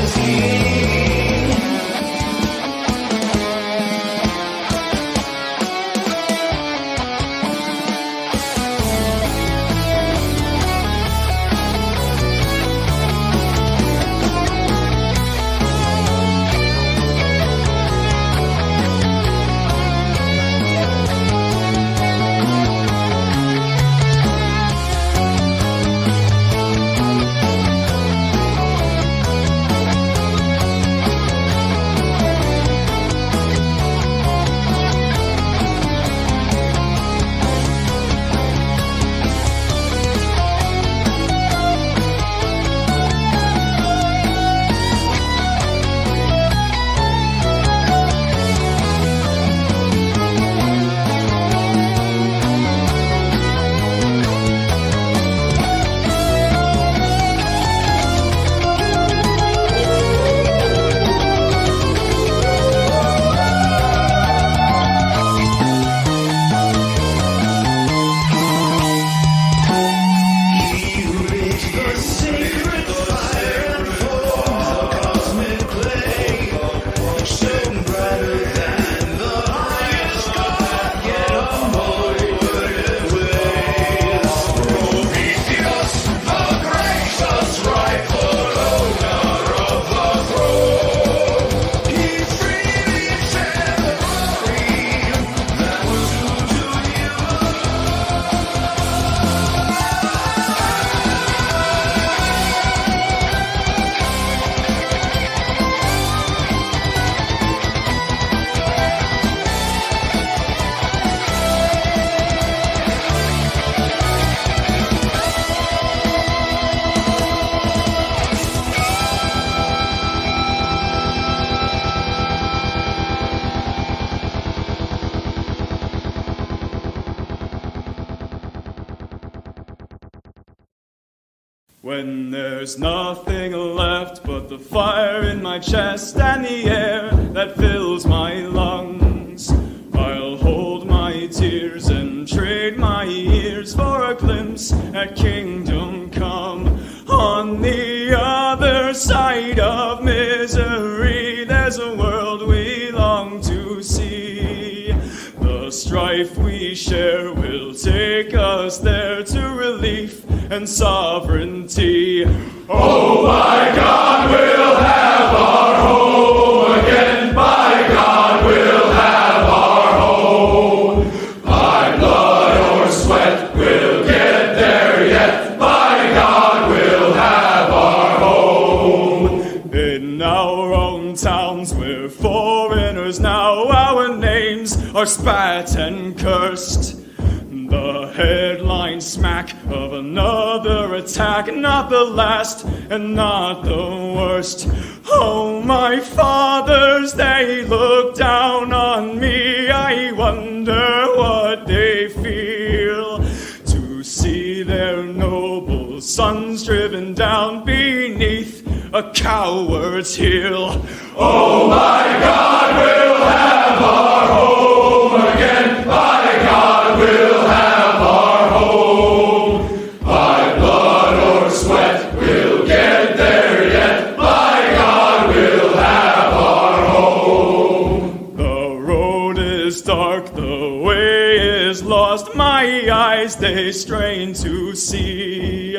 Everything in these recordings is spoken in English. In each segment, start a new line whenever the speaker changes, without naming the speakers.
As is When there's nothing left but the fire in my chest and the air that fills my lungs, I'll hold my tears and trade my ears for a glimpse at kingdom come. On the other side of misery, there's a world we long to see. The strife we share will take us there to relief and sovereignty. Oh, by God, we'll have our home again. By God, we'll have our home. By blood or sweat, we'll get there yet. By God, we'll have our home. In our own towns, we're foreigners now. Our names are spat and cursed. The headline smack of another attack, not the last and not the worst. Oh, my fathers, they look down on me. I wonder what they feel to see their noble sons driven down beneath a coward's heel. Oh, my God, we'll have our home again. By God, we'll have our home. By blood or sweat, we'll get there yet. By God, we'll have our home. The road is dark, the way is lost. My eyes, they strain to see.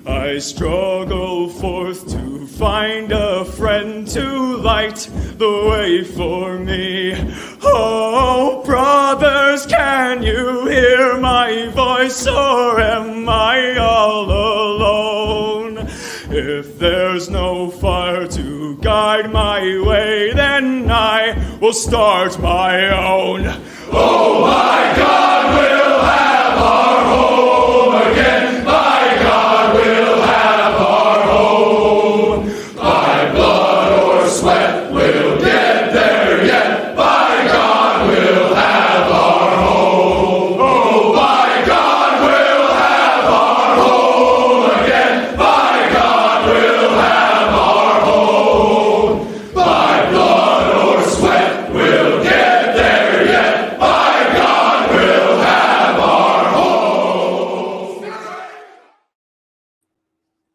I struggle forth to find a friend to light the way for me. Oh, brothers, can you hear my voice, or am I all alone? If there's no fire to guide my way, then I will start my own. Oh, my God, we'll have our home again. By God, we'll have our home. By blood or sweat, we'll get there yet. By God, we'll have our home. Oh, by God, we'll have our home again. By God, we'll have our home. By blood or sweat, we'll get there yet. By God, we'll have our home.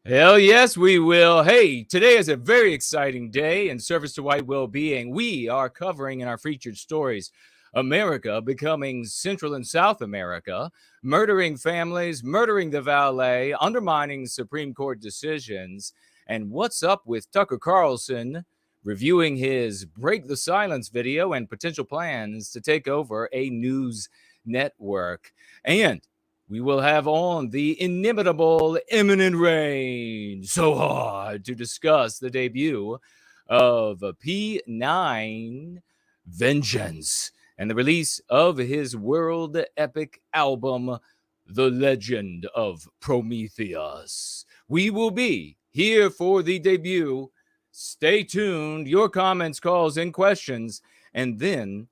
Hell yes, we will. Hey, today is a very exciting day in service to white well-being. We are covering in our featured stories America becoming Central and South America, murdering families, murdering the valet, undermining Supreme Court decisions, and what's up with Tucker Carlson reviewing his Break the Silence video and potential plans to take over a news network. And we will have on the inimitable Imminent Rain so hard to discuss the debut of P9 Vengeance and the release of his world epic album, The Legend of Prometheus. We will be here for the debut. Stay tuned. Your comments, calls, and questions. And then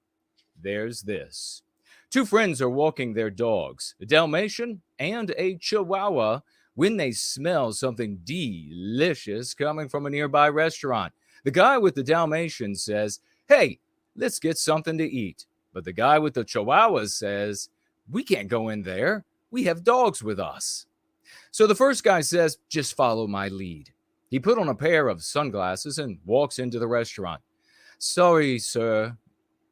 there's this. Two friends are walking their dogs, a Dalmatian and a Chihuahua, when they smell something delicious coming from a nearby restaurant. The guy with the Dalmatian says, "Hey, let's get something to eat." But the guy with the Chihuahua says, "We can't go in there. We have dogs with us." So the first guy says, "Just follow my lead." He put on a pair of sunglasses and walks into the restaurant. "Sorry, sir,"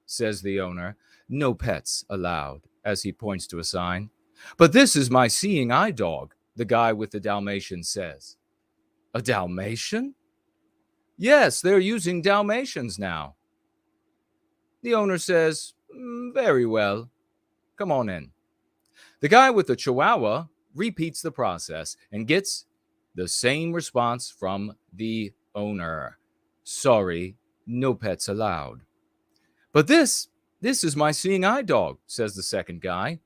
says the owner. "No pets allowed," as he points to a sign. "But this is my seeing eye dog," the guy with the Dalmatian says. "A Dalmatian?" "Yes, they're using Dalmatians now." The owner says, "Very well. Come on in." The guy with the Chihuahua repeats the process and gets the same response from the owner. "Sorry, no pets allowed." "But this is my seeing eye dog," says the second guy.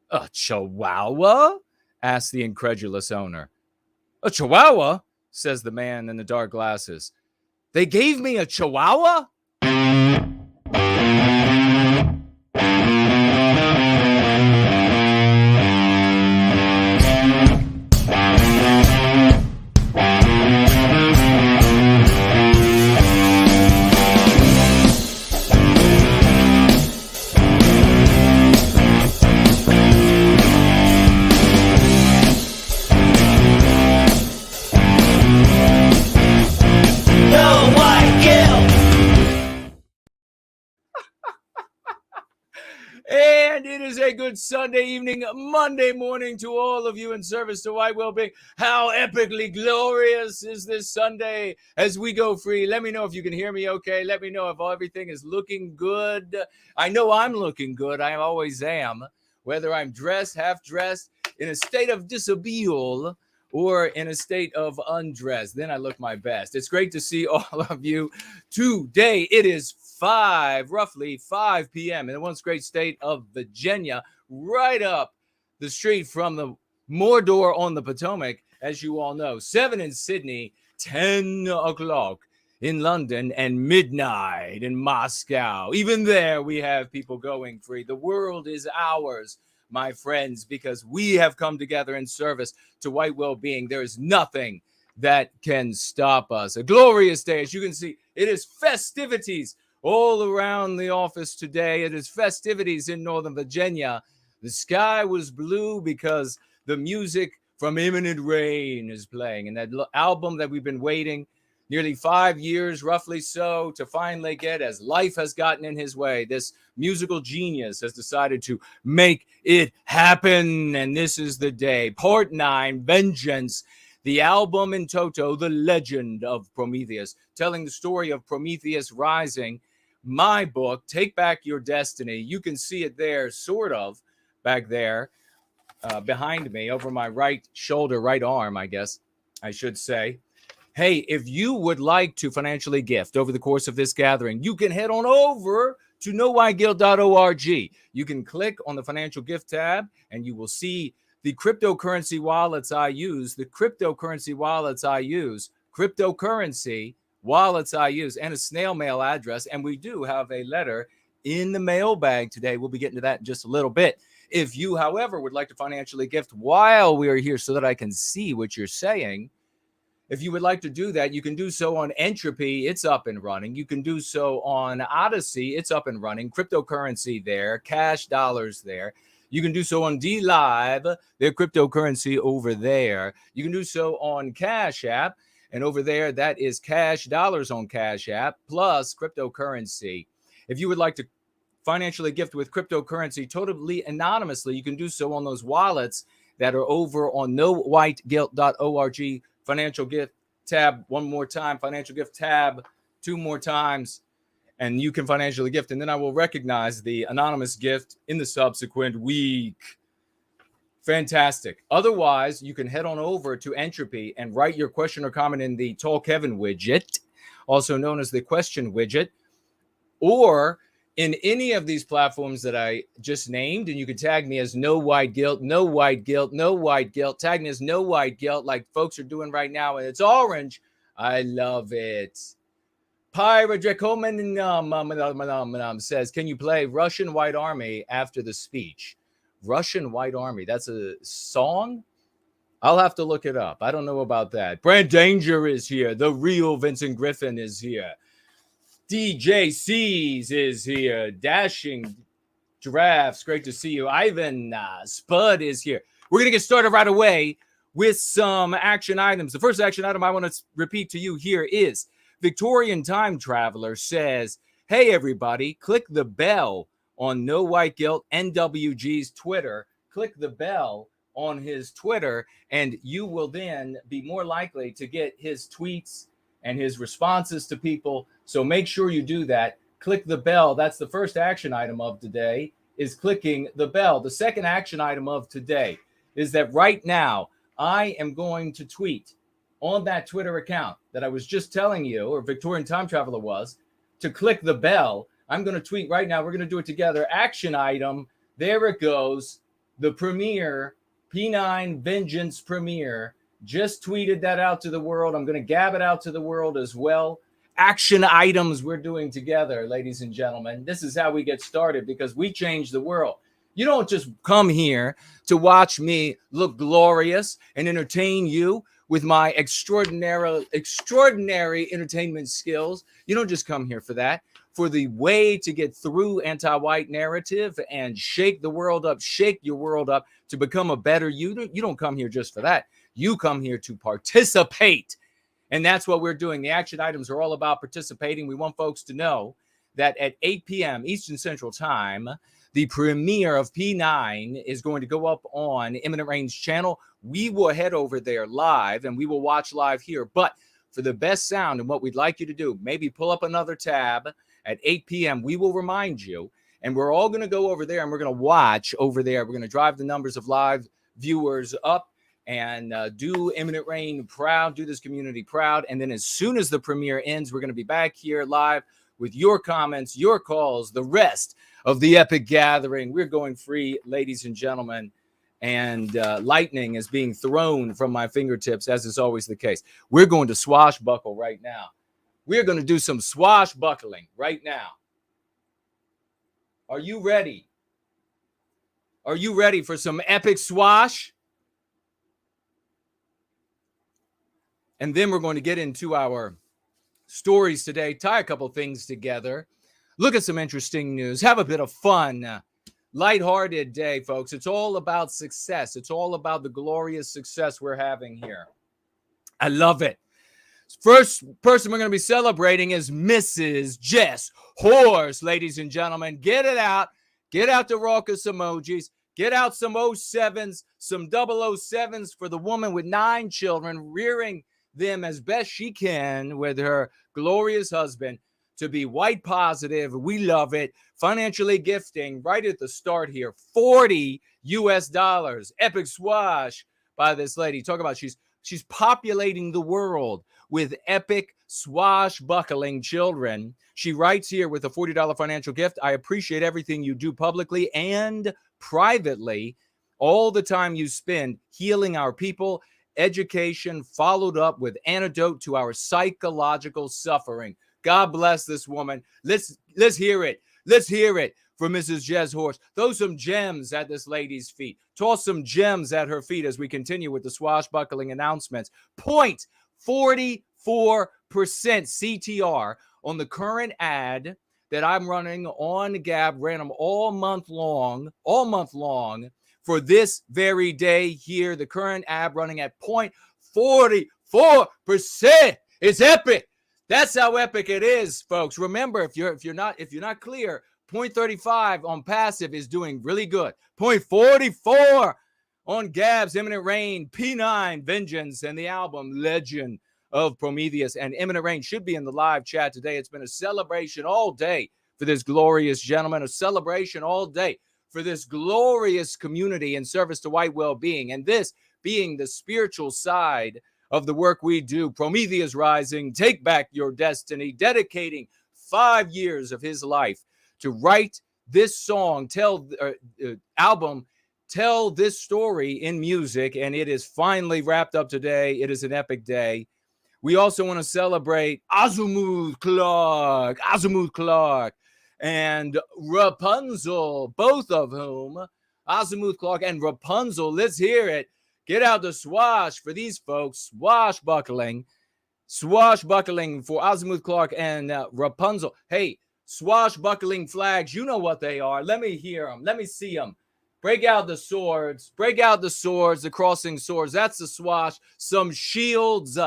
"A Chihuahua?" asks the incredulous owner. "A Chihuahua?" says the man in the dark glasses. "They gave me a Chihuahua?" is a good Sunday evening, Monday morning to all of you in service to white well-being. How epically glorious is this Sunday as we go free? Let me know if you can hear me okay. Let me know if everything is looking good. I know I'm looking good. I always am. Whether I'm dressed, half dressed, in a state of dishabille, or in a state of undress, then I look my best. It's great to see all of you today. It is roughly 5 p.m. in the once great state of Virginia, right up the street from the Mordor on the Potomac, as you all know. 7 in Sydney, 10 o'clock in London, and midnight in Moscow. Even there, we have people going free. The world is ours, my friends, because we have come together in service to white well-being. There is nothing that can stop us. A glorious day. As you can see, it is festivities all around the office today. It is festivities in Northern Virginia. The sky was blue because the music from Imminent Rain is playing. And that album that we've been waiting nearly 5 years, roughly so, to finally get, as life has gotten in his way. This musical genius has decided to make it happen, and this is the day. Part 9, Vengeance, the album in toto, The Legend of Prometheus, telling the story of Prometheus rising. My book, Take Back Your Destiny. You can see it there, sort of, back there, behind me, over my right shoulder, right arm, I guess I should say. Hey, if you would like to financially gift over the course of this gathering, you can head on over to nowhyguilt.org. You can click on the financial gift tab and you will see the cryptocurrency wallets I use, and a snail mail address. And we do have a letter in the mailbag today. We'll be getting to that in just a little bit. If you, however, would like to financially gift while we are here so that I can see what you're saying, if you would like to do that, you can do so on Entropy. It's up and running. You can do so on Odyssey. It's up and running. Cryptocurrency there. Cash dollars there. You can do so on DLive. Their cryptocurrency over there. You can do so on Cash App. And over there, that is cash dollars on Cash App plus cryptocurrency. If you would like to financially gift with cryptocurrency totally anonymously, you can do so on those wallets that are over on nowhiteguilt.org. Financial gift tab, one more time. Financial gift tab, 2 more times. And you can financially gift. And then I will recognize the anonymous gift in the subsequent week. Fantastic. Otherwise, you can head on over to Entropy and write your question or comment in the Tall Kevin widget, also known as the question widget, or in any of these platforms that I just named, and you can tag me as No White Guilt, No White Guilt, No White Guilt. Tag me as No White Guilt, like folks are doing right now, and it's orange. I love it. Pyra Dracoman says, can you play Russian White Army after the speech? Russian White Army, that's a song? I'll have to look it up. I don't know about that. Brand Danger is here. The real Vincent Griffin is here. DJ C's is here. Dashing Giraffes, great to see you. Ivan Spud is here. We're going to get started right away with some action items. The first action item I want to repeat to you here is Victorian Time Traveler says, hey, everybody, click the bell on No White Guilt NWG's Twitter. Click the bell on his Twitter, and you will then be more likely to get his tweets and his responses to people. So make sure you do that. Click the bell. That's the first action item of today, is clicking the bell. The second action item of today is that right now I am going to tweet on that Twitter account that I was just telling you, or Victorian Time Traveler was, to click the bell. I'm going to tweet right now. We're going to do it together. Action item. There it goes. The premiere, P9 Vengeance premiere. Just tweeted that out to the world. I'm going to gab it out to the world as well. Action items we're doing together, ladies and gentlemen. This is how we get started, because we change the world. You don't just come here to watch me look glorious and entertain you with my extraordinary entertainment skills. You don't just come here for that. For the way to get through anti-white narrative and shake the world up, shake your world up to become a better you. You don't come here just for that. You come here to participate. And that's what we're doing. The action items are all about participating. We want folks to know that at 8 p.m. Eastern Central Time, the premiere of P9 is going to go up on Imminent Rain's channel. We will head over there live, and we will watch live here. But for the best sound and what we'd like you to do, maybe pull up another tab at 8 p.m. We will remind you, and we're all going to go over there, and we're going to watch over there. We're going to drive the numbers of live viewers up and do Imminent Rain proud, do this community proud. And then as soon as the premiere ends, we're going to be back here live with your comments, your calls, the rest of the epic gathering. We're going free, ladies and gentlemen, and lightning is being thrown from my fingertips, as is always the case. We're going to swashbuckle right now. We're going to do some swashbuckling right now. Are you ready? Are you ready for some epic swash? And then we're going to get into our stories today, tie a couple things together, look at some interesting news, have a bit of fun, lighthearted day, folks. It's all about success. It's all about the glorious success we're having here. I love it. First person we're going to be celebrating is Mrs. Jess Horse, ladies and gentlemen. Get it out. Get out the raucous emojis. Get out some 07s, some 007s for the woman with 9 children, rearing them as best she can with her glorious husband to be white positive. We love it. Financially gifting right at the start here, $40 US. Epic swash by this lady. Talk about she's populating the world with epic swashbuckling children. She writes here with a $40 financial gift. I appreciate everything you do publicly and privately, all the time you spend healing our people, education followed up with antidote to our psychological suffering. God bless this woman. Let's hear it. Let's hear it for Mrs. Jez Horse. Throw some gems at this lady's feet. Toss some gems at her feet as we continue with the swashbuckling announcements. 0.44% CTR on the current ad that I'm running on Gab, ran them all month long for this very day here. The current ad running at 0.44%. It's epic. That's how epic it is, folks. Remember, if you're not clear, 0.35 on passive is doing really good. 0.44 on Gab's Imminent Rain, P9 Vengeance, and the album Legend of Prometheus. And Imminent Rain should be in the live chat today. It's been a celebration all day for this glorious gentleman, a celebration all day for this glorious community in service to white well-being, and this being the spiritual side of the work we do. Prometheus Rising, Take Back Your Destiny, dedicating 5 years of his life to write this song, album, tell this story in music, and it is finally wrapped up today. It is an epic day. We also want to celebrate Azimuth Clark, and Rapunzel, both of whom, Azimuth Clark and Rapunzel, let's hear it. Get out the swash for these folks. Swashbuckling for Azimuth Clark and Rapunzel. Hey, swashbuckling flags, you know what they are. Let me hear them. Let me see them. Break out the swords. The crossing swords. That's the swash. Some shields.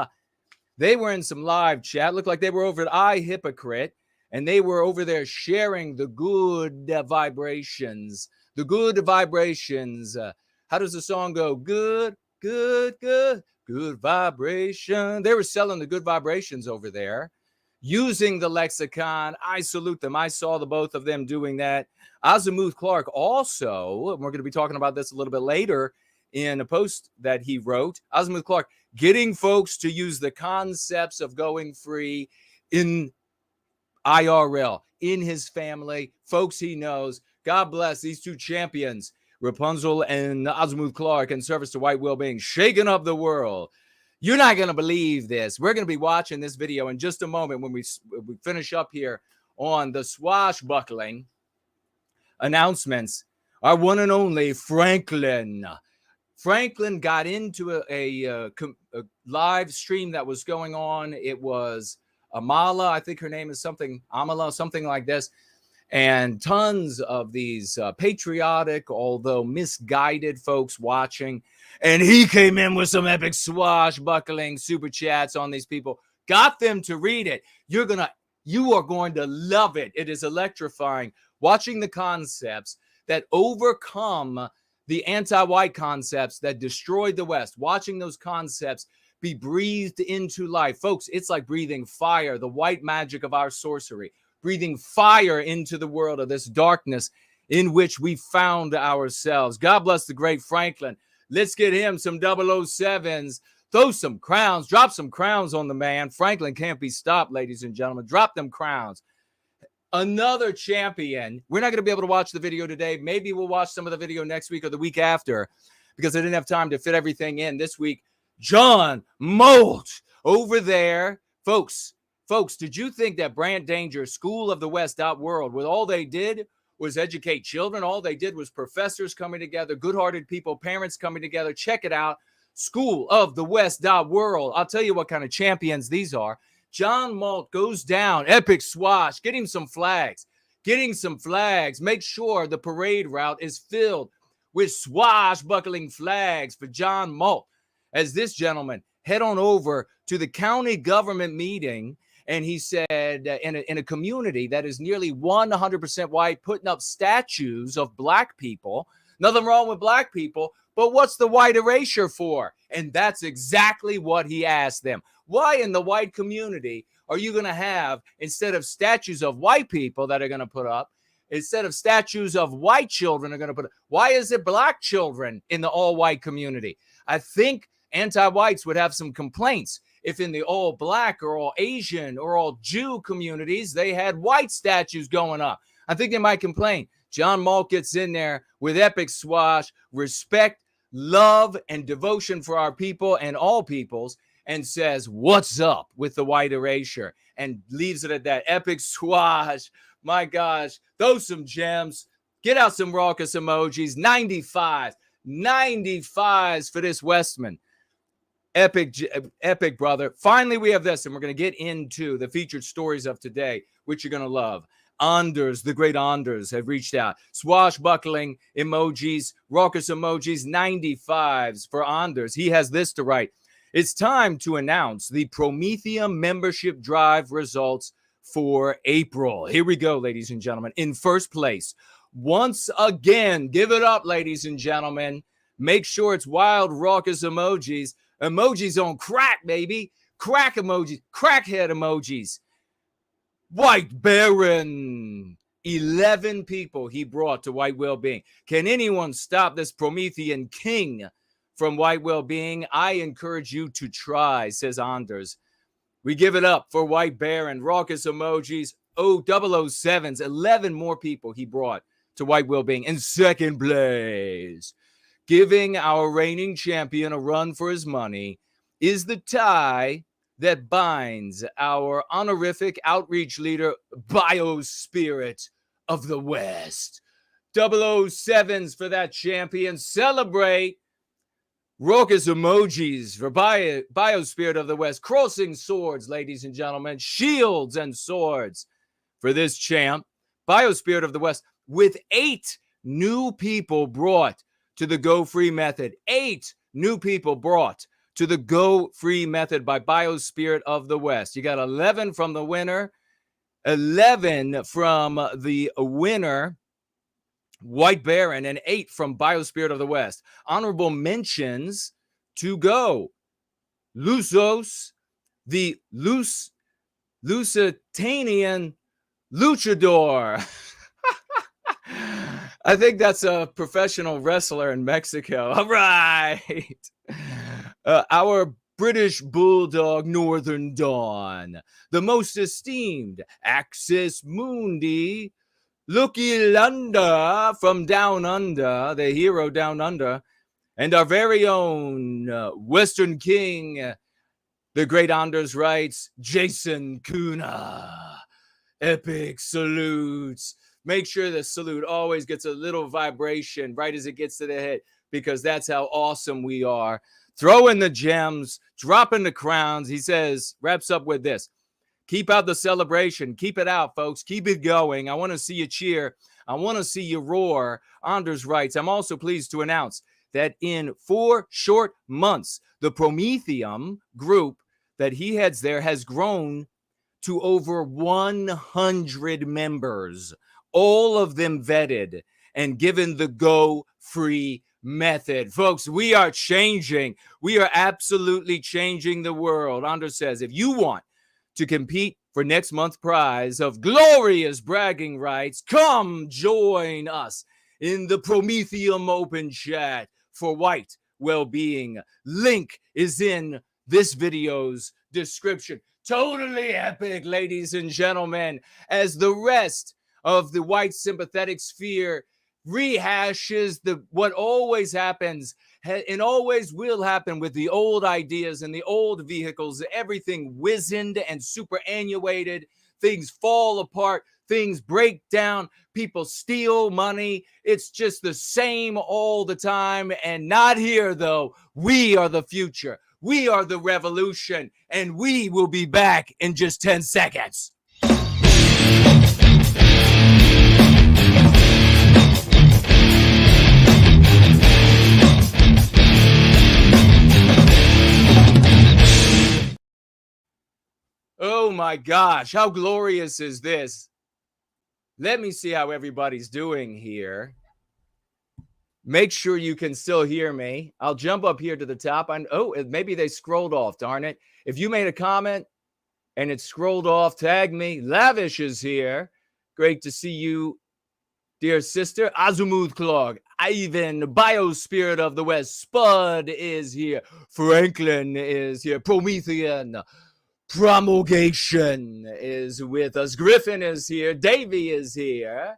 They were in some live chat. Looked like they were over at iHypocrite. And they were over there sharing the good vibrations. The good vibrations. How does the song go? Good vibration. They were selling the good vibrations over there, using the lexicon. I salute them. I saw the both of them doing that. Azimuth Clark also, and we're going to be talking about this a little bit later in a post that he wrote. Azimuth Clark getting folks to use the concepts of going free in IRL, in his family, folks he knows. God bless these two champions, Rapunzel and Azimuth Clark, in service to white well-being, shaking up the world. You're not going to believe this. We're going to be watching this video in just a moment when we finish up here on the swashbuckling announcements. Our one and only Franklin. Franklin got into a live stream that was going on. It was Amala, I think her name is Amala, something like this. And tons of these patriotic, although misguided folks watching. And he came in with some epic swashbuckling super chats on these people. Got them to read it. You are going to love it. It is electrifying. Watching the concepts that overcome the anti-white concepts that destroyed the West, watching those concepts be breathed into life. Folks, it's like breathing fire, the white magic of our sorcery, breathing fire into the world of this darkness in which we found ourselves. God bless the great Franklin. Let's get him some 007s. Throw some crowns, drop some crowns on the man. Franklin can't be stopped, ladies and gentlemen. Drop them crowns. Another champion. We're not going to be able to watch the video today. Maybe we'll watch some of the video next week or the week after because I didn't have time to fit everything in this week. John Molt over there. Folks, did you think that Brand Danger, School of the West.world, with all they did was educate children? All they did was professors coming together, good-hearted people, parents coming together. Check it out. School of the West.world. I'll tell you what kind of champions these are. John Molt goes down, epic swash, get him some flags. Make sure the parade route is filled with swashbuckling flags for John Molt. As this gentleman head on over to the county government meeting, and he said in a community that is nearly 100% white, putting up statues of black people. Nothing wrong with black people, but what's the white erasure for? And that's exactly what he asked them. Why in the white community are you going to have, instead of statues of white people that are going to put up, instead of statues of white children are going to put up, why is it black children in the all-white community? I think anti-whites would have some complaints if in the all black or all Asian or all Jew communities, they had white statues going up. I think they might complain. John Molt gets in there with epic swash, respect, love, and devotion for our people and all peoples, and says, what's up with the white erasure? And leaves it at that. Epic swash. My gosh, throw some gems. Get out some raucous emojis. 95s for this Westman. Epic, brother. Finally, we have this, and we're going to get into the featured stories of today, which you're going to love. Anders, the great Anders, have reached out. Swashbuckling emojis, raucous emojis, 95s for Anders. He has this to write. It's time to announce the Prometheus membership drive results for April. Here we go, ladies and gentlemen. In first place, once again, give it up, ladies and gentlemen. Make sure it's wild, raucous emojis. Emojis on crack, baby. Crack emojis. Crackhead emojis. White Baron. 11 people he brought to White Wellbeing. Can anyone stop this Promethean king from White Wellbeing? I encourage you to try, says Anders. We give it up for White Baron. Raucous emojis. 007s. 11 more people he brought to White Wellbeing. In second place, giving our reigning champion a run for his money, is the tie that binds our honorific outreach leader, Biospirit of the West. 007s for that champion. Celebrate. Raucous emojis for Biospirit of the West. Crossing swords, ladies and gentlemen. Shields and swords for this champ. Biospirit of the West, with 8 new people brought to the Go Free Method. 8 new people brought to the Go Free Method by Biospirit of the West. You got 11 from the winner, 11 from the winner, White Baron, and 8 from Biospirit of the West. Honorable mentions to go. Lusos, the Lusitanian Luchador. I think that's a professional wrestler in Mexico. All right. Our British Bulldog, Northern Dawn. The most esteemed Axis Mundi, Lucky Lunda from Down Under, the hero Down Under. And our very own Western King, the great Anders writes, Jason Kuna. Epic salutes. Make sure the salute always gets a little vibration right as it gets to the head, because that's how awesome we are. Throw in the gems, drop in the crowns. He says, wraps up with this. Keep out the celebration. Keep it out, folks. Keep it going. I want to see you cheer. I want to see you roar. Anders writes, I'm also pleased to announce that in 4 short months, the Prometheum group that he heads there has grown to over 100 members. All of them vetted and given the go free method. Folks, we are changing. We are absolutely changing the world. Anders says, if you want to compete for next month's prize of glorious bragging rights, come join us in the Prometheus open chat for white well-being. Link is in this video's description. Totally epic, ladies and gentlemen, as the rest of the white sympathetic sphere rehashes what always happens and always will happen with the old ideas and the old vehicles. Everything wizened and superannuated. Things fall apart. Things break down. People steal money. It's just the same all the time. And not here, though. We are the future. We are the revolution. And we will be back in just 10 seconds. Oh my gosh, how glorious is this? Let me see how everybody's doing here. Make sure you can still hear me. I'll jump up here to the top. Oh, maybe they scrolled off, darn it. If you made a comment and it scrolled off, tag me. Lavish is here. Great to see you, dear sister. Azumuth Clog, Ivan, Biospirit of the West, Spud is here. Franklin is here. Promethean. Promulgation is with us. Griffin is here. Davey is here.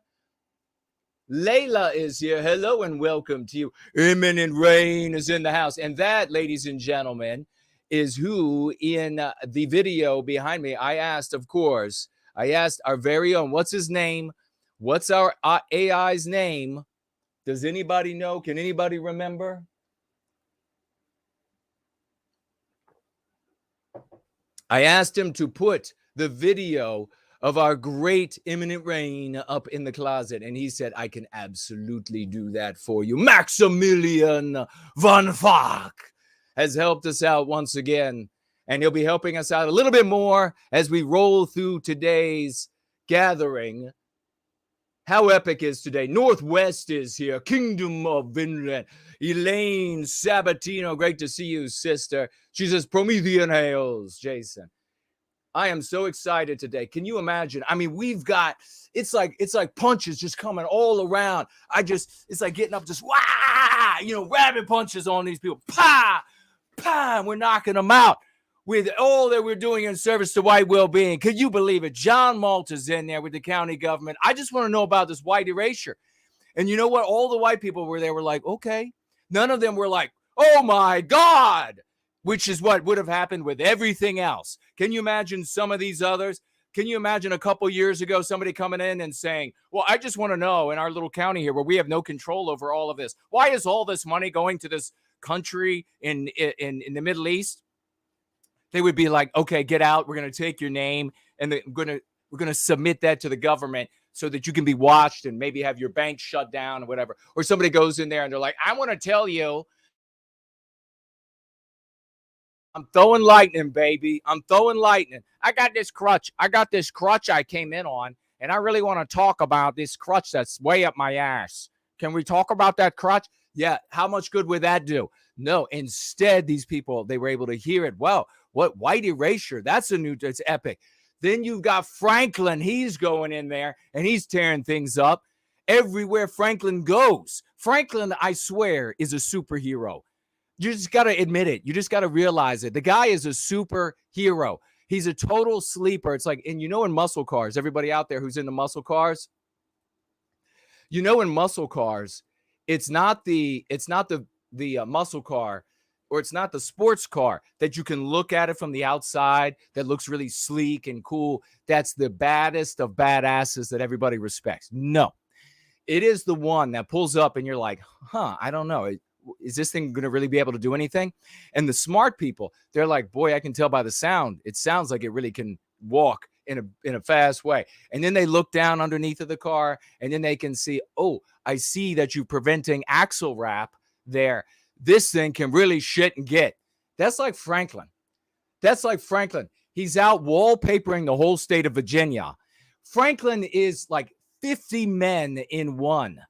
Layla is here. Hello and welcome to you. Imminent Rain is in the house. And that, ladies and gentlemen, is who in the video behind me, I asked our very own, what's his name? What's our AI's name? Does anybody know? Can anybody remember? I asked him to put the video of our great Imminent Rain up in the closet, and he said, I can absolutely do that for you. Maximilian von Fock has helped us out once again, and he'll be helping us out a little bit more as we roll through today's gathering. How epic is today? Northwest is here. Kingdom of Vinland. Elaine Sabatino, great to see you, sister. She says, Promethean hails, Jason. I am so excited today. Can you imagine? I mean, we've got, it's like punches just coming all around. It's like getting up, just, wah, rabbit punches on these people. Pa, pa, and we're knocking them out with all that we're doing in service to white well-being. Could you believe it? John Malta's in there with the county government. I just want to know about this white erasure. And you know what? All the white people were there were like, okay. None of them were like, oh my God, which is what would have happened with everything else. Can you imagine some of these others? Can you imagine a couple years ago, somebody coming in and saying, well, I just want to know in our little county here where we have no control over all of this, why is all this money going to this country in the Middle East? They would be like, okay, get out. We're going to take your name and we're going to submit that to the government so that you can be watched and maybe have your bank shut down or whatever. Or somebody goes in there and they're like, I want to tell you, I'm throwing lightning, baby. I'm throwing lightning. I got this crutch I came in on, and I really want to talk about this crutch that's way up my ass. Can we talk about that crutch? Yeah. How much good would that do? No. Instead, these people, they were able to hear it. Well, what white erasure? It's epic. Then you've got Franklin. He's going in there, and he's tearing things up everywhere Franklin goes. Franklin, I swear, is a superhero. You just got to admit it. You just got to realize it. The guy is a superhero. He's a total sleeper. It's like, and in muscle cars, everybody out there who's into muscle cars, in muscle cars, it's not the muscle car, or it's not the sports car that you can look at it from the outside that looks really sleek and cool. That's the baddest of badasses that everybody respects. No, it is the one that pulls up and you're like, I don't know. Is this thing going to really be able to do anything? And the smart people, they're like, boy, I can tell by the sound. It sounds like it really can walk in a fast way. And then they look down underneath of the car and then they can see, oh, I see that you're preventing axle wrap there. This thing can really shit and get. That's like Franklin. He's out wallpapering the whole state of Virginia. Franklin is like 50 men in one.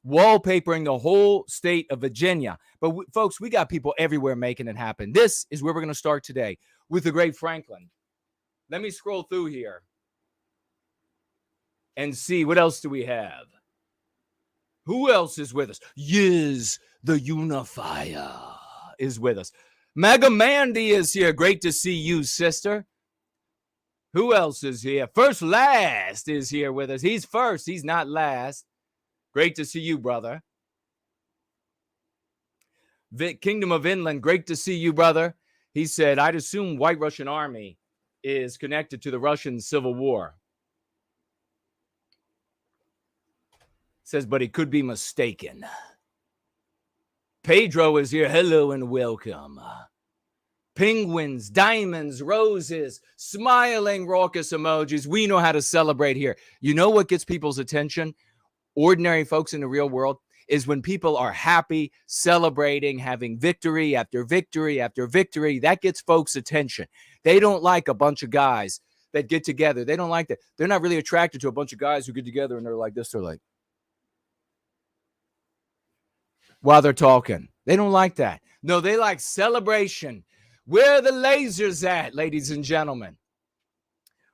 wallpapering the whole state of Virginia. But folks, we got people everywhere making it happen. This is where we're going to start today with the great Franklin. Let me scroll through here and see what else do we have. Who else is with us? Yiz, the unifier, is with us. Megamandy is here. Great to see you, sister. Who else is here? First Last is here with us. He's first. He's not last. Great to see you, brother. Kingdom of Inland. Great to see you, brother. He said, I'd assume White Russian Army is connected to the Russian Civil War. Says, but he could be mistaken. Pedro is here. Hello and welcome. Penguins, diamonds, roses, smiling, raucous emojis. We know how to celebrate here. You know what gets people's attention? Ordinary folks in the real world is when people are happy, celebrating, having victory after victory after victory. That gets folks' attention. They don't like a bunch of guys that get together. They don't like that. They're not really attracted to a bunch of guys who get together and they're like this. They're like, while they're talking. They don't like that. No, they like celebration. Where are the lasers at, ladies and gentlemen?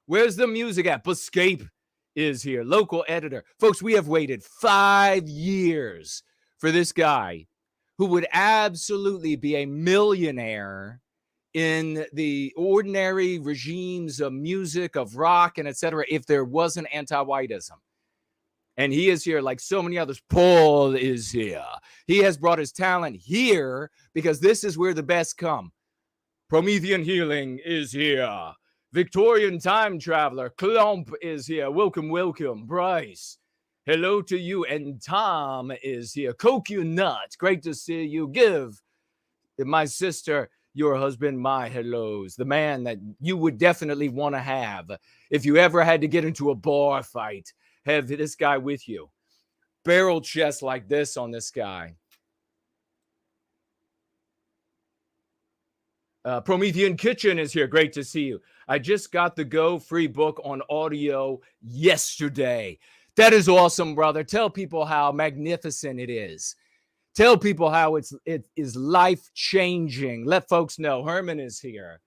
Where's the music at? Buscape is here, local editor. Folks, we have waited 5 years for this guy who would absolutely be a millionaire in the ordinary regimes of music, of rock, and etc. if there wasn't anti-whiteism. And he is here like so many others. Paul is here. He has brought his talent here because this is where the best come. Promethean Healing is here. Victorian Time Traveler, Clump is here. Welcome, welcome. Bryce, hello to you. And Tom is here. Coconut, great to see you. Give my sister, your husband, my hellos. The man that you would definitely want to have if you ever had to get into a bar fight. Have this guy with you. Barrel chest like this on this guy. Promethean Kitchen is here. Great to see you. I just got the Go free book on audio yesterday. That is awesome, brother. Tell people how magnificent it is. Tell people how it is life-changing. Let folks know. Herman is here.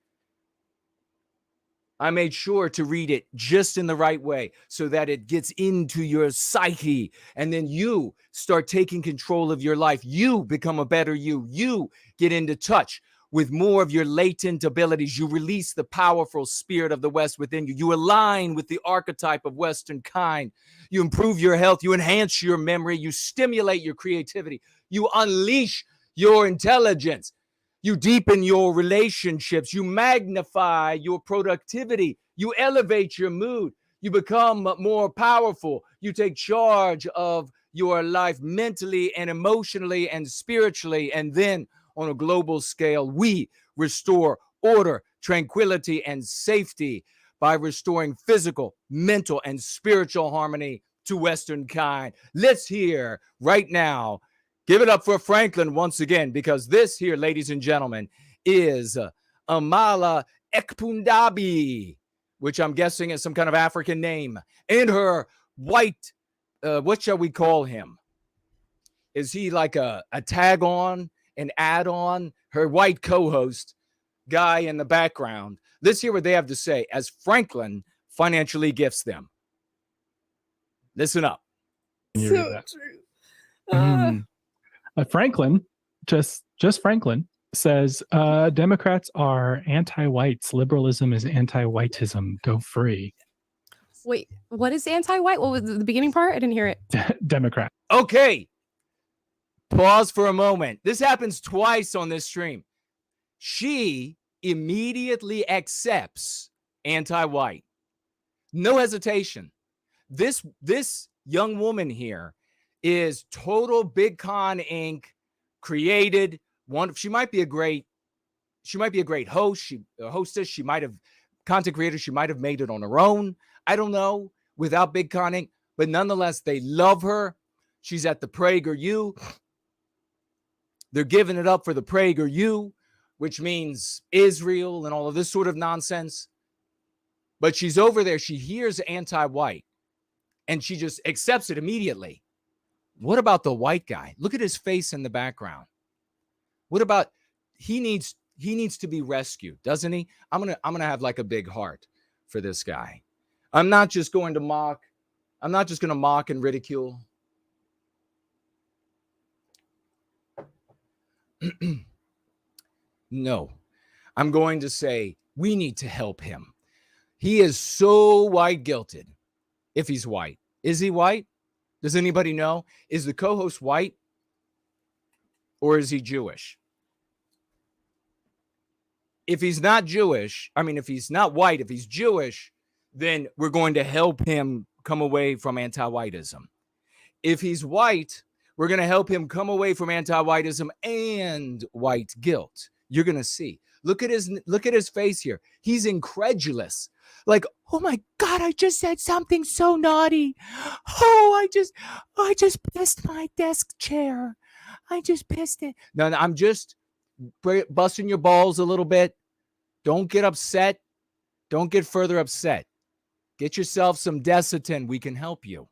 I made sure to read it just in the right way so that it gets into your psyche. And then you start taking control of your life. You become a better you. You get into touch with more of your latent abilities. You release the powerful spirit of the West within you. You align with the archetype of Western kind. You improve your health. You enhance your memory. You stimulate your creativity. You unleash your intelligence. You deepen your relationships. You magnify your productivity. You elevate your mood. You become more powerful. You take charge of your life mentally and emotionally and spiritually. And then on a global scale, we restore order, tranquility, and safety by restoring physical, mental, and spiritual harmony to Western kind. Let's hear right now. Give it up for Franklin once again, because this here, ladies and gentlemen, is Amala Ekpundabi, which I'm guessing is some kind of African name. And her white, what shall we call him? Is he like a tag on, an add-on? Her white co-host guy in the background. Let's hear what they have to say as Franklin financially gifts them. Listen up.
So true. Franklin, just Franklin, says Democrats are anti-whites. Liberalism is anti-whiteism. Go free.
Wait, what is anti-white? What was the beginning part? I didn't hear it.
Democrat.
Okay. Pause for a moment. This happens twice on this stream. She immediately accepts anti-white. No hesitation. This young woman here is total Big Con Inc. created one. She might be a great host. Hostess. She might have content creator. She might have made it on her own. I don't know, without Big Con Inc. But nonetheless, they love her. She's at the PragerU. They're giving it up for the PragerU, which means Israel and all of this sort of nonsense. But she's over there. She hears anti-white and she just accepts it immediately. What about the white guy? Look at his face in the background. What about he needs to be rescued, doesn't he? I'm gonna have like a big heart for this guy. I'm not just going to mock and ridicule. No, I'm going to say we need to help him. He is so white guilted. If he's white, is he white? Does anybody know? Is the co-host white or is he Jewish? If he's not Jewish, if he's not white, if he's Jewish, then we're going to help him come away from anti-whiteism. If he's white, we're going to help him come away from anti-whiteism and white guilt. You're going to see. Look at his face here. He's incredulous. Like, oh my God, I just said something so naughty. Oh, I just pissed my desk chair. I just pissed it. No, I'm just busting your balls a little bit. Don't get upset. Don't get further upset. Get yourself some Desitin. We can help you.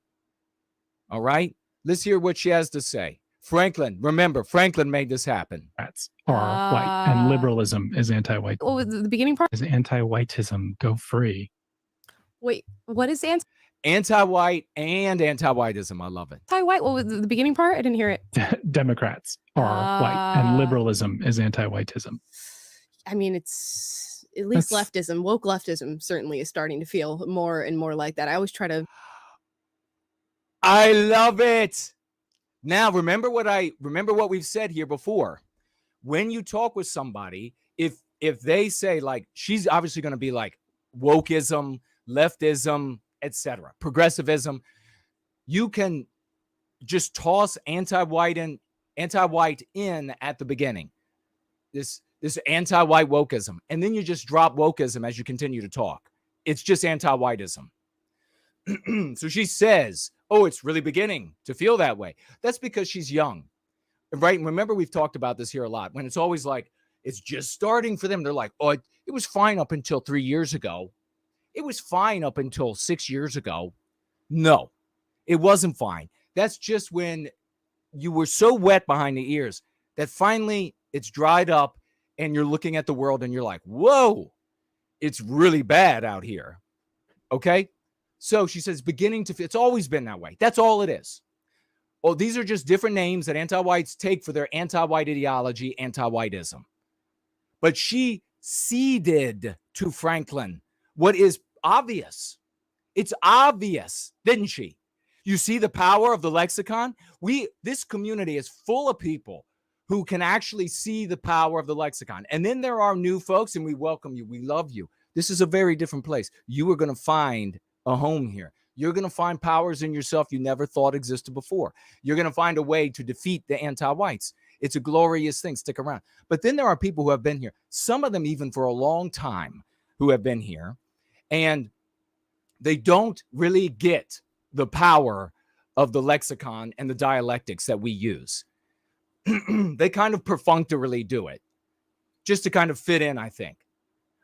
All right? Let's hear what she has to say. Franklin, remember, Franklin made this happen.
Democrats are white, and liberalism is anti-white.
What was the beginning part?
Is anti-whiteism. Go free.
Wait, what is
Anti-white and anti-whiteism. I love it.
anti-white? What was the beginning part? I didn't hear it.
Democrats are white, and liberalism is anti-whiteism.
It's at least leftism. Woke leftism certainly is starting to feel more and more like that. I always try to.
I love it. Now, remember what we've said here before. When you talk with somebody, if they say, like, she's obviously going to be like wokeism, leftism, etc., progressivism, you can just toss anti-white in at the begining. This anti-white wokeism, and then you just drop wokeism as you continue to talk. It's just anti-whiteism. So she says, oh, it's really beginning to feel that way. That's because she's young, right? And remember, we've talked about this here a lot. When it's always like, it's just starting for them. They're like, oh, it was fine up until 3 years ago. It was fine up until 6 years ago. No, it wasn't fine. That's just when you were so wet behind the ears that finally it's dried up and you're looking at the world and you're like, whoa, it's really bad out here. Okay? So she says, it's always been that way. That's all it is. Oh, these are just different names that anti-whites take for their anti-white ideology, anti-whiteism. But she ceded to Franklin what is obvious. It's obvious, didn't she? You see the power of the lexicon? This community is full of people who can actually see the power of the lexicon. And then there are new folks, and we welcome you. We love you. This is a very different place. You are going to find a home here. You're going to find powers in yourself you never thought existed before. You're going to find a way to defeat the anti-whites. It's a glorious thing. Stick around. But then there are people who have been here, some of them even for a long time, who have been here, and they don't really get the power of the lexicon and the dialectics that we use. They kind of perfunctorily do it just to kind of fit in, I think.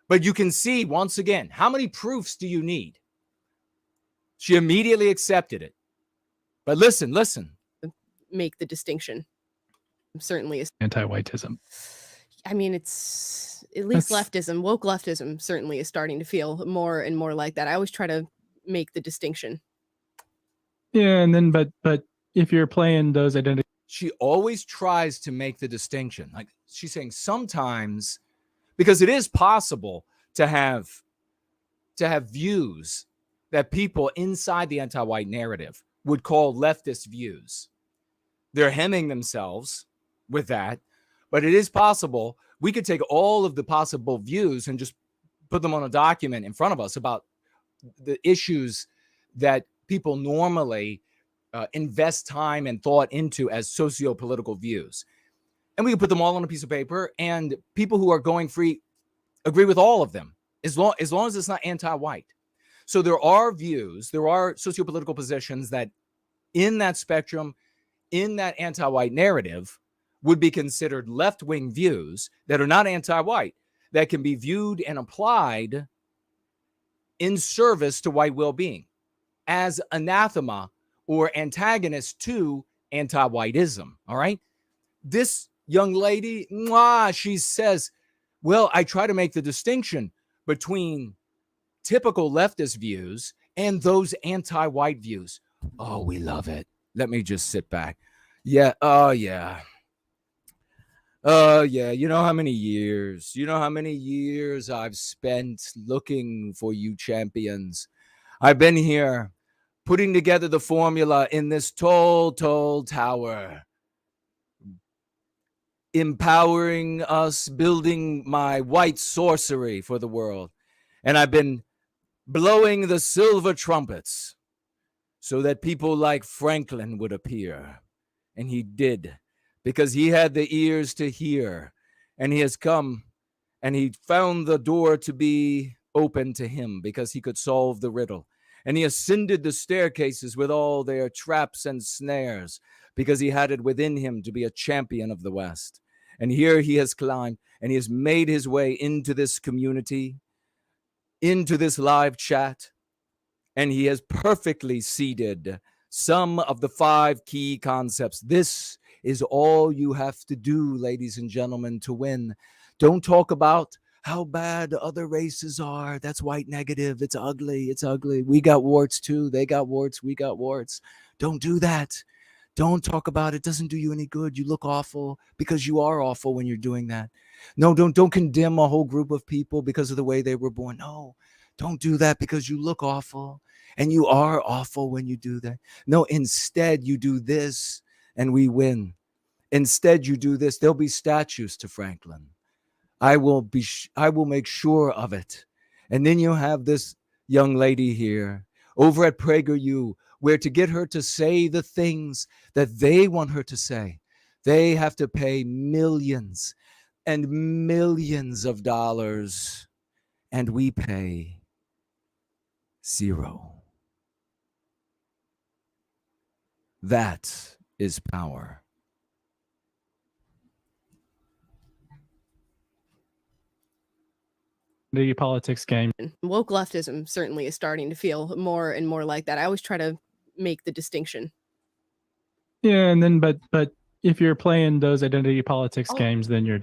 But you can see, once again, how many proofs do you need? She immediately accepted it. But listen.
Make the distinction. Certainly is
Anti-whiteism.
It's at least leftism. Woke leftism certainly is starting to feel more and more like that. I always try to make the distinction.
Yeah, and then but if you're playing those identities,
she always tries to make the distinction. Like she's saying sometimes, because it is possible to have views that people inside the anti-white narrative would call leftist views. They're hemming themselves with that, but it is possible we could take all of the possible views and just put them on a document in front of us about the issues that people normally invest time and thought into as socio-political views. And we can put them all on a piece of paper, and people who are going free agree with all of them, as long as it's not anti-white. So there are views, there are socio-political positions that in that spectrum, in that anti-white narrative, would be considered left-wing views that are not anti-white, that can be viewed and applied in service to white well-being as anathema or antagonist to anti-whiteism. All right. This young lady, she says, well, I try to make the distinction between typical leftist views and those anti-white views. Oh, we love it. Let me just sit back. Yeah. Oh, yeah. Yeah. You know how many years I've spent looking for you champions. I've been here putting together the formula in this tall tower, empowering us, building my white sorcery for the world. And I've been blowing the silver trumpets so that people like Franklin would appear. And he did, because he had the ears to hear. And he has come, and he found the door to be open to him because he could solve the riddle. And he ascended the staircases with all their traps and snares because he had it within him to be a champion of the West. And here he has climbed, and he has made his way into this community, into this live chat, and he has perfectly seeded some of the 5 key concepts. This is all you have to do, ladies and gentlemen, to win. Don't talk about how bad other races are. That's white negative. It's ugly. It's ugly. We got warts too. They got warts. We got warts. Don't do that. Don't talk about it. It doesn't do you any good. You look awful because you are awful when you're doing that. No, don't condemn a whole group of people because of the way they were born. No, don't do that because you look awful and you are awful when you do that. No, instead you do this and we win. Instead you do this. There'll be statues to Franklin. I will make sure of it. And then you have this young lady here over at PragerU, where to get her to say the things that they want her to say, they have to pay millions and millions of dollars, and we pay 0. That is power.
The politics game.
Woke leftism certainly is starting to feel more and more like that. I always try to make the distinction.
Yeah, and then but if you're playing those identity politics games, then you're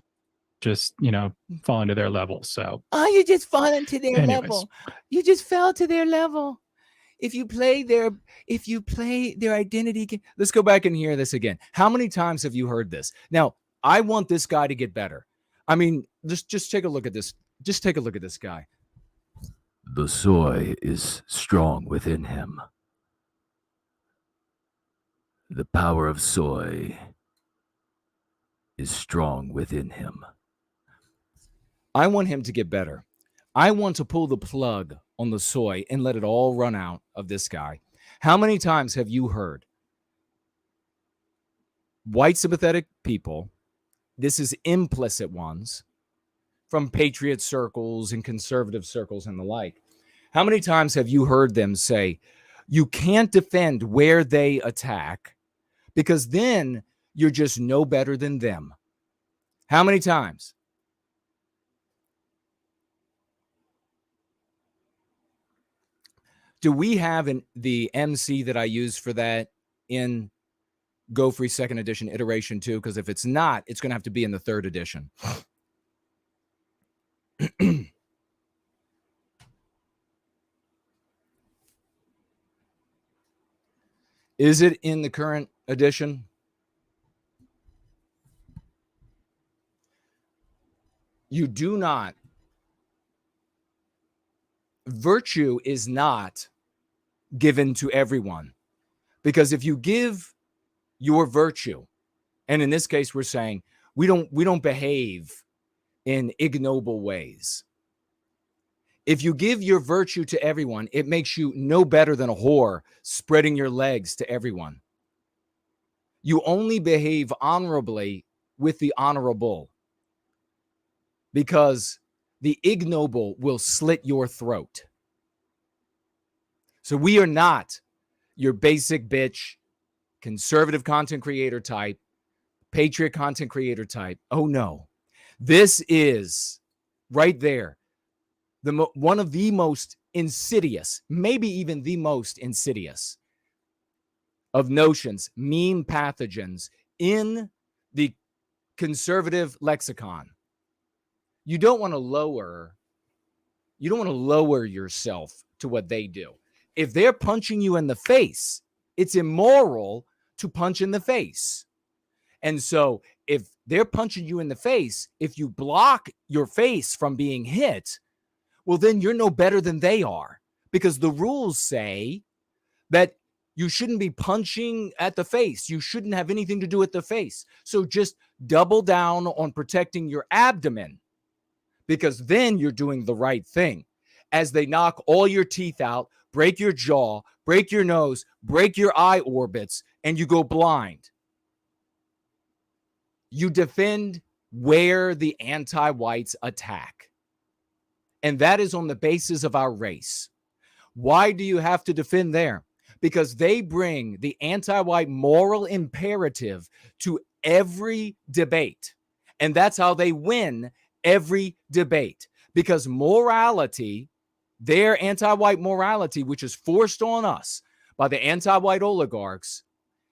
just, falling to their level. So
you just falling to their
anyways.
level. You just fell to their level. If you play their identity game. Let's go back and hear this again. How many times have you heard this? Now, I want this guy to get better. I mean, just take a look at this. Just take a look at this guy. The soy is strong within him. The power of soy is strong within him. I want him to get better. I want to pull the plug on the soy and let it all run out of this guy. How many times have you heard white sympathetic people, this is implicit ones, from patriot circles and conservative circles and the like. How many times have you heard them say, you can't defend where they attack because then you're just no better than them? How many times? Do we have the MC that I use for that in Go Free 2nd edition iteration 2? Because if it's not, it's going to have to be in the 3rd edition. Is it in the current edition? You do not. Virtue is not given to everyone, because if you give your virtue, and in this case we're saying we don't behave in ignoble ways. If you give your virtue to everyone, it makes you no better than a whore spreading your legs to everyone. You only behave honorably with the honorable, because the ignoble will slit your throat. So we are not your basic bitch, conservative content creator type, patriot content creator type. Oh no. This is right there. One of the most insidious, maybe even the most insidious of notions, meme pathogens in the conservative lexicon. You don't want to lower yourself to what they do. If they're punching you in the face, it's immoral to punch in the face. And so if they're punching you in the face, if you block your face from being hit, well, then you're no better than they are, because the rules say that you shouldn't be punching at the face. You shouldn't have anything to do with the face. So just double down on protecting your abdomen, because then you're doing the right thing. As they knock all your teeth out, break your jaw, break your nose, break your eye orbits, and you go blind. You defend where the anti-whites attack. And that is on the basis of our race. Why do you have to defend there? Because they bring the anti-white moral imperative to every debate. And that's how they win every debate. Because morality, their anti-white morality, which is forced on us by the anti-white oligarchs,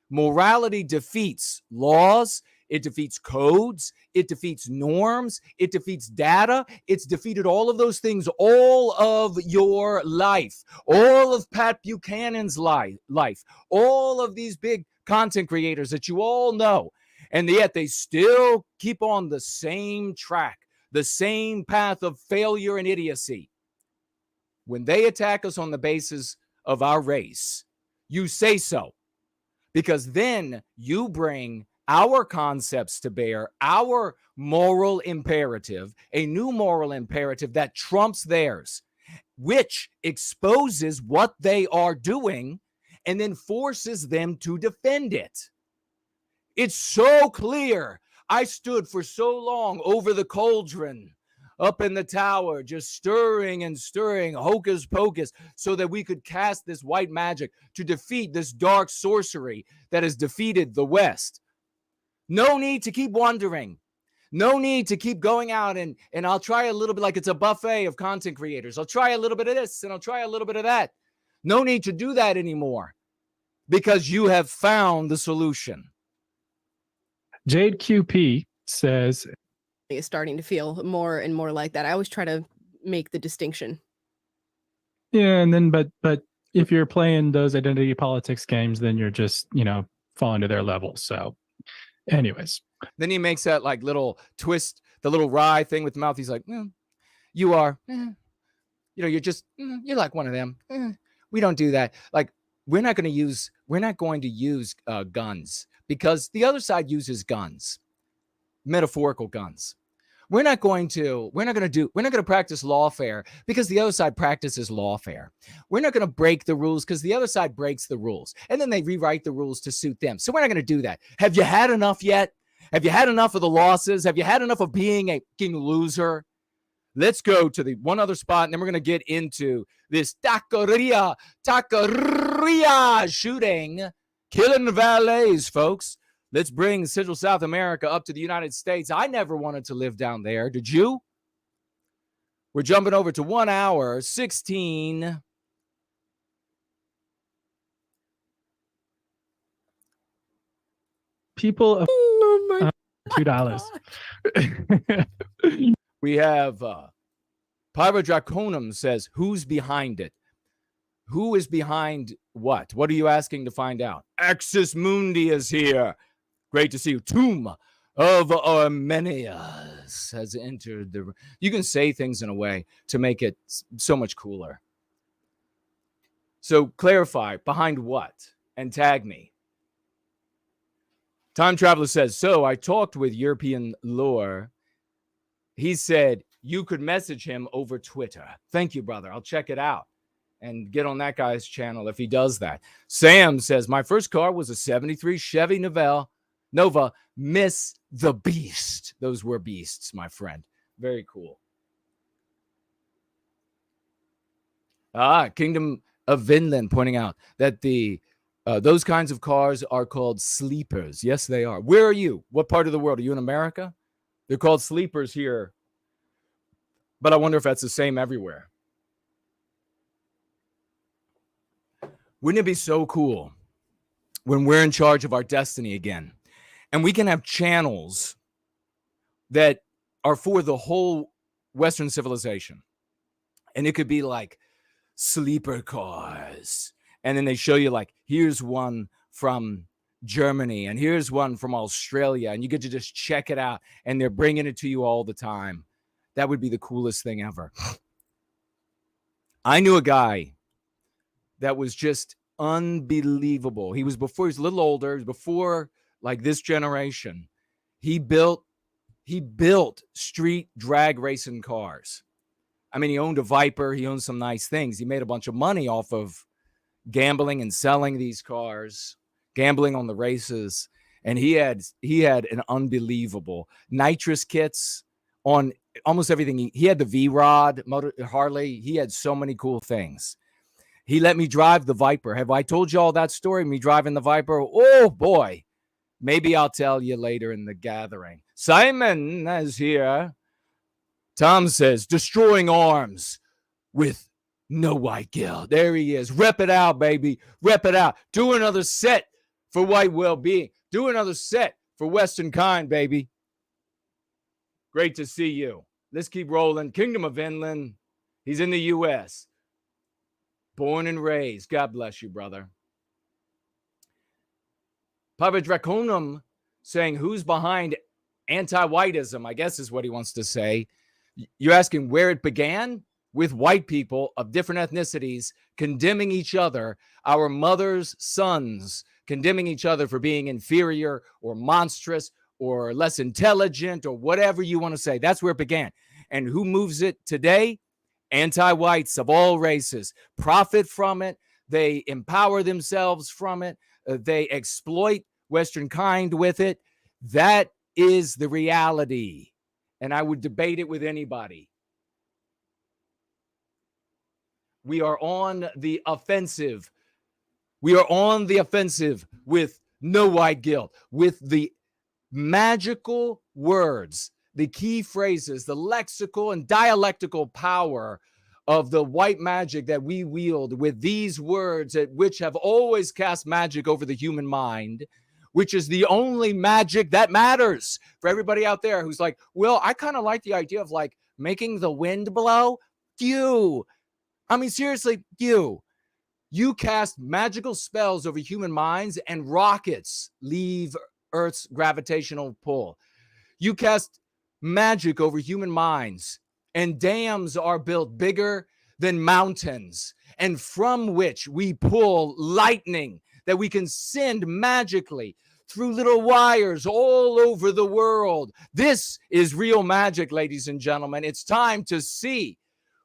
morality defeats laws, it defeats codes, it defeats norms, it defeats data. It's defeated all of those things, all of your life, all of Pat Buchanan's life, all of these big content creators that you all know. And yet they still keep on the same track, the same path of failure and idiocy. When they attack us on the basis of our race, you say so, because then you bring our concepts to bear, our moral imperative, a new moral imperative that trumps theirs, which exposes what they are doing and then forces them to defend it. It's so clear. I stood for so long over the cauldron up in the tower, just stirring and stirring, hocus pocus, so that we could cast this white magic to defeat this dark sorcery that has defeated the West. No need to keep wondering. No need to keep going out and I'll try a little bit, like it's a buffet of content creators. I'll try a little bit of this and I'll try a little bit of that. No need to do that anymore, because you have found the solution.
Jade QP says,
is starting to feel more and more like that. I always try to make the distinction.
yeah, and then but if you're playing those identity politics games, then you're just, falling to their level. So anyways,
then he makes that like little twist, the little wry thing with the mouth. He's like, you are, you're just, you're like one of them. We don't do that. Like, we're not going to use guns, because the other side uses guns, metaphorical guns. We're not going to practice lawfare, because the other side practices lawfare. We're not going to break the rules, because the other side breaks the rules, and then they rewrite the rules to suit them. So we're not going to do that. Have you had enough yet? Have you had enough of the losses? Have you had enough of being a fucking loser? Let's go to the one other spot, and then we're going to get into this taqueria shooting, killing valets, folks. Let's bring Central South America up to the United States. I never wanted to live down there. Did you? We're jumping over to 1 hour, 16.
People of $2.
We have Pyrodraconum says, who's behind it? Who is behind what? What are you asking to find out? Axis Mundi is here. Great to see you. Tomb of Armenius has entered the... You can say things in a way to make it so much cooler. So clarify, behind what? And tag me. Time Traveler says, so I talked with European Lore. He said you could message him over Twitter. Thank you, brother. I'll check it out and get on that guy's channel if he does that. Sam says, my first car was a 73 Chevy Nova, Miss the Beast. Those were beasts, my friend. Very cool. Kingdom of Vinland pointing out that those kinds of cars are called sleepers. Yes, they are. Where are you? What part of the world? Are you in America? They're called sleepers here. But I wonder if that's the same everywhere. Wouldn't it be so cool? when we're in charge of our destiny again. And we can have channels that are for the whole Western civilization. And it could be like sleeper cars. And then they show you like, here's one from Germany and here's one from Australia. And you get to just check it out. And they're bringing it to you all the time. That would be the coolest thing ever. I knew a guy that was just unbelievable. He was a little older, he was before like this generation. He built street drag racing cars. I mean, he owned a Viper, he owned some nice things. He made a bunch of money off of gambling and selling these cars, gambling on the races. And he had an unbelievable nitrous kits on almost everything. He had the V-Rod, Harley. He had so many cool things. He let me drive the Viper. Have I told you all that story? Me driving the Viper? Oh, boy. Maybe I'll tell you later in the gathering. Simon is here. Tom says, destroying arms with no white guilt. There he is. Rep it out, baby. Rep it out. Do another set for white well-being. Do another set for Western Kind, baby. Great to see you. Let's keep rolling. Kingdom of Inland. He's in the U.S. Born and raised. God bless you, brother. Papa Draconum saying, who's behind anti-whiteism? I guess is what he wants to say. You're asking where it began? With white people of different ethnicities condemning each other, our mothers' sons, condemning each other for being inferior or monstrous or less intelligent or whatever you want to say. That's where it began. And who moves it today? Anti-whites of all races profit from it. They empower themselves from it. They exploit Western Kind with it. That is the reality. And I would debate it with anybody. We are on the offensive. We are on the offensive with no white guilt, with the magical words, the key phrases, the lexical and dialectical power of the white magic that we wield with these words which have always cast magic over the human mind, which is the only magic that matters. For everybody out there who's like, well, I kind of like the idea of like making the wind blow. Seriously, you cast magical spells over human minds and rockets leave Earth's gravitational pull. You cast magic over human minds and dams are built bigger than mountains, and from which we pull lightning that we can send magically through little wires all over the world. This is real magic, ladies and gentlemen. It's time to see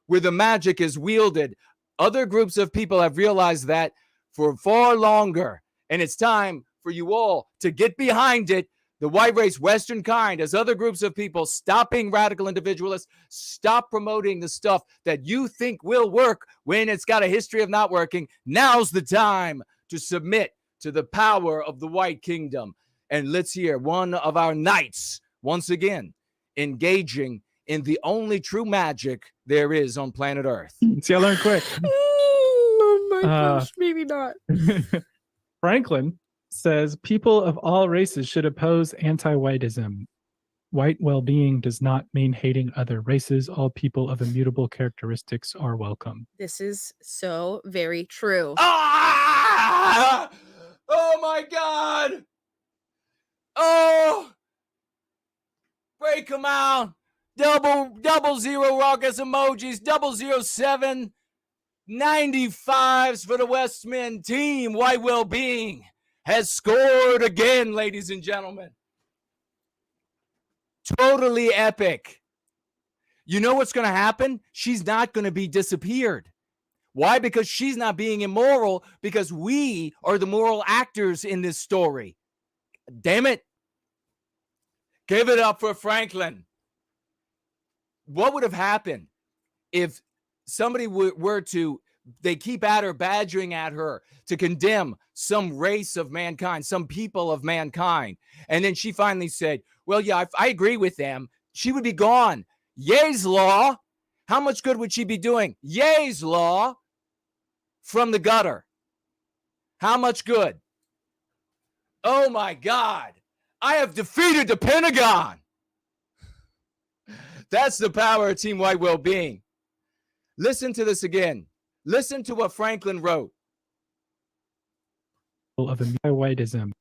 where the magic is wielded. Other groups of people have realized that for far longer, and it's time for you all to get behind it. The white race, Western Kind, as other groups of people, stop being radical individualists, stop promoting the stuff that you think will work when it's got a history of not working. Now's the time to submit to the power of the white kingdom. And let's hear one of our knights, once again, engaging in the only true magic there is on planet Earth.
See, I learned quick.
Oh my gosh, maybe not.
Franklin says people of all races should oppose anti-whiteism. White well-being does not mean hating other races. All people of immutable characteristics are welcome.
This is so very true.
Ah! Oh my God! Oh! Break them out! Double zero raucous emojis, 007 95s for the Westman team. White well-being has scored again, ladies and gentlemen. Totally epic. You know what's going to happen? She's not going to be disappeared. Why? Because she's not being immoral, because we are the moral actors in this story. Damn it. Give it up for Franklin. What would have happened if somebody were to, they keep at her, badgering at her to condemn some race of mankind, some people of mankind. And then she finally said, well, yeah, I agree with them. She would be gone. Ye's law. How much good would she be doing? Ye's law from the gutter. How much good? Oh my God. I have defeated the Pentagon. That's the power of Team White Well-Being. Listen to this again. Listen to what Franklin wrote.
Of anti-whiteism.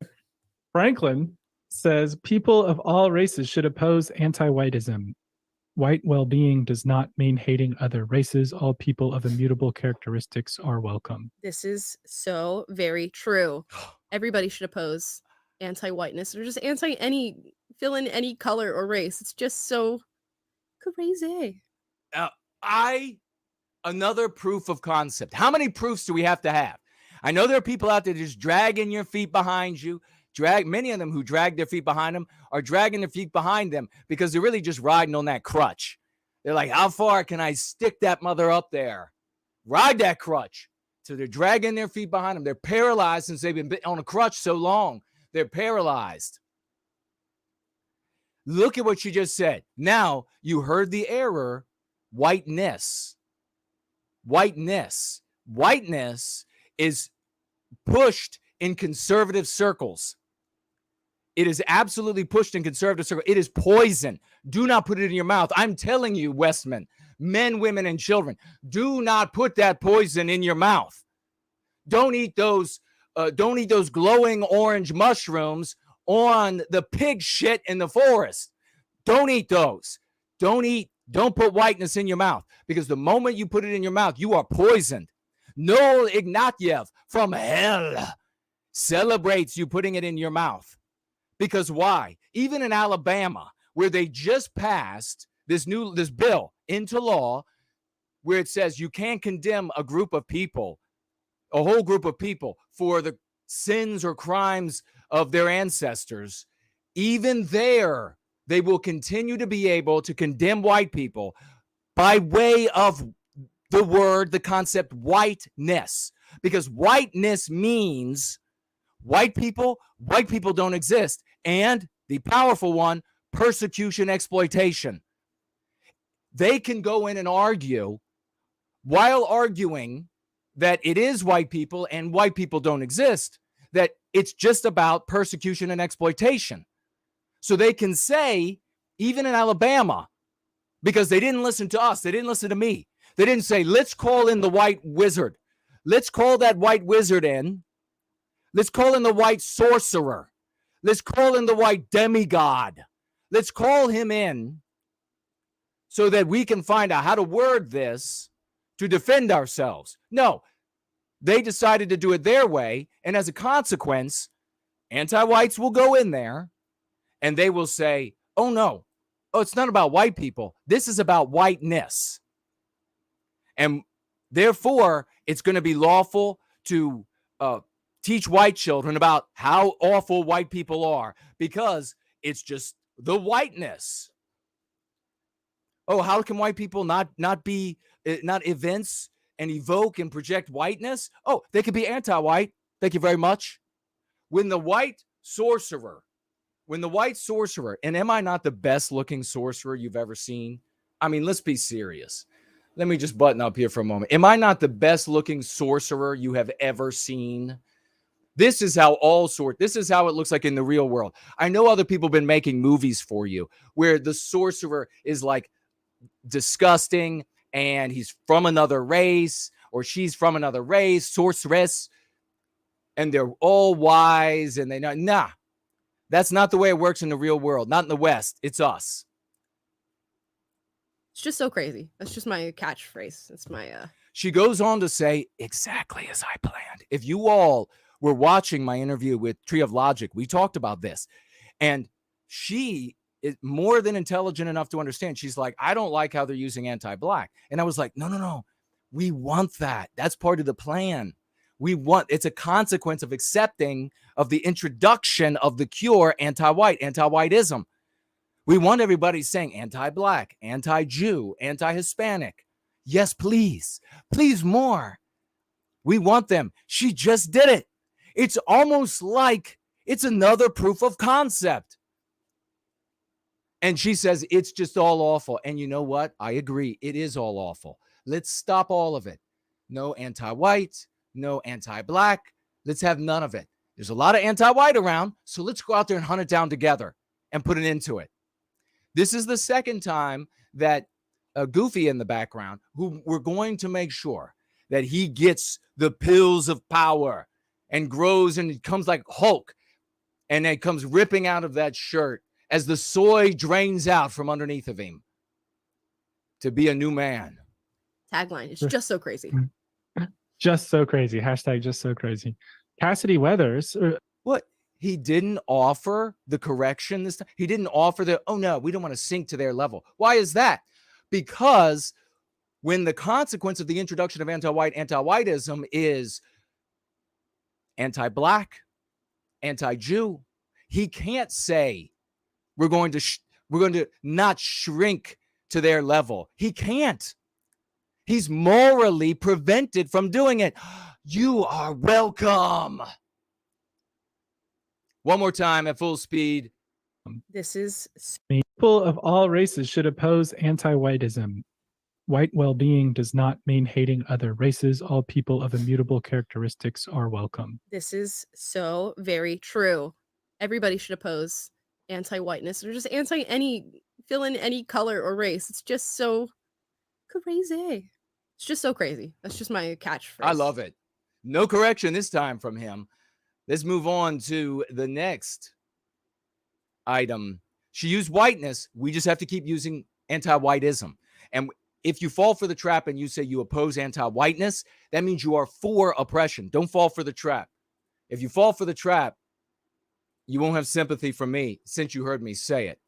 Franklin says people of all races should oppose anti-whiteism. White well-being does not mean hating other races. All people of immutable characteristics are welcome.
This is so very true. Everybody should oppose anti-whiteness or just fill in any color or race. It's just so crazy.
Another proof of concept. How many proofs do we have to have? I know there are people out there just dragging your feet behind you. Many of them who drag their feet behind them are dragging their feet behind them because they're really just riding on that crutch. They're like, how far can I stick that mother up there? Ride that crutch. So they're dragging their feet behind them. They're paralyzed since they've been on a crutch so long. They're paralyzed. Look at what she just said. Now you heard the error. Whiteness. Whiteness is pushed in conservative circles. It is absolutely pushed in conservative circles. It is poison. Do not put it in your mouth. I'm telling you, Westmen, men, women, and children, do not put that poison in your mouth. Don't eat those glowing orange mushrooms on the pig shit in the forest. Don't eat those. Don't put whiteness in your mouth, because the moment you put it in your mouth, you are poisoned. Noel Ignatieff from hell celebrates you putting it in your mouth. Because why? Even in Alabama, where they just passed this bill into law, where it says you can't condemn a whole group of people for the sins or crimes of their ancestors, even there, they will continue to be able to condemn white people by way of the concept whiteness. Because whiteness means white people don't exist. And the powerful one, persecution, exploitation. They can go in and argue, while arguing that it is white people and white people don't exist, that it's just about persecution and exploitation. So they can say, even in Alabama, because they didn't listen to us, they didn't listen to me, they didn't say, let's call in the white wizard. Let's call that white wizard in. Let's call in the white sorcerer. Let's call in the white demigod. Let's call him in so that we can find out how to word this to defend ourselves. No, they decided to do it their way. And as a consequence, anti-whites will go in there and they will say, oh, no, it's not about white people. This is about whiteness. And therefore, it's going to be lawful to teach white children about how awful white people are, because it's just the whiteness. Oh, how can white people not evince and evoke and project whiteness? Oh, they could be anti-white. Thank you very much. When the white sorcerer, and am I not the best looking sorcerer you've ever seen? I mean, let's be serious. Let me just button up here for a moment. Am I not the best looking sorcerer you have ever seen? This is how it looks like in the real world. I know other people have been making movies for you where the sorcerer is like disgusting and he's from another race, or she's from another race, sorceress, and they're all wise and they know. Nah, that's not the way it works in the real world. Not in the West. It's us.
It's just so crazy. That's just my catchphrase. It's my
She goes on to say, exactly as I planned. If you all were watching my interview with Tree of Logic, we talked about this. And she is more than intelligent enough to understand. She's like, I don't like how they're using anti-black. And I was like, no. We want that. That's part of the plan. It's a consequence of accepting of the introduction of the cure anti-white, anti-whiteism. We want everybody saying anti-black, anti-Jew, anti-Hispanic. Yes, please. Please more. We want them. She just did it. It's almost like it's another proof of concept. And she says it's just all awful. And you know what? I agree. It is all awful. Let's stop all of it. No anti-white, no anti-black. Let's have none of it. There's a lot of anti-white around, so let's go out there and hunt it down together and put an end to it. This is the second time that Goofy in the background, who we're going to make sure that he gets the pills of power and grows and comes like Hulk, and it comes ripping out of that shirt as the soy drains out from underneath of him to be a new man.
Tagline. It's just so crazy.
Just so crazy. Hashtag just so crazy. Cassidy Weathers.
What? He didn't offer the correction this time. He didn't offer the, oh no, we don't want to sink to their level. Why is that? Because when the consequence of the introduction of anti-whiteism is anti-black, anti-Jew, he can't say we're going to not shrink to their level. He can't. He's morally prevented from doing it. You are welcome. One more time at full speed.
This is
People of all races should oppose anti-whiteism. White well-being does not mean hating other races. All people of immutable characteristics are welcome.
This is so very true. Everybody should oppose anti-whiteness or just fill in any color or race. It's just so crazy. It's just so crazy. That's just my catchphrase.
I love it. No correction this time from him. Let's move on to the next item. She used whiteness. We just have to keep using anti-whiteism. And if you fall for the trap and you say you oppose anti-whiteness, that means you are for oppression. Don't fall for the trap. If you fall for the trap, you won't have sympathy from me since you heard me say it.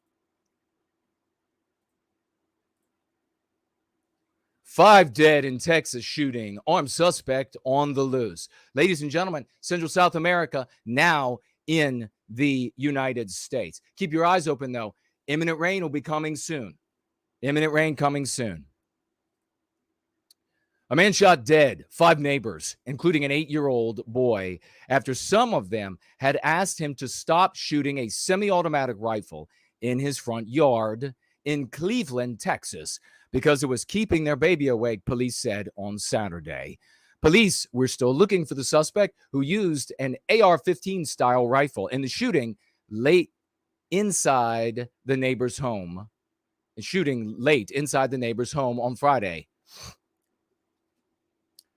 5 dead in Texas shooting. Armed suspect on the loose. Ladies and gentlemen, Central South America now in the United States. Keep your eyes open, though. Imminent rain will be coming soon. Imminent rain coming soon. A man shot dead 5 neighbors, including an 8-year-old boy, after some of them had asked him to stop shooting a semi-automatic rifle in his front yard in Cleveland, Texas, because it was keeping their baby awake, police said on Saturday. Police were still looking for the suspect who used an AR-15 style rifle in the shooting late inside the neighbor's home. On Friday.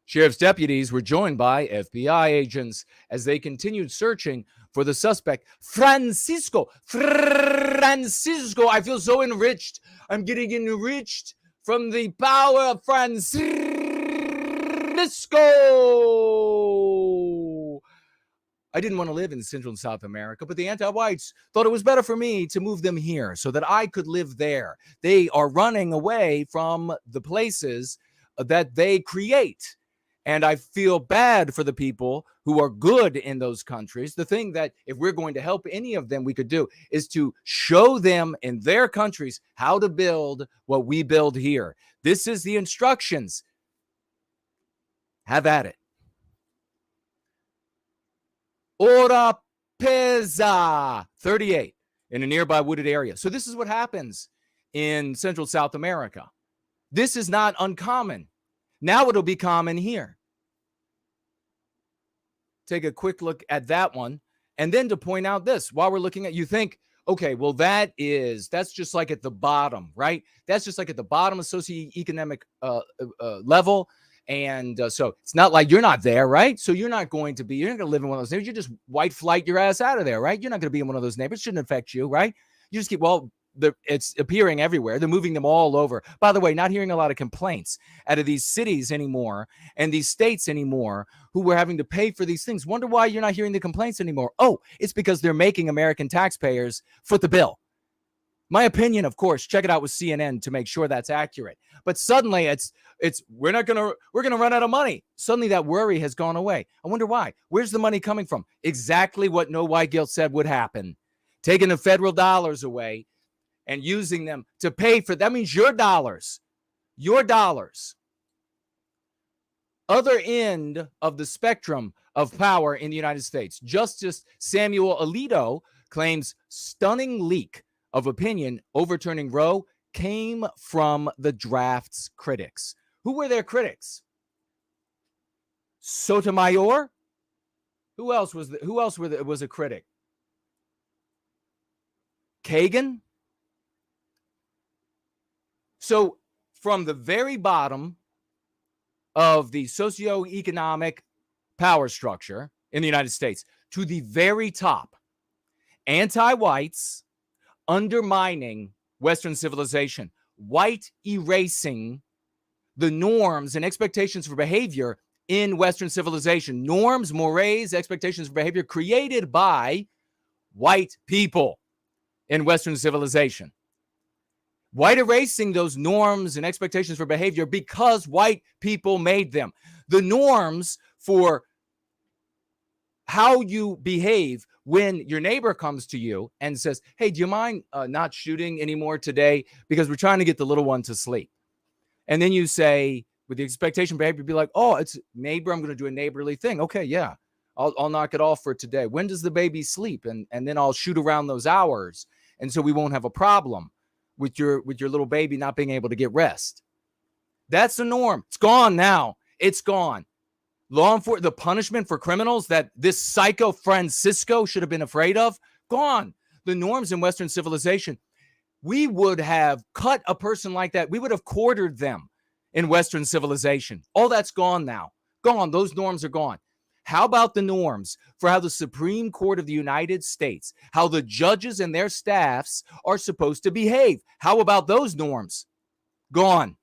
Sheriff's deputies were joined by FBI agents as they continued searching for the suspect, Francisco. I feel so enriched. I'm getting enriched from the power of Francisco. I didn't want to live in Central and South America, but the anti-whites thought it was better for me to move them here so that I could live there. They are running away from the places that they create. And I feel bad for the people who are good in those countries. The thing that if we're going to help any of them, we could do is to show them in their countries how to build what we build here. This is the instructions. Have at it. Ora pesa 38 in a nearby wooded area. So this is what happens in Central South America. This is not uncommon. Now it'll be common here. Take a quick look at that one. And then to point out this, while we're looking at, you think, okay, well, that's just like at the bottom, right? That's just like at the bottom of socioeconomic level. And so it's not like you're not there, right? So you're not going to live in one of those neighborhoods. You just white flight your ass out of there, right? You're not going to be in one of those neighborhoods. It shouldn't affect you, right? You just keep, it's appearing everywhere. They're moving them all over. By the way, not hearing a lot of complaints out of these cities anymore and these states anymore who were having to pay for these things. Wonder why you're not hearing the complaints anymore. Oh, it's because they're making American taxpayers foot the bill. My opinion, of course, check it out with CNN to make sure that's accurate. But suddenly we're going to run out of money. Suddenly that worry has gone away. I wonder why. Where's the money coming from? Exactly what No White Guilt said would happen. Taking the federal dollars away and using them to pay for, that means your dollars. Other end of the spectrum of power in the United States. Justice Samuel Alito claims stunning leak of opinion overturning Roe came from the draft's critics. Who were their critics? Sotomayor? Who else was a critic? Kagan. So from the very bottom of the socioeconomic power structure in the United States to the very top, anti-whites undermining Western civilization, white erasing the norms and expectations for behavior in Western civilization, norms, mores, expectations for behavior created by white people in Western civilization. White erasing those norms and expectations for behavior because white people made them. The norms for how you behave when your neighbor comes to you and says, hey, do you mind not shooting anymore today? Because we're trying to get the little one to sleep. And then you say, with the expectation behavior, be like, oh, it's neighbor, I'm going to do a neighborly thing. Okay, yeah, I'll knock it off for today. When does the baby sleep? And then I'll shoot around those hours. And so we won't have a problem with your little baby not being able to get rest. That's the norm. It's gone now. It's gone. Law enforcement, the punishment for criminals that this psycho Francisco should have been afraid of, gone. The norms in Western civilization, we would have cut a person like that. We would have quartered them in Western civilization. All that's gone now. Gone. Those norms are gone. How about the norms for how the Supreme Court of the United States, how the judges and their staffs are supposed to behave? How about those norms? Gone.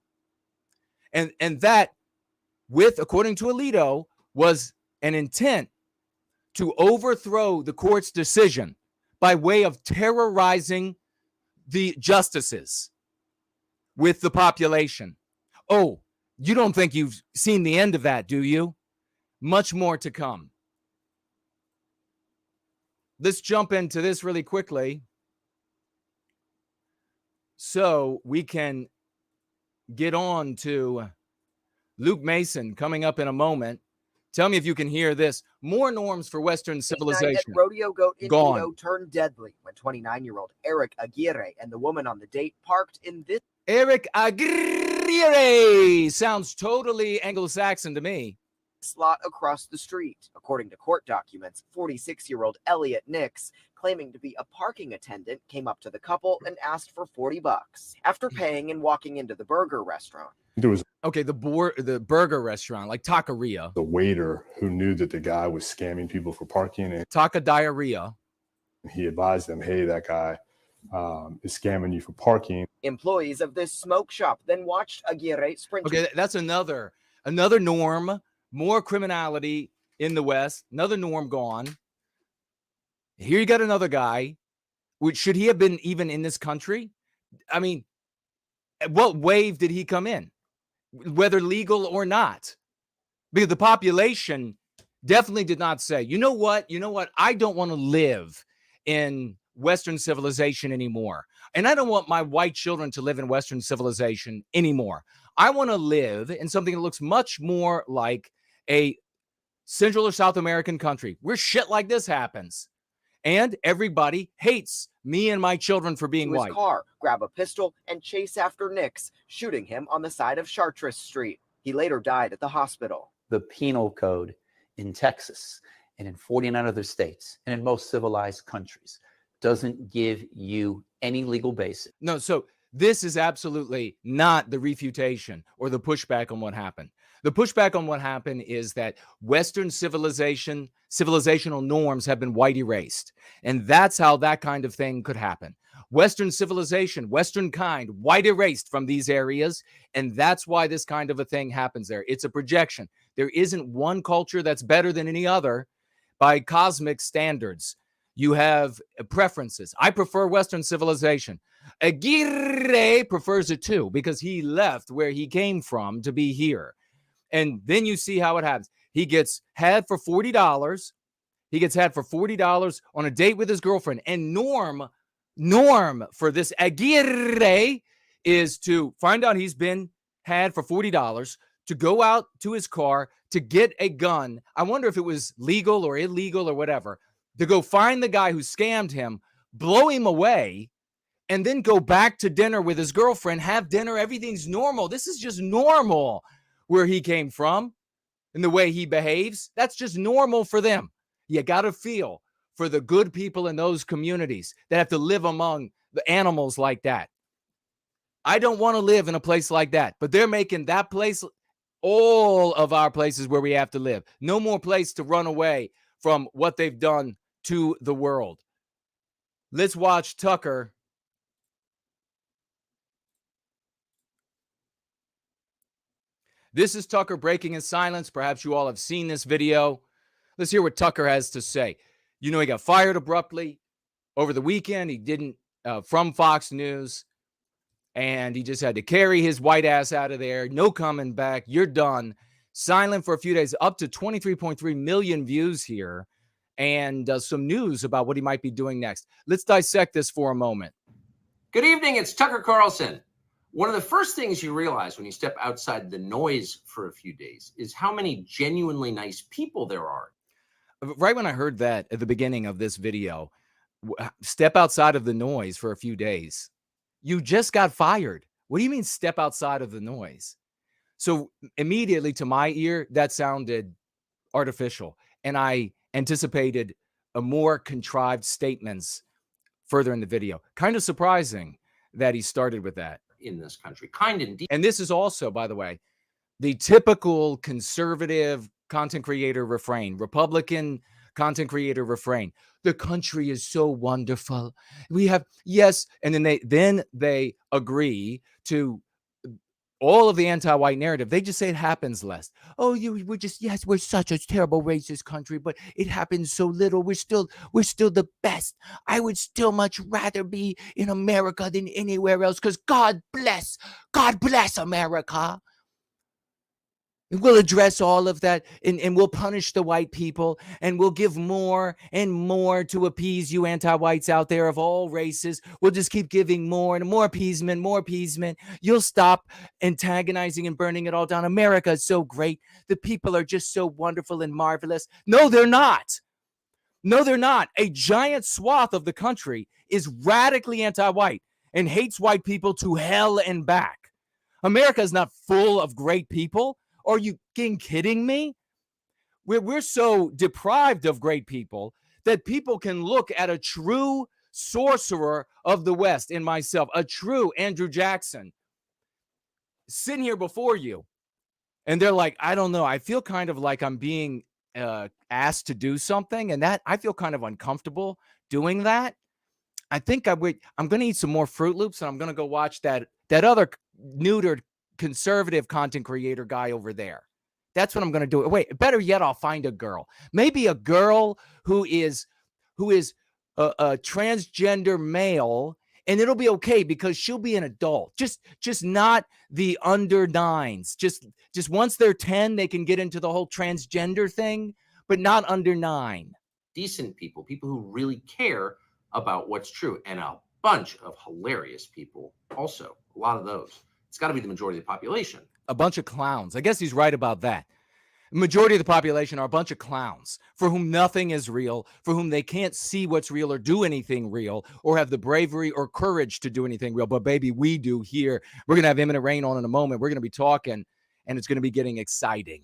And that, according to Alito, was an intent to overthrow the court's decision by way of terrorizing the justices with the population. Oh, you don't think you've seen the end of that, do you? Much more to come. Let's jump into this really quickly so we can get on to Luke Mason coming up in a moment. Tell me if you can hear this. More norms for Western civilization.
Rodeo Goat
Gone.
Indio turned deadly when 29-year-old Eric Aguirre and the woman on the date parked in this
Eric Aguirre sounds totally Anglo-Saxon to me.
slot across the street. According to court documents, 46-year-old Elliot Nix, claiming to be a parking attendant, came up to the couple and asked for $40. After paying and walking into the burger restaurant,
There was
Okay, the burger restaurant, like Taqueria.
a waiter who knew that the guy was scamming people for parking, and
Taca diarrhea.
he advised them, hey, that guy is scamming you for parking.
employees of this smoke shop then watched Aguirre sprint
Okay, that's another norm. More criminality in the West. Another norm gone. Here you got another guy. Should he have been even in this country? I mean, at what wave did he come in? Whether legal or not. Because the population definitely did not say, you know what? I don't want to live in Western civilization anymore. And I don't want my white children to live in Western civilization anymore. I want to live in something that looks much more like a Central or South American country where shit like this happens. And everybody hates me and my children for being
to his
white.
car, grab a pistol, and chase after Nix, shooting him on the side of Chartres Street. He later died at the hospital.
The penal code in Texas and in 49 other states and in most civilized countries doesn't give you any legal basis.
No, so this is absolutely not the refutation or the pushback on what happened. The pushback on what happened is that Western civilizational norms have been white erased. And that's how that kind of thing could happen. Western civilization, Western kind, white erased from these areas. And that's why this kind of a thing happens there. It's a projection. There isn't one culture that's better than any other by cosmic standards. You have preferences. I prefer Western civilization. Aguirre prefers it too because he left where he came from to be here. And then you see how it happens. He gets had for $40. He gets had for $40 on a date with his girlfriend. And norm for this Aguirre is to find out he's been had for $40, to go out to his car, to get a gun. I wonder if it was legal or illegal or whatever, to go find the guy who scammed him, blow him away, and then go back to dinner with his girlfriend, have dinner. Everything's normal. This is just normal where he came from and the way he behaves. That's just normal for them. You got to feel for the good people in those communities that have to live among the animals like that. I don't want to live in a place like that, but they're making that place all of our places where we have to live. No more place to run away from what they've done to the world. Let's watch Tucker. This is Tucker breaking his silence. Perhaps you all have seen this video. Let's hear what Tucker has to say. You know, he got fired abruptly over the weekend. He didn't from Fox News. And he just had to carry his white ass out of there. No coming back. You're done. Silent for a few days. Up to 23.3 million views here. And some news about what he might be doing next. Let's dissect this for a moment.
Good evening. It's Tucker Carlson. One of the first things you realize when you step outside the noise for a few days is how many genuinely nice people there are.
Right when I heard that at the beginning of this video, step outside of the noise for a few days. You just got fired. What do you mean step outside of the noise? So immediately to my ear, that sounded artificial. And I anticipated a more contrived statements further in the video. Kind of surprising that he started with that.
In this country, kind indeed.
And this is also, by the way, the typical conservative content creator refrain, Republican content creator refrain. The country is so wonderful. We have, yes. And then they agree to all of the anti-white narrative. They just say it happens less. Oh, we're just, yes, we're such a terrible racist country, but it happens so little. We're still the best. I would still much rather be in America than anywhere else because God bless America. And we'll address all of that and we'll punish the white people and we'll give more and more to appease you anti-whites out there of all races. We'll just keep giving more and more appeasement, more appeasement. You'll stop antagonizing and burning it all down. America is so great. The people are just so wonderful and marvelous. No, they're not. No, they're not. A giant swath of the country is radically anti-white and hates white people to hell and back. America is not full of great people. Are you kidding me? We're so deprived of great people that people can look at a true sorcerer of the West in myself, a true Andrew Jackson, sitting here before you. And they're like, I don't know. I feel kind of like I'm being asked to do something. And that I feel kind of uncomfortable doing that. I think I'm going to eat some more Fruit Loops and I'm going to go watch that other neutered conservative content creator guy over there. That's what I'm going to do. Wait, better yet, I'll find a girl. Maybe a girl who is a transgender male, and it'll be okay because she'll be an adult. Just not the under 9s. Just once they're 10, they can get into the whole transgender thing, but not under 9.
Decent people who really care about what's true, and a bunch of hilarious people also. A lot of those. It's got to be the majority of the population.
A bunch of clowns. I guess he's right about that. The majority of the population are a bunch of clowns for whom nothing is real, for whom they can't see what's real or do anything real or have the bravery or courage to do anything real. But baby, we do here. We're going to have Imminent Rain on in a moment. We're going to be talking and it's going to be getting exciting.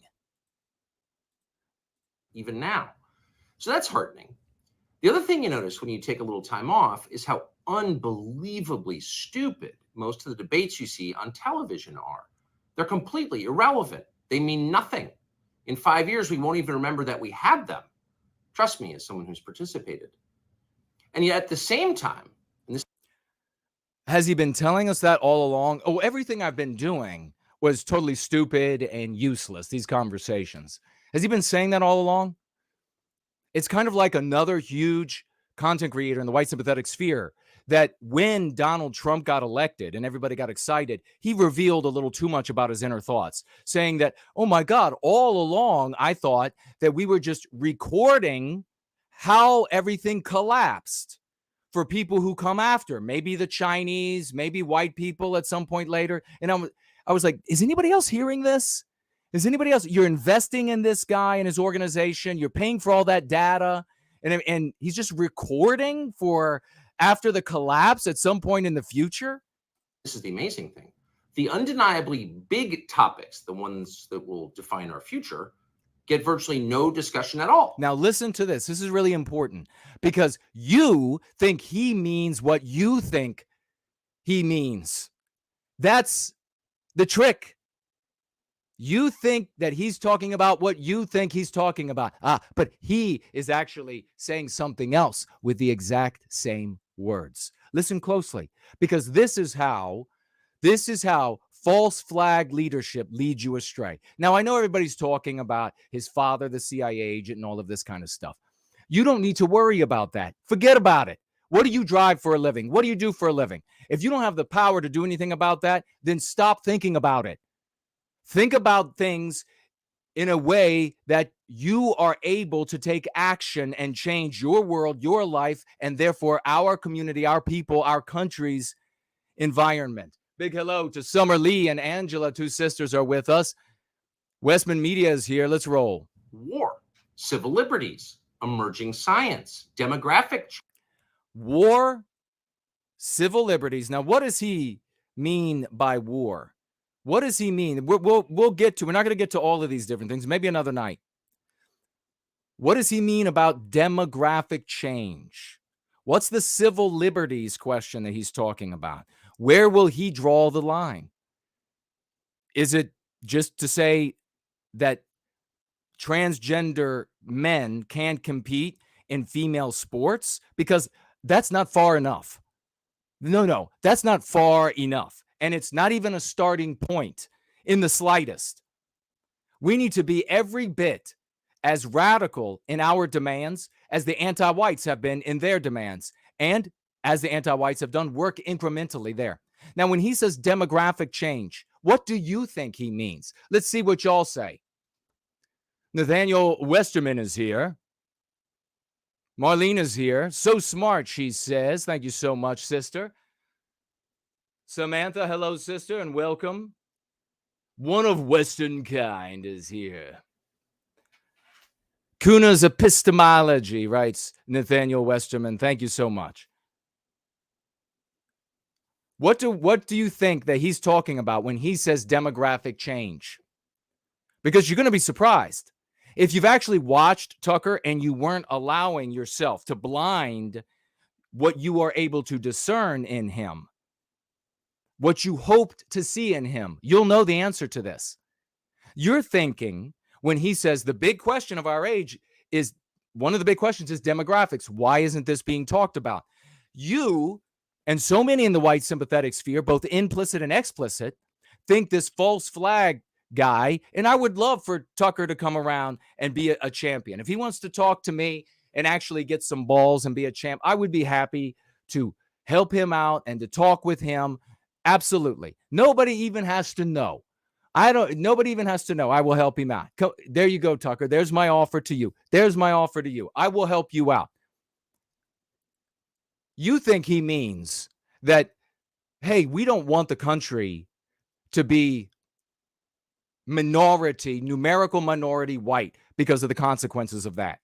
Even now. So that's heartening. The other thing you notice when you take a little time off is how unbelievably stupid most of the debates you see on television are. They're completely irrelevant. They mean nothing. In 5 years, we won't even remember that we had them. Trust me, as someone who's participated. And yet at the same time, and this
has he been telling us that all along? Oh, everything I've been doing was totally stupid and useless, these conversations. Has he been saying that all along? It's kind of like another huge content creator in the white sympathetic sphere that when Donald Trump got elected and everybody got excited, he revealed a little too much about his inner thoughts, saying that, oh my God, all along, I thought that we were just recording how everything collapsed for people who come after, maybe the Chinese, maybe white people at some point later. And I was like, is anybody else hearing this? Is anybody else? You're investing in this guy and his organization. You're paying for all that data. And he's just recording for after the collapse at some point in the future.
This is the amazing thing. The undeniably big topics, the ones that will define our future, get virtually no discussion at all.
Now, listen to this. This is really important because you think he means what you think he means. That's the trick. You think that he's talking about what you think he's talking about. But he is actually saying something else with the exact same words. Listen closely, because this is how false flag leadership leads you astray. Now, I know everybody's talking about his father, the CIA agent, and all of this kind of stuff. You don't need to worry about that. Forget about it. What do you drive for a living? What do you do for a living? If you don't have the power to do anything about that, then stop thinking about it. Think about things in a way that you are able to take action and change your world, your life, and therefore our community, our people, our country's environment. Big hello to Summer Lee and Angela. Two sisters are with us. Westman Media is here. Let's roll.
War, civil liberties, emerging science, demographic.
War, civil liberties. Now, what does he mean by war? What does he mean? We'll get to. We're not going to get to all of these different things. Maybe another night. What does he mean about demographic change? What's the civil liberties question that he's talking about? Where will he draw the line? Is it just to say that transgender men can't compete in female sports? Because that's not far enough. No, that's not far enough. And it's not even a starting point in the slightest. We need to be every bit as radical in our demands as the anti-whites have been in their demands, and as the anti-whites have done work incrementally there. Now, when he says demographic change, what do you think he means? Let's see what y'all say. Nathaniel Westerman is here. Marlene is here. So smart, she says. Thank you so much, sister. Samantha, hello, sister, and welcome. One of Western kind is here. Kuna's epistemology, writes Nathaniel Westerman. Thank you so much. What do you think that he's talking about when he says demographic change? Because you're going to be surprised. If you've actually watched Tucker and you weren't allowing yourself to blind what you are able to discern in him, what you hoped to see in him, you'll know the answer to this. You're thinking when he says the big question of our age is, one of the big questions is demographics. Why isn't this being talked about? You and so many in the white sympathetic sphere, both implicit and explicit, think this false flag guy, and I would love for Tucker to come around and be a champion. If he wants to talk to me and actually get some balls and be a champ, I would be happy to help him out and to talk with him. Absolutely. Nobody even has to know. Nobody even has to know. I will help him out. There you go, Tucker. There's my offer to you. There's my offer to you. I will help you out. You think he means that, hey, we don't want the country to be numerical minority white because of the consequences of that.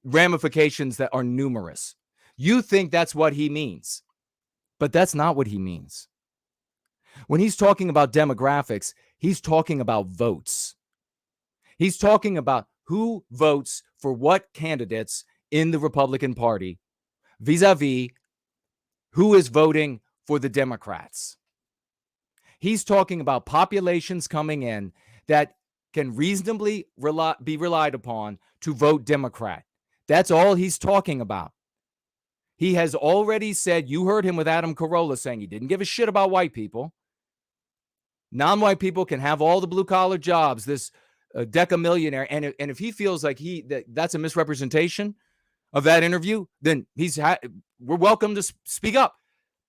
Ramifications that are numerous. You think that's what he means, but that's not what he means. When he's talking about demographics, he's talking about votes. He's talking about who votes for what candidates in the Republican Party vis-a-vis who is voting for the Democrats. He's talking about populations coming in that can reasonably be relied upon to vote Democrat. That's all he's talking about. He has already said, you heard him with Adam Carolla saying he didn't give a shit about white people. Non-white people can have all the blue-collar jobs, this decamillionaire. And if he feels like that's a misrepresentation of that interview, then we're welcome to speak up.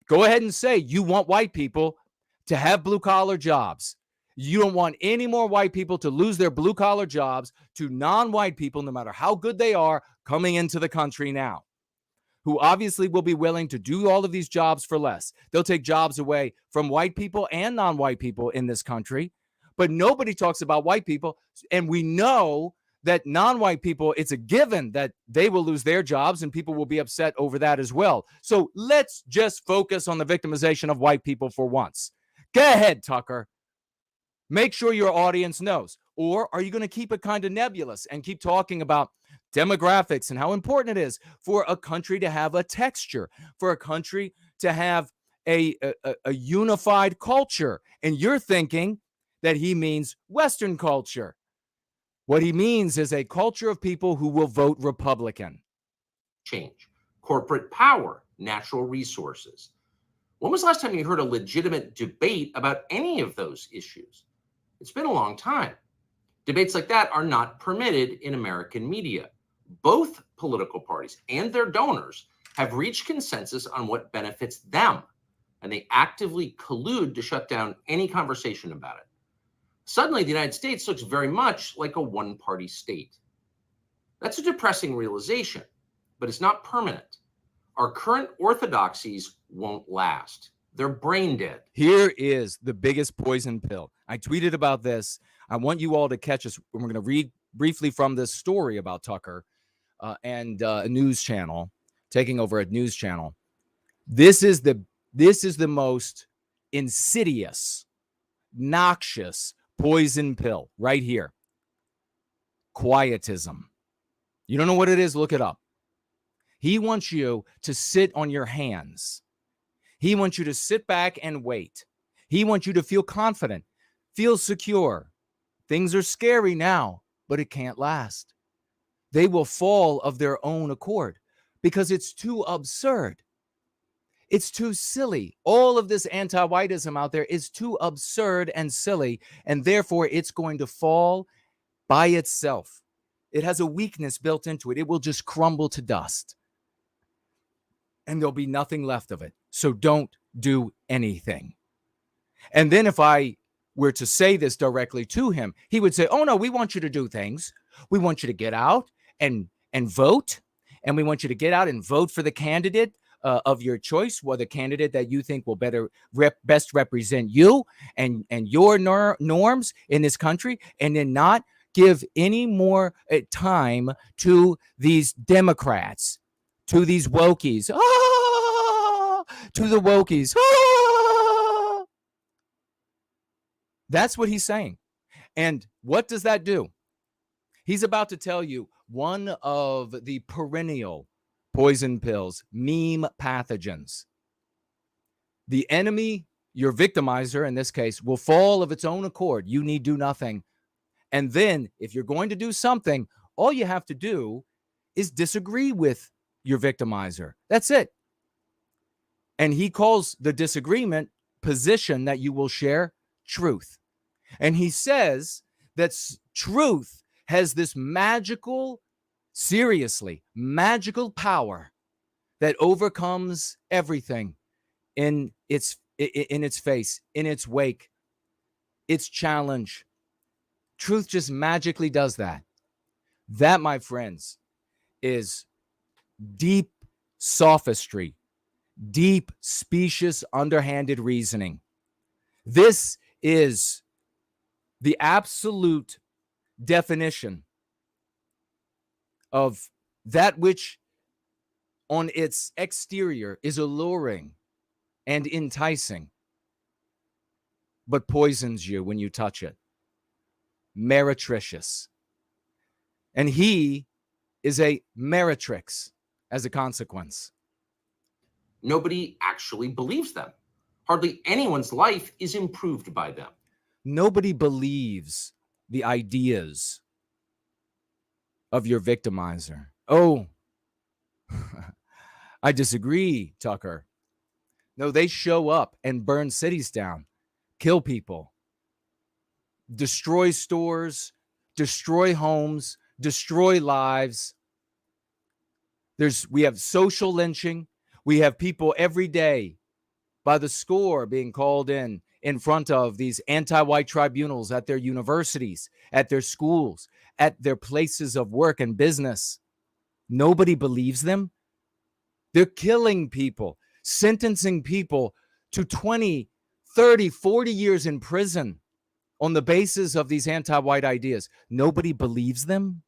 Go ahead and say you want white people to have blue-collar jobs. You don't want any more white people to lose their blue-collar jobs to non-white people, no matter how good they are, coming into the country now, who obviously will be willing to do all of these jobs for less. They'll take jobs away from white people and non-white people in this country, but nobody talks about white people. And we know that non-white people, it's a given that they will lose their jobs and people will be upset over that as well. So let's just focus on the victimization of white people for once. Go ahead, Tucker. Make sure your audience knows. Or are you going to keep it kind of nebulous and keep talking about demographics and how important it is for a country to have a texture, for a country to have a unified culture? And you're thinking that he means Western culture. What he means is a culture of people who will vote Republican.
Change, corporate power, natural resources. When was the last time you heard a legitimate debate about any of those issues? It's been a long time. Debates like that are not permitted in American media. Both political parties and their donors have reached consensus on what benefits them, and they actively collude to shut down any conversation about it. Suddenly, the United States looks very much like a one-party state. That's a depressing realization, but it's not permanent. Our current orthodoxies won't last. They're brain dead.
Here is the biggest poison pill. I tweeted about this. I want you all to catch us. We're going to read briefly from this story about Tucker and a news channel, taking over a news channel. This is the most insidious, noxious poison pill right here. Quietism. You don't know what it is? Look it up. He wants you to sit on your hands. He wants you to sit back and wait. He wants you to feel confident, feel secure. Things are scary now, but it can't last. They will fall of their own accord because it's too absurd. It's too silly. All of this anti-whiteism out there is too absurd and silly, and therefore it's going to fall by itself. It has a weakness built into it. It will just crumble to dust, and there'll be nothing left of it. So don't do anything. And then if I were to say this directly to him, he would say, oh, no, we want you to do things. We want you to get out and vote, and we want you to get out and vote for the candidate of your choice, or the candidate that you think will best represent you and your norms in this country, and then not give any more time to these Democrats, to these wokies, to the wokies. That's what he's saying. And what does that do? He's about to tell you one of the perennial poison pills, meme pathogens. The enemy, your victimizer in this case, will fall of its own accord. You need do nothing. And then if you're going to do something, all you have to do is disagree with your victimizer. That's it. And he calls the disagreement position that you will share truth. And he says that truth has this magical, seriously, magical power that overcomes everything in its face, in its wake, its challenge. Truth just magically does that. That, my friends, is deep sophistry, deep, specious, underhanded reasoning. This is the absolute definition of that which on its exterior is alluring and enticing, but poisons you when you touch it. Meretricious. And he is a meretrix as a consequence.
Nobody actually believes them. Hardly anyone's life is improved by them.
Nobody believes the ideas of your victimizer. Oh, I disagree, Tucker. No, they show up and burn cities down, kill people, destroy stores, destroy homes, destroy lives. We have social lynching. We have people every day by the score being called in front of these anti-white tribunals at their universities, at their schools, at their places of work and business. Nobody believes them. They're killing people, sentencing people to 20, 30, 40 years in prison on the basis of these anti-white ideas. Nobody believes them.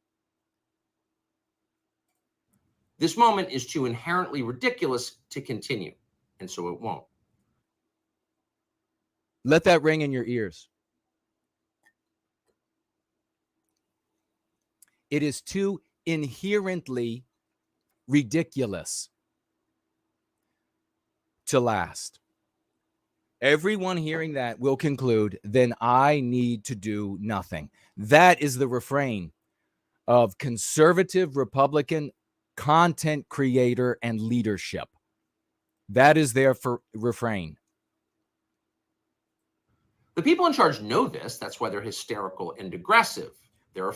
This moment is too inherently ridiculous to continue, and so it won't.
Let that ring in your ears. It is too inherently ridiculous to last. Everyone hearing that will conclude, then I need to do nothing. That is the refrain of conservative Republican content creator and leadership. That is their refrain.
The people in charge know this. That's why they're hysterical and aggressive. They're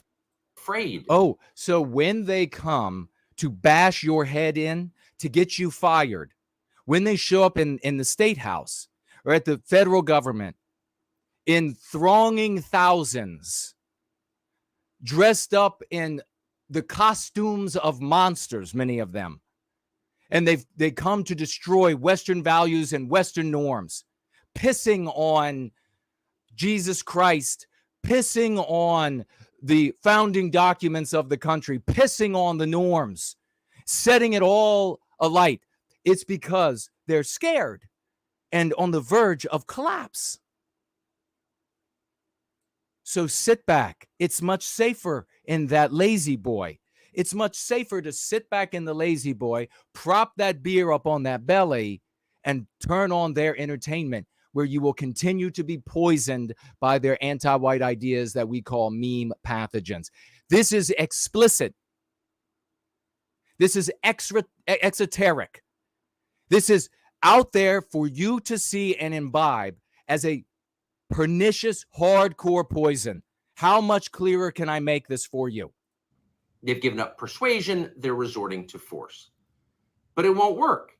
afraid.
Oh, so when they come to bash your head in to get you fired, when they show up in the state house or at the federal government in thronging thousands, dressed up in the costumes of monsters, many of them, and they come to destroy Western values and Western norms, pissing on Jesus Christ, pissing on the founding documents of the country, pissing on the norms, setting it all alight. It's because they're scared and on the verge of collapse. So sit back. It's much safer in that lazy boy. It's much safer to sit back in the lazy boy, prop that beer up on that belly, and turn on their entertainment, where you will continue to be poisoned by their anti-white ideas that we call meme pathogens. This is explicit. This is exoteric. This is out there for you to see and imbibe as a pernicious, hardcore poison. How much clearer can I make this for you?
They've given up persuasion. They're resorting to force. But it won't work.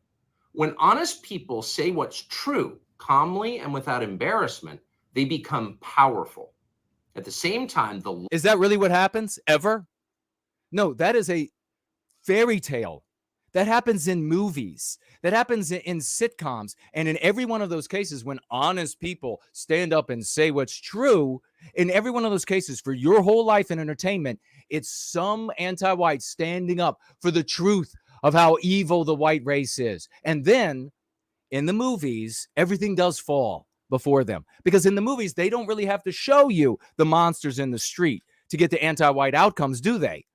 When honest people say what's true, calmly and without embarrassment, they become powerful. At the same time,
Is that really what happens ever? No, that is a fairy tale. That happens in movies. That happens in sitcoms. And in every one of those cases, when honest people stand up and say what's true, in every one of those cases, for your whole life in entertainment, it's some anti-white standing up for the truth of how evil the white race is. And then in the movies, everything does fall before them. Because in the movies, they don't really have to show you the monsters in the street to get the anti-white outcomes, do they?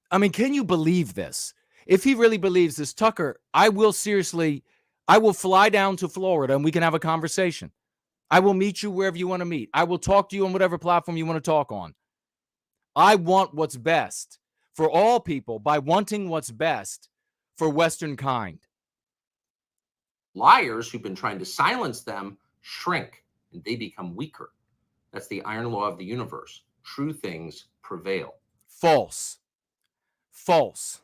I mean, can you believe this? If he really believes this, Tucker, I will fly down to Florida and we can have a conversation. I will meet you wherever you want to meet. I will talk to you on whatever platform you want to talk on. I want what's best for all people by wanting what's best for Western kind.
liars who've been trying to silence them shrink and they become weaker. That's the iron law of the universe. True things prevail.
False. False.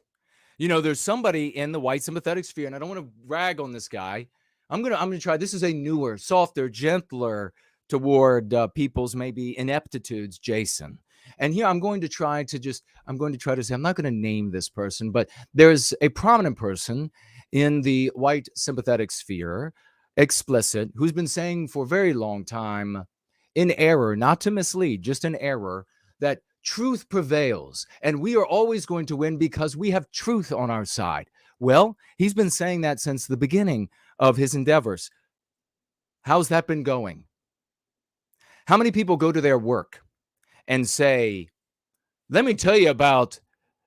You know, there's somebody in the white sympathetic sphere, and I don't want to rag on this guy. I'm gonna try. This is a newer, softer, gentler toward people's maybe ineptitudes, Jason. And here I'm going to try to say, I'm not going to name this person, but there's a prominent person in the white sympathetic sphere, explicit, who's been saying for a very long time, in error, not to mislead, just in error, that truth prevails and we are always going to win because we have truth on our side. Well, he's been saying that since the beginning of his endeavors. How's that been going? How many people go to their work and say, let me tell you about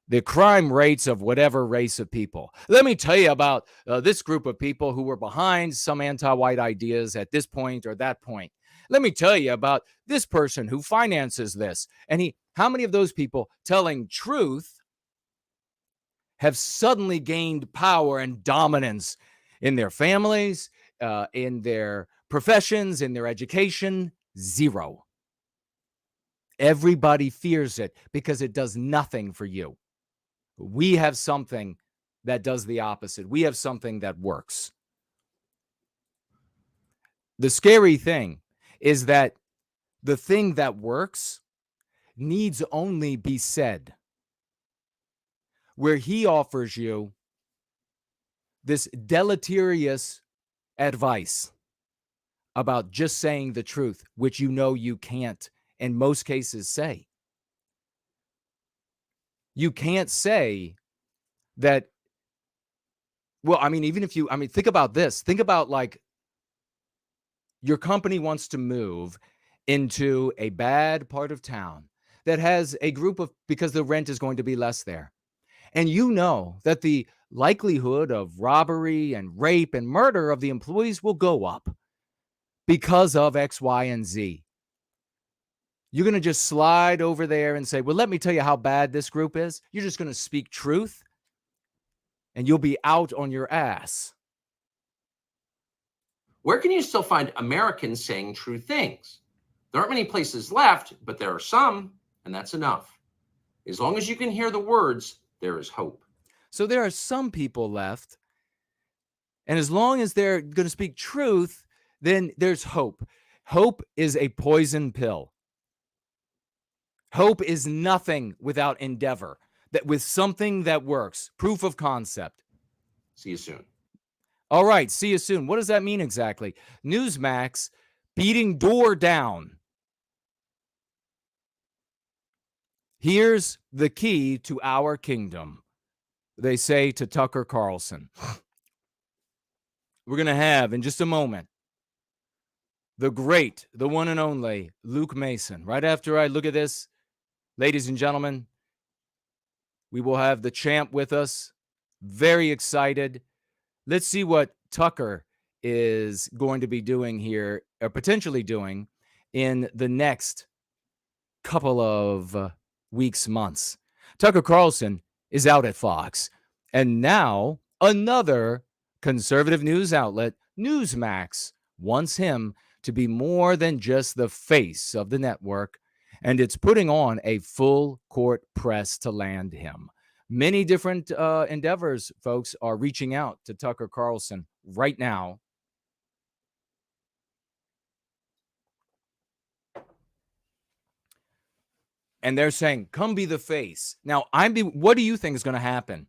the crime rates of whatever race of people. Let me tell you about this group of people who were behind some anti-white ideas at this point or that point. Let me tell you about this person who finances this. And how many of those people telling truth have suddenly gained power and dominance in their families, in their professions, in their education? Zero. Everybody fears it because it does nothing for you. We have something that does the opposite. We have something that works. The scary thing is that the thing that works needs only be said. Where he offers you this deleterious advice about just saying the truth, which you know you can't in most cases say. You can't say that, well, I mean, even if you, I mean, think about this. Think about like your company wants to move into a bad part of town that has a group of, because the rent is going to be less there. And you know that the likelihood of robbery and rape and murder of the employees will go up because of X, Y, and Z. You're going to just slide over there and say, well, let me tell you how bad this group is. You're just going to speak truth and you'll be out on your ass.
Where can you still find Americans saying true things? There aren't many places left, but there are some, and that's enough. As long as you can hear the words, there is hope.
So there are some people left, and as long as they're going to speak truth, then there's hope. Hope is a poison pill. Hope is nothing without endeavor, that with something that works, proof of concept.
See you soon.
All right, see you soon. What does that mean exactly? Newsmax beating door down. Here's the key to our kingdom, they say to Tucker Carlson. We're going to have, in just a moment, the great, the one and only Luke Mason. Right after I look at this, ladies and gentlemen, we will have the champ with us. Very excited. Let's see what Tucker is going to be doing here, or potentially doing, in the next couple of weeks, months. Tucker Carlson is out at Fox. And now another conservative news outlet, Newsmax, wants him to be more than just the face of the network. And it's putting on a full court press to land him. Many different endeavors, folks, are reaching out to Tucker Carlson right now. And they're saying, come be the face. Now, what do you think is going to happen?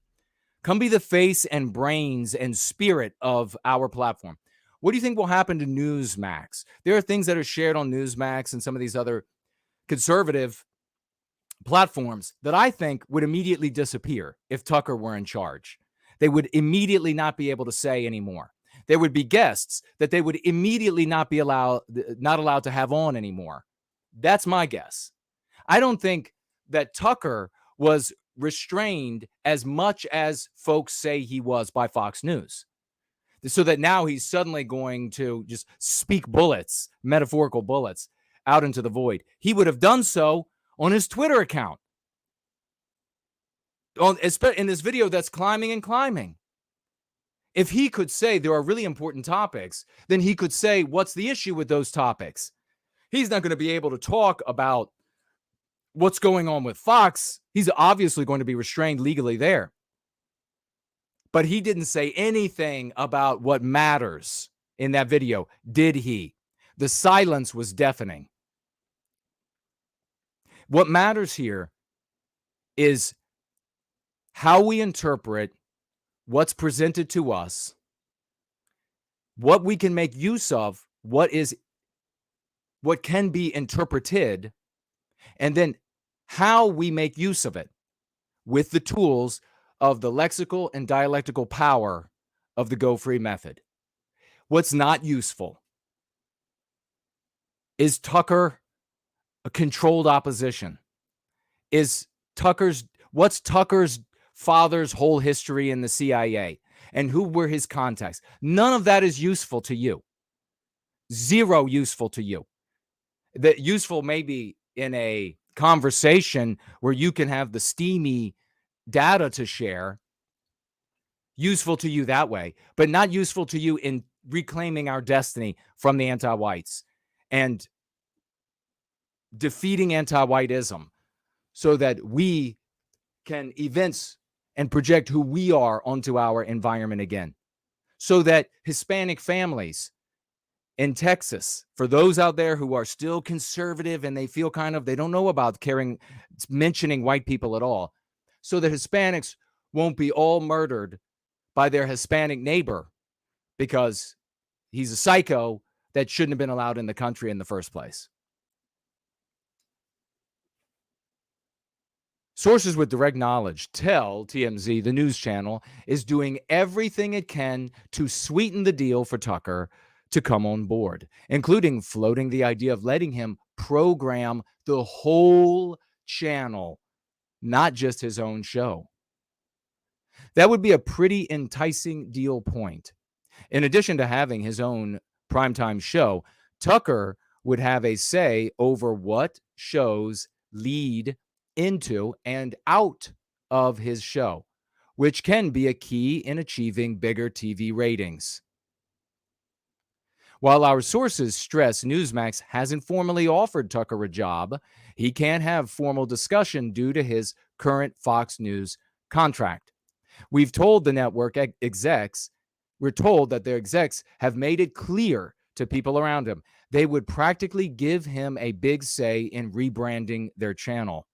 Come be the face and brains and spirit of our platform. What do you think will happen to Newsmax? There are things that are shared on Newsmax and some of these other conservative platforms that I think would immediately disappear if Tucker were in charge. They would immediately not be able to say anymore. There would be guests that they would immediately not allowed to have on anymore. That's my guess. I don't think that Tucker was restrained as much as folks say he was by Fox News. So that now he's suddenly going to just speak bullets, metaphorical bullets, out into the void. He would have done so on his Twitter account. In this video that's climbing and climbing. If he could say there are really important topics, then he could say, what's the issue with those topics? He's not going to be able to talk about what's going on with Fox. He's obviously going to be restrained legally there. But he didn't say anything about what matters in that video, did he? The silence was deafening. What matters here is how we interpret what's presented to us, what we can make use of, what can be interpreted, and then how we make use of it with the tools of the lexical and dialectical power of the Go Free method. What's not useful? Is Tucker a controlled opposition? What's Tucker's father's whole history in the CIA? And who were his contacts? None of that is useful to you. Zero useful to you. That useful maybe in a conversation where you can have the steamy data to share, useful to you that way, but not useful to you in reclaiming our destiny from the anti-whites and defeating anti-whiteism so that we can evince and project who we are onto our environment again. So that Hispanic families in Texas, for those out there who are still conservative and they feel they don't know about mentioning white people at all, so that Hispanics won't be all murdered by their Hispanic neighbor because he's a psycho that shouldn't have been allowed in the country in the first place. Sources with direct knowledge tell TMZ, the news channel, is doing everything it can to sweeten the deal for Tucker to come on board, including floating the idea of letting him program the whole channel, not just his own show. That would be a pretty enticing deal point. In addition to having his own primetime show, Tucker would have a say over what shows lead into and out of his show, which can be a key in achieving bigger TV ratings. While our sources stress Newsmax hasn't formally offered Tucker a job, he can't have formal discussion due to his current Fox News contract. We've told the network execs, we're told that their execs have made it clear to people around him they would practically give him a big say in rebranding their channel.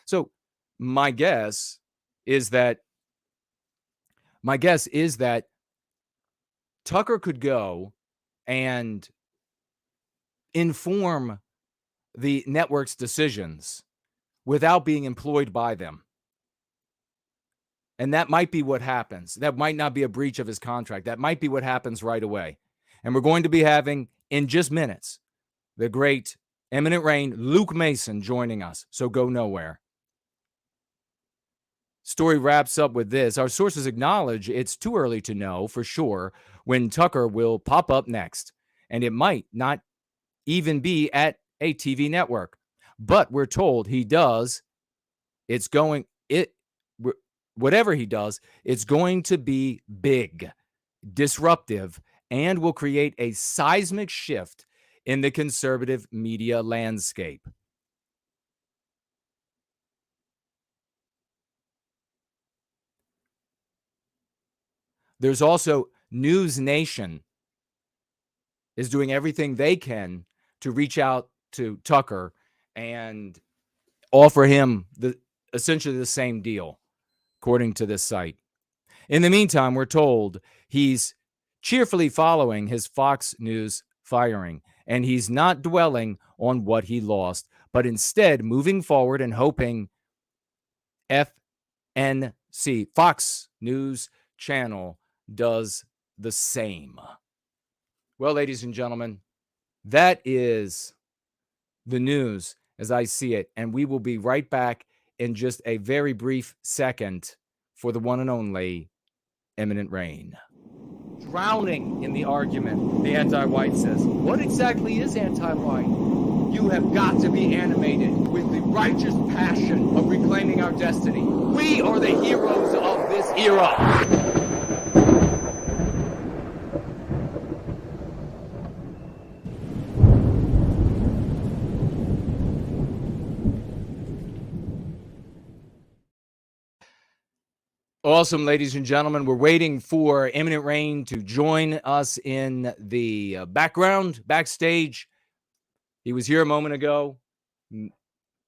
So my guess is that Tucker could go and inform the network's decisions without being employed by them. And that might be what happens. That might not be a breach of his contract. That might be what happens right away. And we're going to be having, in just minutes, the great Imminent Rain, Luke Mason, joining us. So go nowhere. Story wraps up with this. Our sources acknowledge it's too early to know for sure when Tucker will pop up next. And it might not even be at a TV network. But we're told he does. Whatever he does, it's going to be big, disruptive, and will create a seismic shift in the conservative media landscape. There's also News Nation is doing everything they can to reach out to Tucker and offer him essentially the same deal, according to this site. In the meantime, we're told he's cheerfully following his Fox News firing, and he's not dwelling on what he lost, but instead moving forward and hoping FNC, Fox News Channel, does the same. Well, ladies and gentlemen, that is the news as I see it, and we will be right back in just a very brief second for the one and only Imminent Rain. Drowning in the argument, the anti-white says, what exactly is anti-white? You have got to be animated with the righteous passion of reclaiming our destiny. We are the heroes of this era. Awesome, ladies and gentlemen. We're waiting for Imminent Rain to join us in the background, backstage. He was here a moment ago.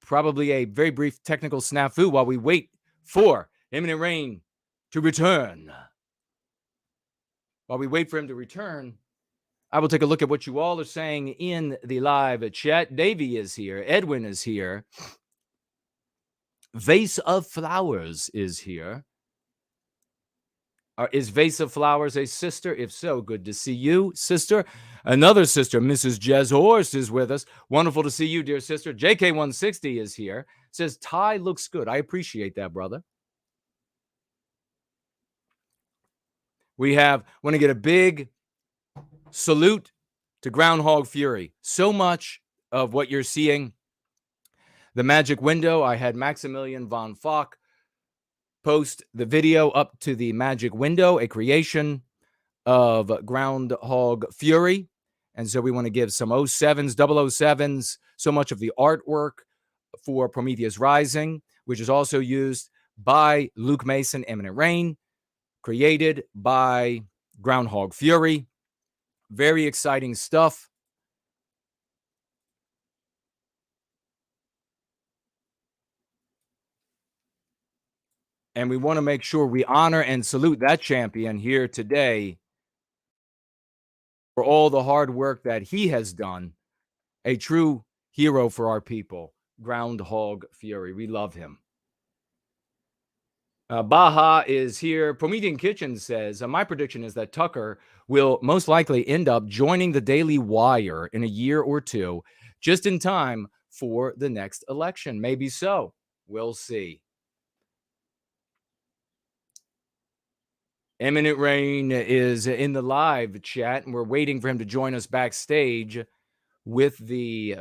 Probably a very brief technical snafu while we wait for Imminent Rain to return. While we wait for him to return, I will take a look at what you all are saying in the live chat. Davey is here. Edwin is here. Vase of Flowers is here. Is Vase of Flowers a sister? If so, good to see you, sister. Another sister, Mrs. Jez Horst, is with us. Wonderful to see you, dear sister. JK160 is here. Says, Ty looks good. I appreciate that, brother. We want to get a big salute to Groundhog Fury. So much of what you're seeing, the magic window, I had Maximilian von Fock post the video up to the magic window, a creation of Groundhog Fury. And so we want to give some 07s, 007s, so much of the artwork for Prometheus Rising, which is also used by Luke Mason, Imminent Rain, created by Groundhog Fury. Very exciting stuff. And we want to make sure we honor and salute that champion here today for all the hard work that he has done. A true hero for our people, Groundhog Fury. We love him. Baha is here. Promethean Kitchen says, my prediction is that Tucker will most likely end up joining the Daily Wire in a year or two just in time for the next election. Maybe so. We'll see. Imminent Rain is in the live chat, and we're waiting for him to join us backstage with the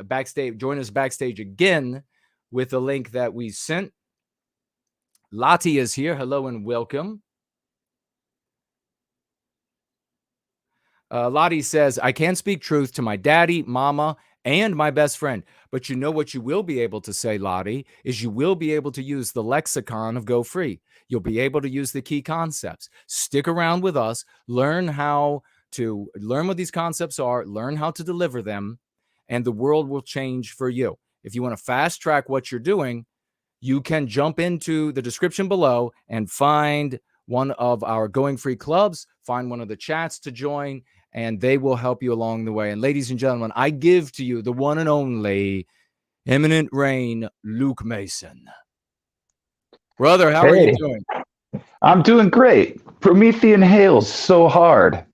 join us backstage again with the link that we sent. Lottie is here. Hello and welcome. Lottie says, I can't speak truth to my daddy, mama, and my best friend. But you know what you will be able to say, Lottie, is you will be able to use the lexicon of Go Free. You'll be able to use the key concepts. Stick around with us. Learn what these concepts are. Learn how to deliver them. And the world will change for you. If you want to fast track what you're doing, you can jump into the description below and find one of our Going Free clubs, find one of the chats to join, and they will help you along the way. And ladies and gentlemen, I give to you the one and only Imminent Rain, Luke Mason. Brother, how are you doing?
I'm doing great. Promethean hails so hard.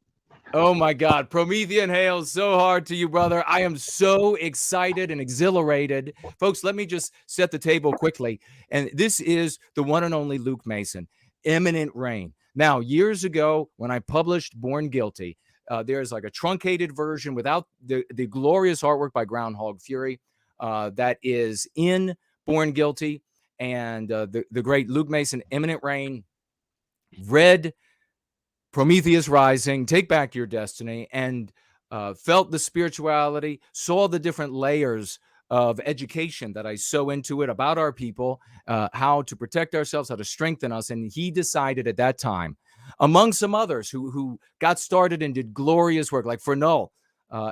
Oh my God. Promethean hails so hard to you, brother. I am so excited and exhilarated. Folks, let me just set the table quickly. And this is the one and only Luke Mason, Imminent Rain. Now, years ago, when I published Born Guilty, there's like a truncated version without the glorious artwork by Groundhog Fury that is in Born Guilty. And the great Luke Mason, Imminent Rain, read Prometheus Rising, Take Back Your Destiny, and felt the spirituality, saw the different layers of education that I sow into it about our people, how to protect ourselves, how to strengthen us. And he decided at that time, among some others who got started and did glorious work, like Fernald,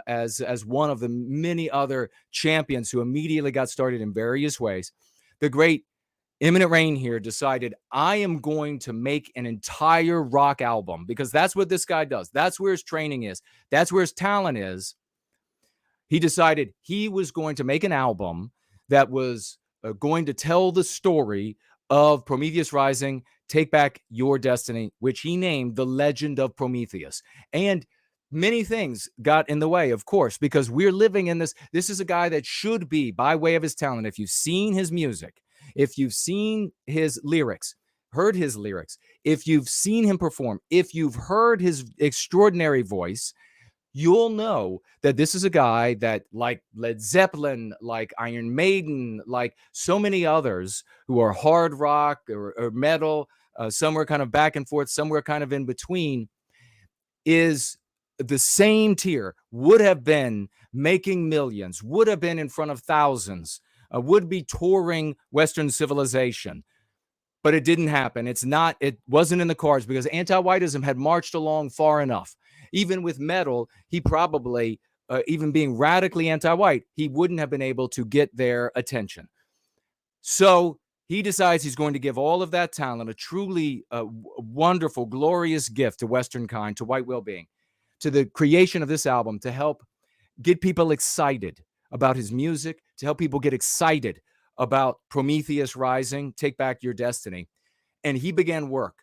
as one of the many other champions who immediately got started in various ways, the great Imminent Rain here decided, I am going to make an entire rock album, because that's what this guy does. That's where his training is. That's where his talent is. He decided he was going to make an album that was going to tell the story of Prometheus Rising, Take Back Your Destiny, which he named The Legend of Prometheus. And many things got in the way, of course, because we're living in this. This is a guy that should be, by way of his talent, if you've seen his music, if you've seen his lyrics, heard his lyrics, if you've seen him perform, if you've heard his extraordinary voice, you'll know that this is a guy that, like Led Zeppelin, like Iron Maiden, like so many others who are hard rock or metal, somewhere kind of back and forth, somewhere kind of in between, is the same tier, would have been making millions, would have been in front of thousands, would be touring Western civilization. But it didn't happen. It wasn't in the cards, because anti-whiteism had marched along far enough. Even with metal, he probably, even being radically anti-white, he wouldn't have been able to get their attention. So he decides he's going to give all of that talent, a truly wonderful, glorious gift to Western kind, to white well-being, to the creation of this album, to help get people excited about his music, to help people get excited about Prometheus Rising, Take Back Your Destiny. And he began work,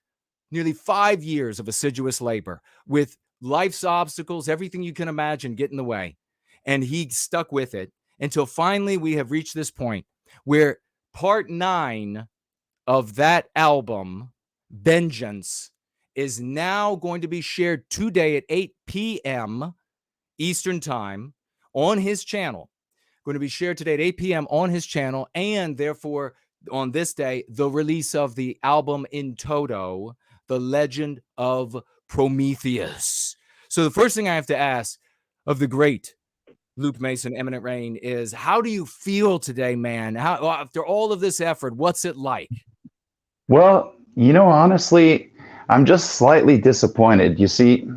nearly 5 years of assiduous labor with life's obstacles, everything you can imagine get in the way. And he stuck with it until finally we have reached this point where part 9 of that album, Vengeance, is now going to be shared today at 8 p.m. Eastern Time on his channel. Going to be shared today at 8 p.m. on his channel, and therefore on this day, the release of the album in toto, The Legend of Prometheus. So the first thing I have to ask of the great Luke Mason, Imminent Rain, is how do you feel today, man? How, after all of this effort, what's it like?
Well, honestly, I'm just slightly disappointed. You see,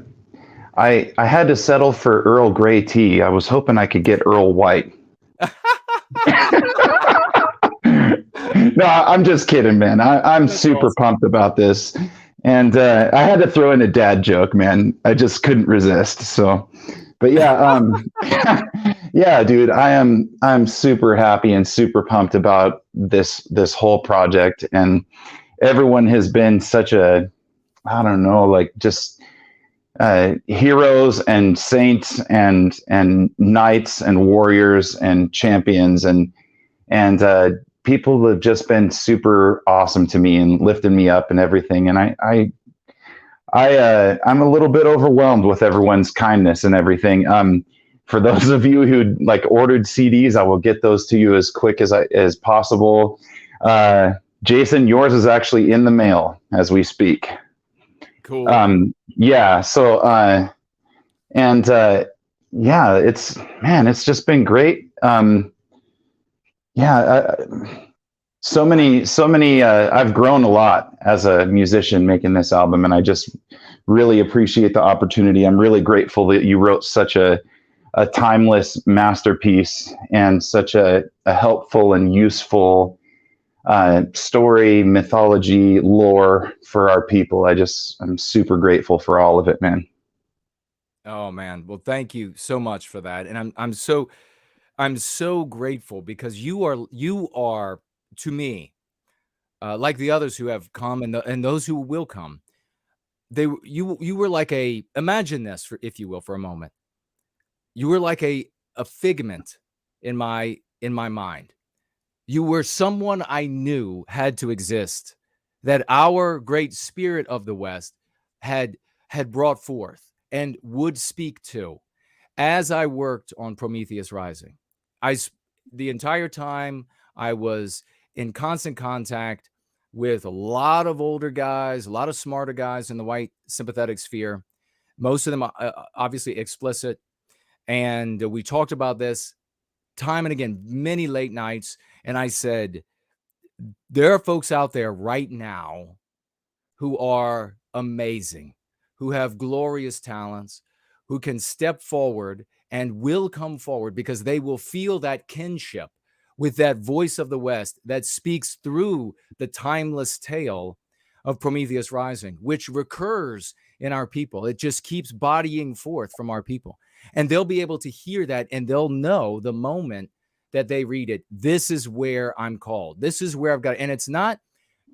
I had to settle for Earl Grey tea. I was hoping I could get Earl White. No, I'm just kidding, man. I'm super pumped about this. And I had to throw in a dad joke, man. I just couldn't resist. So, but yeah, yeah, dude, I'm super happy and super pumped about this whole project. And everyone has been such a, I don't know, like just heroes and saints and knights and warriors and champions and people have just been super awesome to me and lifted me up and everything. And I'm a little bit overwhelmed with everyone's kindness and everything. For those of you who like ordered CDs, I will get those to you as quick as possible. Jason, yours is actually in the mail as we speak.
Cool.
Yeah. So, yeah, it's just been great. So many, I've grown a lot as a musician making this album, and I just really appreciate the opportunity. I'm really grateful that you wrote such a timeless masterpiece and such a helpful and useful story, mythology, lore for our people. I'm super grateful for all of it, man.
Oh man. Well, thank you so much for that. And I'm so grateful because you are to me, like the others who have come and those who will come. You were like imagine this, if you will, for a moment. You were like a figment in my mind. You were someone I knew had to exist, that our great spirit of the West had brought forth and would speak to. As I worked on Prometheus Rising, the entire time I was in constant contact with a lot of older guys, a lot of smarter guys in the white sympathetic sphere, most of them obviously explicit. And we talked about this time and again, many late nights. And I said, there are folks out there right now who are amazing, who have glorious talents, who can step forward and will come forward because they will feel that kinship with that voice of the West that speaks through the timeless tale of Prometheus Rising, which recurs in our people. It just keeps bodying forth from our people. And they'll be able to hear that, and they'll know the moment that they read it, this is where I'm called. This is where I've got, and it's not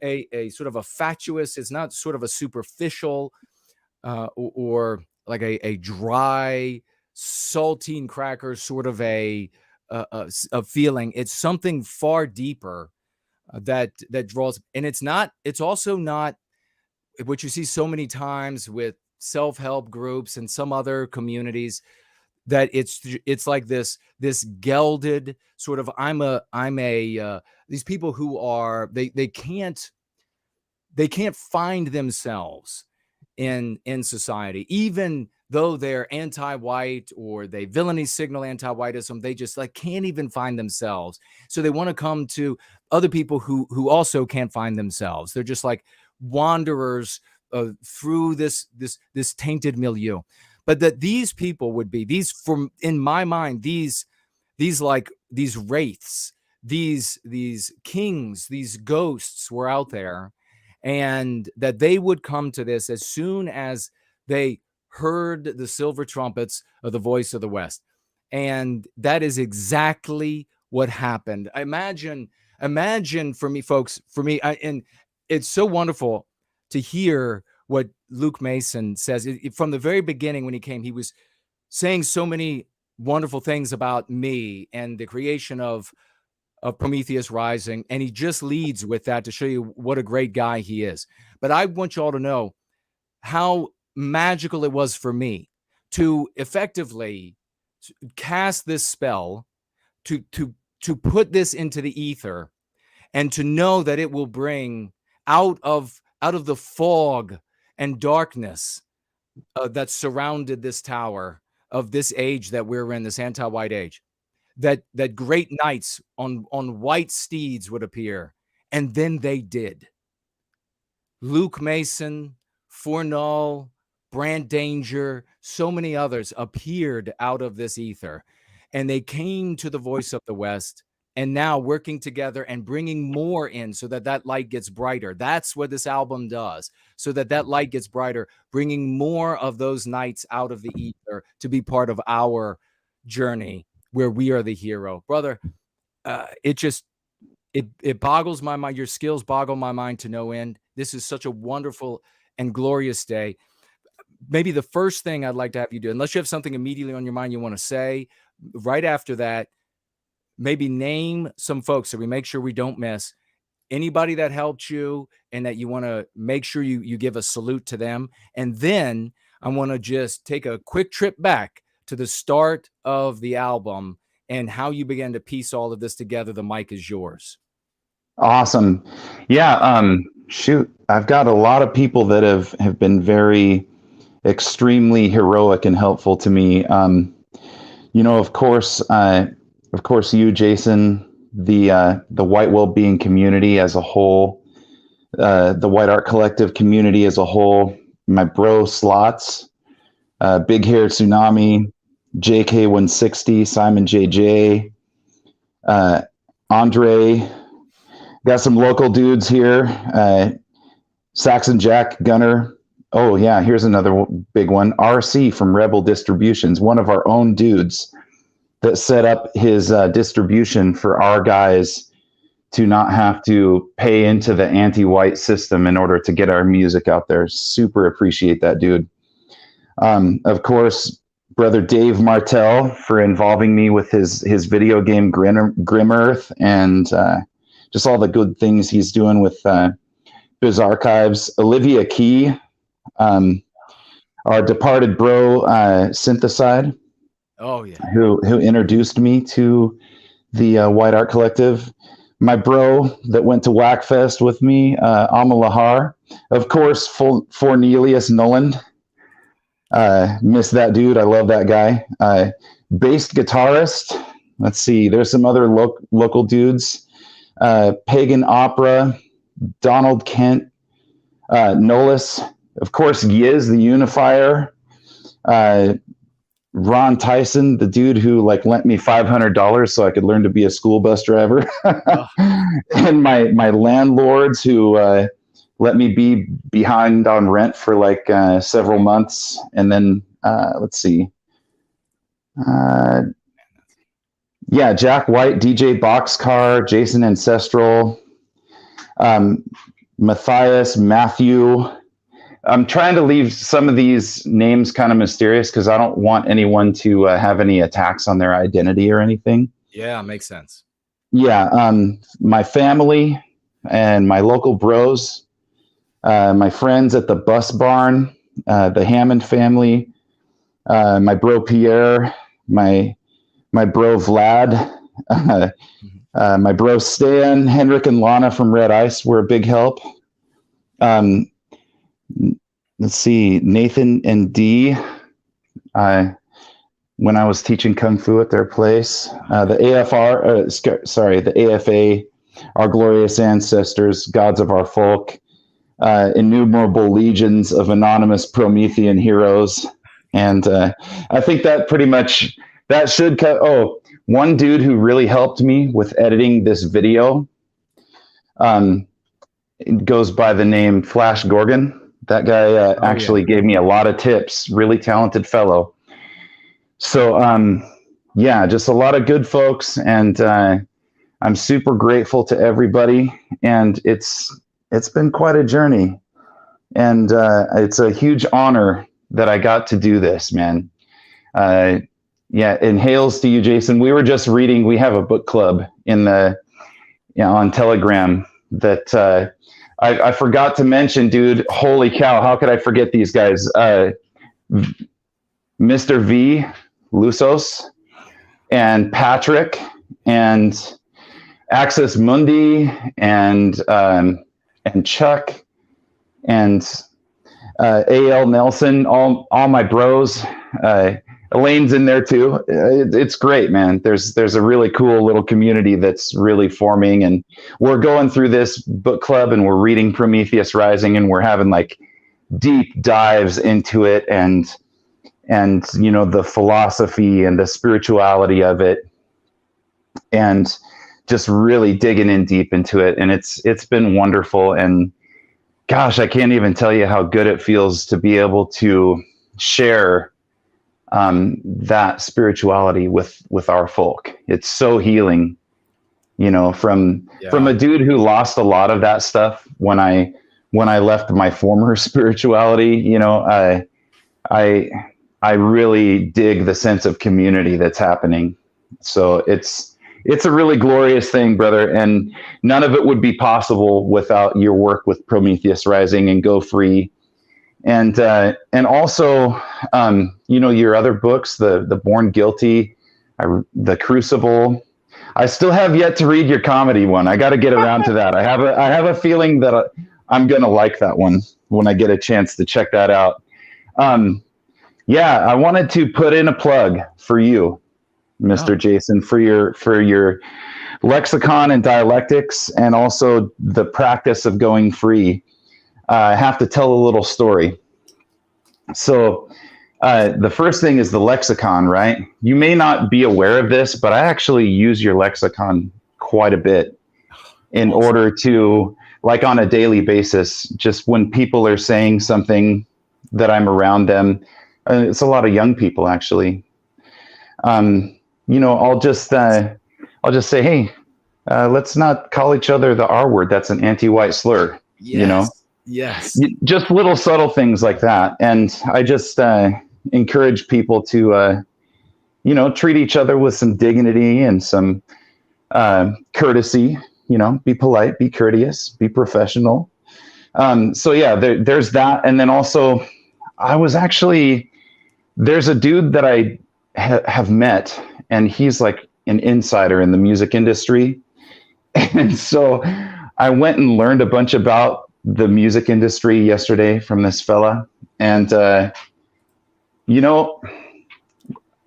a sort of a fatuous, it's not sort of a superficial or like a dry saltine cracker sort of a feeling. It's something far deeper that draws, and it's also not what you see so many times with self-help groups and some other communities, that it's like this gelded sort of these people who are they can't find themselves in society, even though they're anti-white or they villainy signal anti-whiteism. They just like can't even find themselves, so they want to come to other people who also can't find themselves. They're just like wanderers through this tainted milieu. But that these people would be in my mind, these wraiths, these kings, these ghosts were out there, and that they would come to this as soon as they heard the silver trumpets of the voice of the West. And that is exactly what happened. Imagine for me, folks, and it's so wonderful to hear what Luke Mason says. From the very beginning, when he came, he was saying so many wonderful things about me and the creation of Prometheus Rising. And he just leads with that to show you what a great guy he is. But I want you all to know how magical it was for me to effectively cast this spell, to put this into the ether, and to know that it will bring out of the fog and darkness that surrounded this tower of this age that we're in, this anti-white age, that great knights on white steeds would appear. And then they did. Luke Mason, Fournall, Brand Danger, so many others appeared out of this ether, and they came to the voice of the West, and now working together and bringing more in so that light gets brighter. That's what this album does, so that light gets brighter, bringing more of those knights out of the ether to be part of our journey where we are the hero. Brother, it boggles my mind. Your skills boggle my mind to no end. This is such a wonderful and glorious day. maybe the first thing I'd like to have you do, unless you have something immediately on your mind you want to say, right after that, maybe name some folks so we make sure we don't miss anybody that helped you and that you want to make sure you give a salute to them. And then I want to just take a quick trip back to the start of the album and how you began to piece all of this together. The mic is yours.
Awesome. Yeah. Shoot, I've got a lot of people that have been very extremely heroic and helpful to me. Of course, you, Jason, the white well-being community as a whole, the White Art Collective community as a whole, my bro Slots, Big Hair Tsunami, JK160, Simon JJ, Andre, got some local dudes here, Saxon Jack Gunner. Oh yeah, here's another big one, RC from Rebel Distributions, one of our own dudes that set up his distribution for our guys to not have to pay into the anti-white system in order to get our music out there. Super appreciate that, dude. Of course, brother Dave Martell for involving me with his video game Grim Earth and just all the good things he's doing with Biz Archives. Olivia Key, our departed bro Syntheside.
Oh yeah.
Who introduced me to the White Art Collective. My bro that went to Whackfest with me, Amalahar. Of course, Fornelius Noland. Miss that dude. I love that guy. Bass guitarist. Let's see. There's some other local dudes. Pagan Opera. Donald Kent. Nolus. Of course, Yiz, the Unifier. Ron Tyson, the dude who lent me $500 so I could learn to be a school bus driver. And my landlords who let me be behind on rent for several months. And then let's see. Jack White, DJ Boxcar, Jason Ancestral, Matthias, Matthew. I'm trying to leave some of these names kind of mysterious because I don't want anyone to have any attacks on their identity or anything.
Yeah, makes sense.
Yeah, my family and my local bros, my friends at the bus barn, the Hammond family, my bro Pierre, my bro Vlad, my bro Stan, Henrik and Lana from Red Ice were a big help. Let's see, Nathan and Dee, when I was teaching Kung Fu at their place, the AFA, our glorious ancestors, gods of our folk, innumerable legions of anonymous Promethean heroes. And I think that pretty much, that should cut. Oh, one dude who really helped me with editing this video it goes by the name Flash Gorgon. That guy actually gave me a lot of tips. Really talented fellow. So, just a lot of good folks, and I'm super grateful to everybody. And it's been quite a journey, and it's a huge honor that I got to do this, man. And hails to you, Jason. We were just reading. We have a book club on Telegram that. I forgot to mention, dude, holy cow, how could I forget these guys? Mr. V, Lusos, and Patrick, and Access Mundi, and Chuck, and A.L. Nelson, all my bros. Elaine's in there too. It's great, man. There's a really cool little community that's really forming, and we're going through this book club and we're reading Prometheus Rising, and we're having deep dives into it and the philosophy and the spirituality of it, and just really digging in deep into it. And it's been wonderful. And gosh, I can't even tell you how good it feels to be able to share that spirituality with our folk. It's so healing, from a dude who lost a lot of that stuff when I left my former spirituality. I really dig the sense of community that's happening. So it's a really glorious thing, brother. And none of it would be possible without your work with Prometheus Rising and Go Free. And also, your other books, the Born Guilty, the Crucible. I still have yet to read your comedy one. I got to get around to that. I have a feeling that I'm going to like that one when I get a chance to check that out. I wanted to put in a plug for you, Mr. Jason, for your lexicon and dialectics, and also the practice of going free. I have to tell a little story. So the first thing is the lexicon, right? You may not be aware of this, but I actually use your lexicon quite a bit in order to, like on a daily basis, just when people are saying something that I'm around them. It's a lot of young people, actually. I'll just say, hey, let's not call each other the R word. That's an anti-white slur.
Yes. Yes.
Just little subtle things like that. And I just encourage people to, treat each other with some dignity and some courtesy. Be polite, be courteous, be professional. There's that. And then also, there's a dude that I have met, and he's like an insider in the music industry. And so I went and learned a bunch about the music industry yesterday from this fella. And, I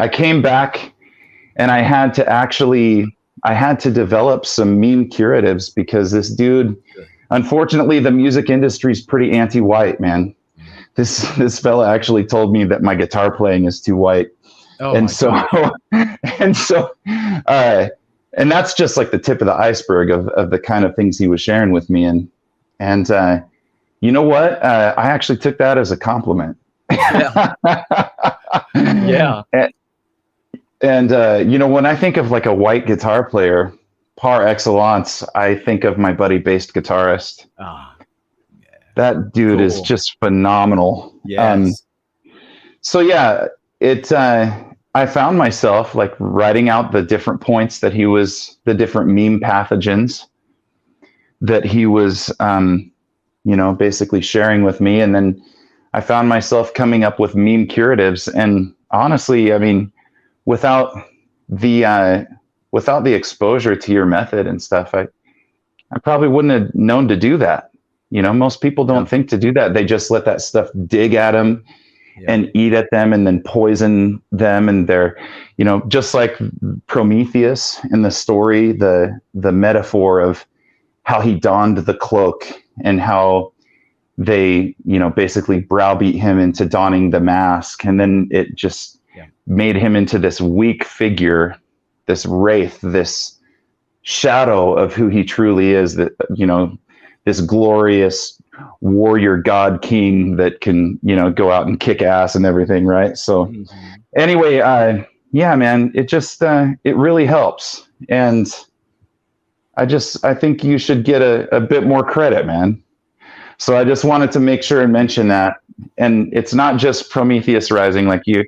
came back and I had to develop some meme curatives because this dude, unfortunately, the music industry is pretty anti-white, man. This fella actually told me that my guitar playing is too white. And that's just like the tip of the iceberg of the kind of things he was sharing with me. And you know what? I actually took that as a compliment.
Yeah.
And when I think of like a white guitar player par excellence, I think of my buddy bass guitarist. That dude is just phenomenal.
Yes.
I found myself like writing out the different points that the different meme pathogens that he was, basically sharing with me. And then I found myself coming up with meme curatives. And honestly, I mean, without the exposure to your method and stuff, I probably wouldn't have known to do that. Most people don't think to do that. They just let that stuff dig at them and eat at them and then poison them. And they're, just like Prometheus in the story, the metaphor of how he donned the cloak and how they, basically browbeat him into donning the mask. And then it just made him into this weak figure, this wraith, this shadow of who he truly is, that, this glorious warrior god king that can, go out and kick ass and everything. Right. So anyway, man, it just, it really helps. And I think you should get a bit more credit, man. So I just wanted to make sure and mention that. And it's not just Prometheus Rising. Like you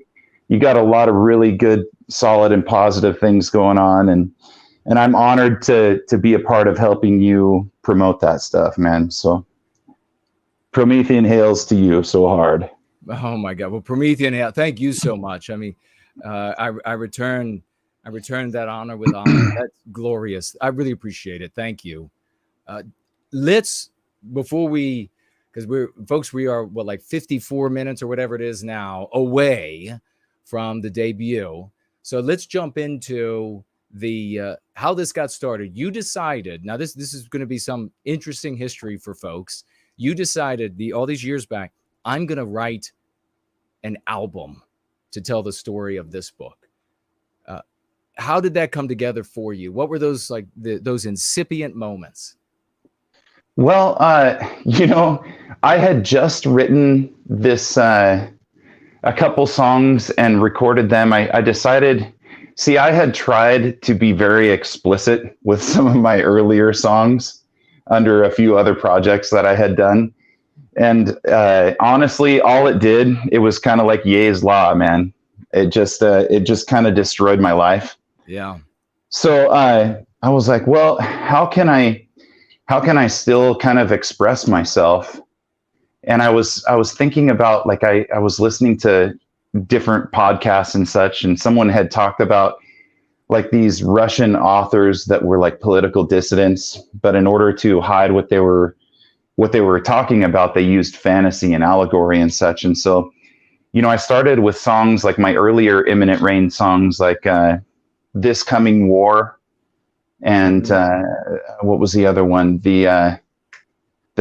got a lot of really good, solid and positive things going on. And I'm honored to be a part of helping you promote that stuff, man. So Promethean hails to you so hard.
Oh my God. Well, Promethean hail. Thank you so much. I mean, I return that honor with honor. That's glorious. I really appreciate it. Thank you. Before we, because we are like 54 minutes or whatever it is now away from the debut. So let's jump into the how this got started. You decided, now this is going to be some interesting history for folks. You decided all these years back, I'm going to write an album to tell the story of this book. How did that come together for you? What were those those incipient moments?
Well, I had just written this, a couple songs and recorded them. I decided, I had tried to be very explicit with some of my earlier songs under a few other projects that I had done. And honestly, all it did, it was kind of like Ye's Law, man. It just kind of destroyed my life.
Yeah.
So I was like, well, how can I still kind of express myself? And I was thinking about, like, I was listening to different podcasts and such, and someone had talked about like these Russian authors that were like political dissidents, but in order to hide what they were talking about, they used fantasy and allegory and such. And so, you know, I started with songs like my earlier Imminent Rain songs, like This Coming War, and what was the other one? The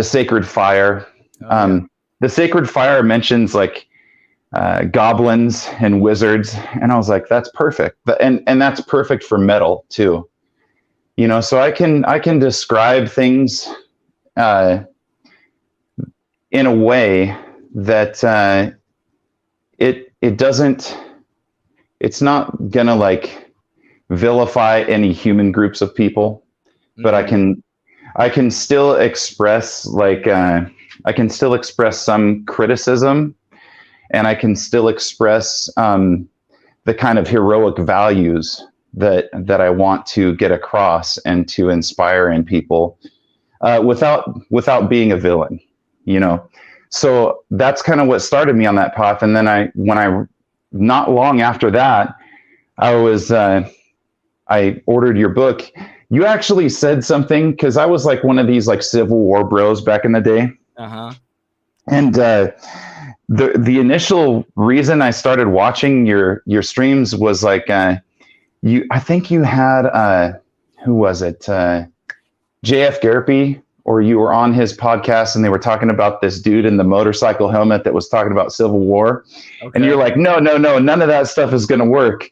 Sacred Fire. The Sacred Fire mentions like goblins and wizards, and I was like, that's perfect. And that's perfect for metal too, you know. So I can describe things in a way that it's not gonna like vilify any human groups of people, but I can still express like I can still express some criticism, and I can still express the kind of heroic values that I want to get across and to inspire in people without being a villain, you know. So that's kind of what started me on that path. And then when I not long after that, I ordered your book. You actually said something, because I was like one of these like Civil War bros back in the day. And the initial reason I started watching your streams was like I think you had who was it, G.F.C, or you were on his podcast and they were talking about this dude in the motorcycle helmet that was talking about Civil War. Okay. And you're like, no, none of that stuff is going to work.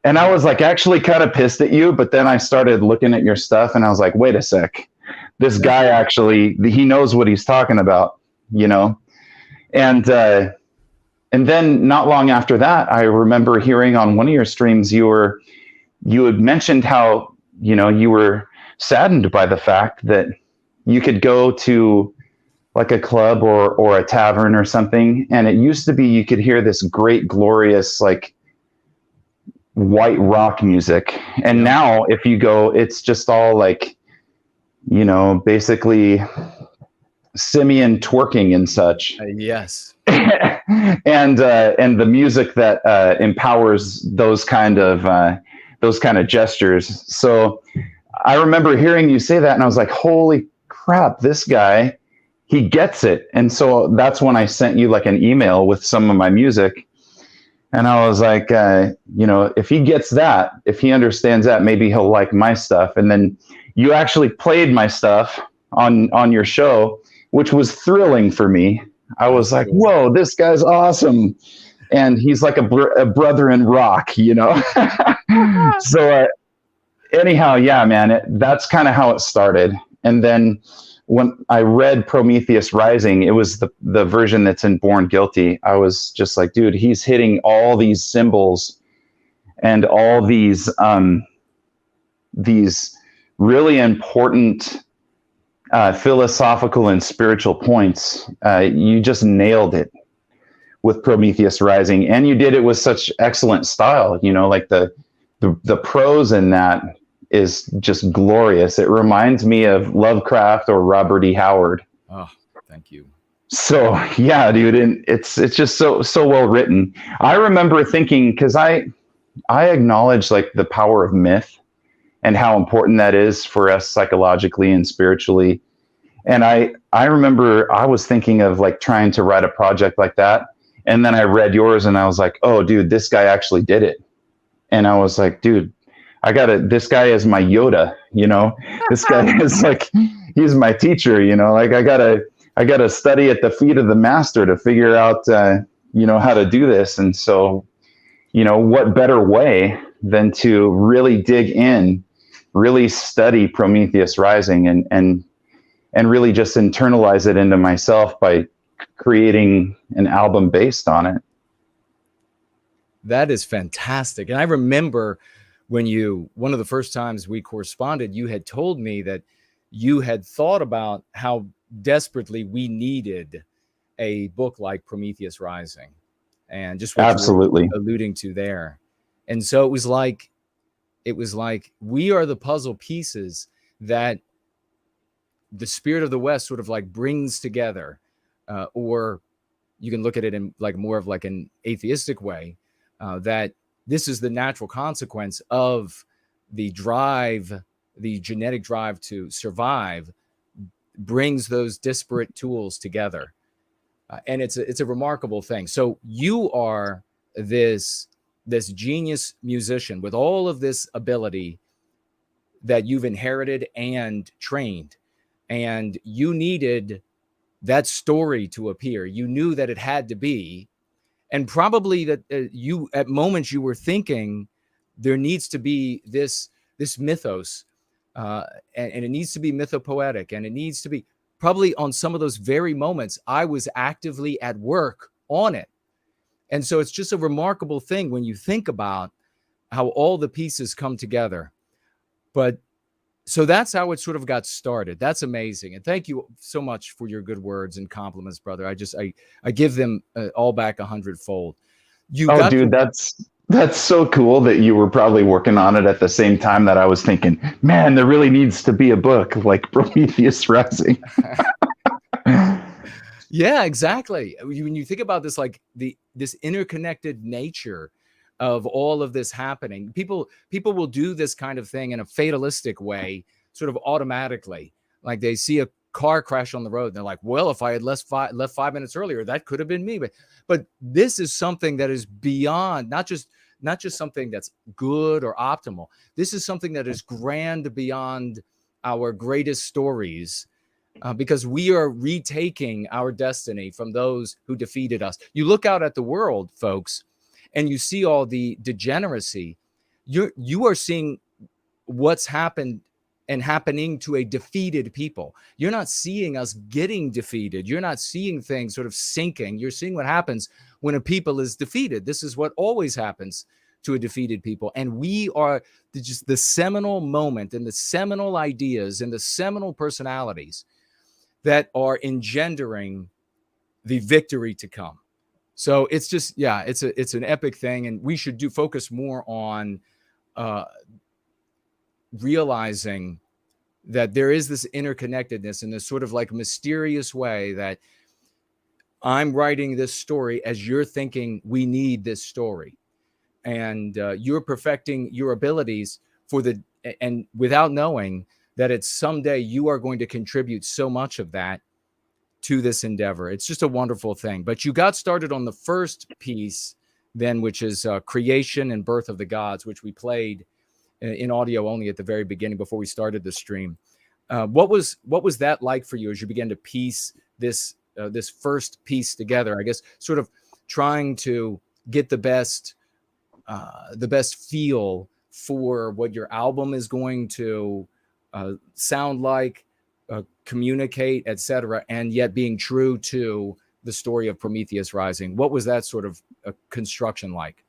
And I was like actually kind of pissed at you, but then I started looking at your stuff and I was like, wait a sec, this guy actually, he knows what he's talking about, you know? And then not long after that, I remember hearing on one of your streams, you had mentioned how, you know, you were saddened by the fact that you could go to like a club or a tavern or something, and it used to be you could hear this great, glorious, like white rock music. And now if you go, it's just all like, you know, basically simian twerking and such.
Yes.
and the music that empowers those kind of gestures. So I remember hearing you say that and I was like, holy crap, this guy, he gets it. And so that's when I sent you like an email with some of my music. And I was like, you know, if he gets that, if he understands that, maybe he'll like my stuff. And then you actually played my stuff on your show, which was thrilling for me. I was like, whoa, this guy's awesome. And he's like a brother in rock, you know? So anyhow, yeah, man, that's kind of how it started. And then when I read Prometheus Rising, it was the version that's in Born Guilty. I was just like, dude, he's hitting all these symbols and all these really important philosophical and spiritual points. You just nailed it with Prometheus Rising, and you did it with such excellent style. You know, like the prose in that is just glorious. It reminds me of Lovecraft or Robert E. Howard.
Oh, thank you.
So yeah, dude, and it's just so well written. I remember thinking, because I acknowledge like the power of myth and how important that is for us psychologically and spiritually. And I remember I was thinking of like trying to write a project like that. And then I read yours and I was like, oh dude, this guy actually did it. And I was like, dude, this guy is my Yoda, you know, this guy is like, he's my teacher, you know, like I gotta study at the feet of the master to figure out, you know, how to do this. And so, you know, what better way than to really dig in, really study Prometheus Rising and really just internalize it into myself by creating an album based on it.
That is fantastic. And I remember when one of the first times we corresponded, you had told me that you had thought about how desperately we needed a book like Prometheus Rising, and just what
Absolutely.
you were alluding to there. And so it was like we are the puzzle pieces that the spirit of the West sort of like brings together, or you can look at it in like more of like an atheistic way, that this is the natural consequence of the drive, the genetic drive to survive, brings those disparate tools together. And it's a remarkable thing. So you are this genius musician with all of this ability that you've inherited and trained, and you needed that story to appear. You knew that it had to be, and probably that you at moments you were thinking there needs to be this mythos, and it needs to be mythopoetic, and it needs to be probably on some of those very moments I was actively at work on it. And so it's just a remarkable thing when you think about how all the pieces come together. But so that's how it sort of got started. That's amazing. And thank you so much for your good words and compliments, brother. I give them all back 100-fold.
Dude, that's so cool that you were probably working on it at the same time that I was thinking, man, there really needs to be a book like Prometheus Rising.
Yeah, exactly. When you think about this, like this interconnected nature of all of this happening, people will do this kind of thing in a fatalistic way, sort of automatically. Like they see a car crash on the road and they're like, well, if I had left 5 minutes earlier, that could have been me. But this is something that is beyond, not just something that's good or optimal. This is something that is grand beyond our greatest stories, because we are retaking our destiny from those who defeated us. You look out at the world, folks, and you see all the degeneracy. You are seeing what's happened and happening to a defeated people. You're not seeing us getting defeated. You're not seeing things sort of sinking. You're seeing what happens when a people is defeated. This is what always happens to a defeated people. And we are just the seminal moment and the seminal ideas and the seminal personalities that are engendering the victory to come. So it's just, yeah, it's an epic thing. And we should focus more on realizing that there is this interconnectedness in this sort of like mysterious way that I'm writing this story as you're thinking we need this story. And you're perfecting your abilities and without knowing that it's someday you are going to contribute so much of that to this endeavor. It's just a wonderful thing. But you got started on the first piece then, which is Creation and Birth of the Gods, which we played in audio only at the very beginning before we started the stream. What was that like for you as you began to piece this first piece together? I guess sort of trying to get the best feel for what your album is going to sound like, communicate, etc., and yet being true to the story of Prometheus Rising. What was that sort of construction like?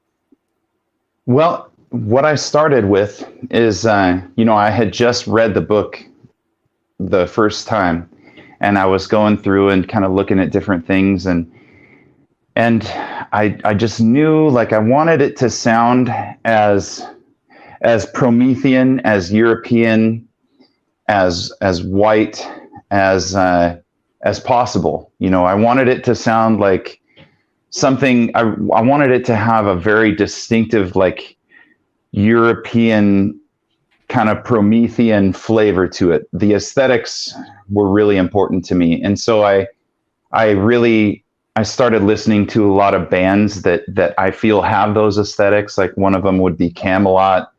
Well, what I started with is, I had just read the book the first time, and I was going through and kind of looking at different things, and I just knew, like, I wanted it to sound as Promethean, as European, as white as possible. I wanted it to sound like something. I wanted it to have a very distinctive, like, European kind of Promethean flavor to it. The aesthetics were really important to me, and so I started listening to a lot of bands that I feel have those aesthetics. Like, one of them would be Camelot.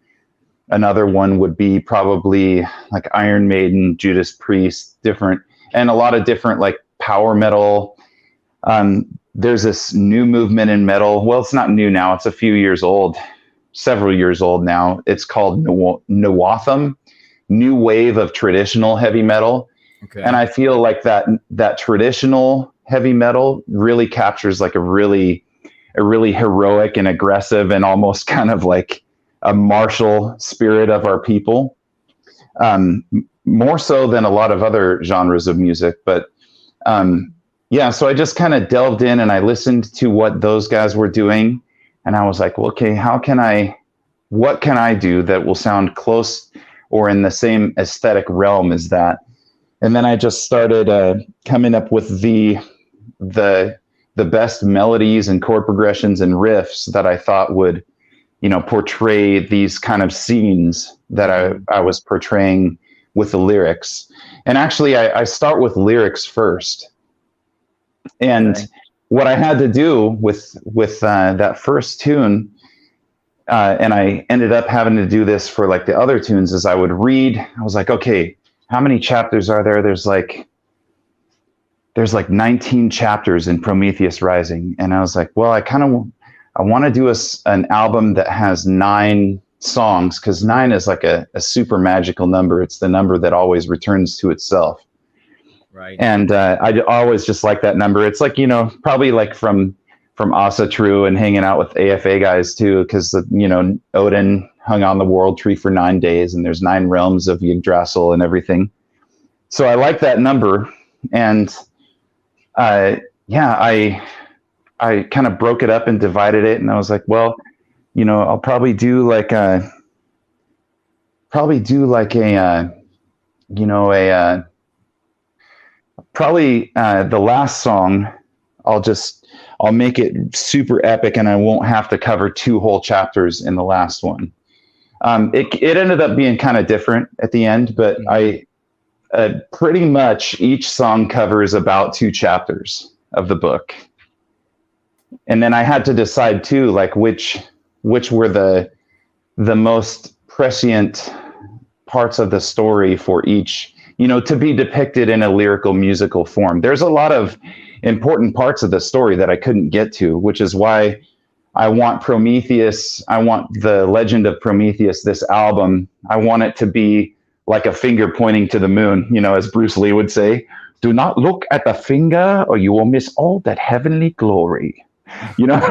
Another one would be probably like Iron Maiden, Judas Priest, and a lot of different like power metal. There's this new movement in metal. Well, it's not new now. It's a few years old, several years old now. It's called Nowatham, new wave of traditional heavy metal. Okay. And I feel like that traditional heavy metal really captures like a really heroic and aggressive and almost kind of like a martial spirit of our people. more so than a lot of other genres of music. But yeah, so I just kind of delved in and I listened to what those guys were doing. And I was like, well, okay, what can I do that will sound close or in the same aesthetic realm as that? And then I just started coming up with the best melodies and chord progressions and riffs that I thought would, portray these kind of scenes that I was portraying with the lyrics. And actually, I start with lyrics first. And what I had to do with that first tune, and I ended up having to do this for like the other tunes, is I would read. I was like, okay, how many chapters are there? There's like 19 chapters in Prometheus Rising, and I was like, well, I want to do an album that has 9 songs, because 9 is like a super magical number. It's the number that always returns to itself.
Right.
And I always just like that number. It's like, probably like from Asa True and hanging out with AFA guys too, because, Odin hung on the world tree for 9 days and there's 9 realms of Yggdrasil and everything. So I like that number. And I kind of broke it up and divided it. And I was like, well, I'll probably do like the last song, I'll make it super epic and I won't have to cover 2 whole chapters in the last one. It ended up being kind of different at the end, but pretty much each song covers about 2 chapters of the book. And then I had to decide too, like which were the most prescient parts of the story for each, to be depicted in a lyrical musical form. There's a lot of important parts of the story that I couldn't get to, which is why I want Prometheus, I want the Legend of Prometheus, this album, I want it to be like a finger pointing to the moon, as Bruce Lee would say, do not look at the finger or you will miss all that heavenly glory.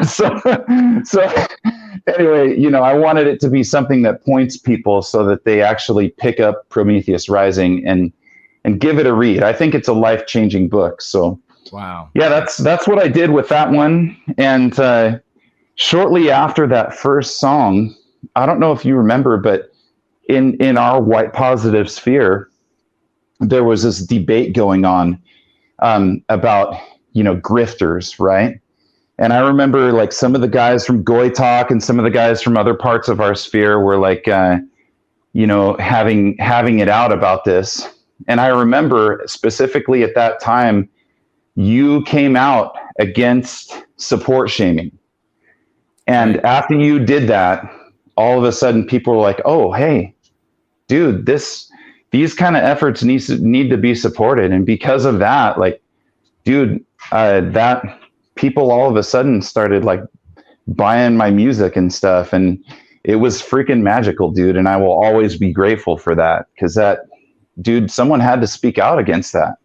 So anyway, I wanted it to be something that points people so that they actually pick up Prometheus Rising and give it a read. I think it's a life-changing book. So
wow.
Yeah, that's what I did with that one. And shortly after that first song, I don't know if you remember, but in our white positive sphere, there was this debate going on about, grifters, right? And I remember like some of the guys from Goy Talk and some of the guys from other parts of our sphere were like, having it out about this. And I remember specifically at that time, you came out against support shaming. And after you did that, all of a sudden people were like, oh, hey, dude, these kind of efforts need to be supported. And because of that, like, dude, that people all of a sudden started like buying my music and stuff. And it was freaking magical, dude. And I will always be grateful for that, because someone had to speak out against that,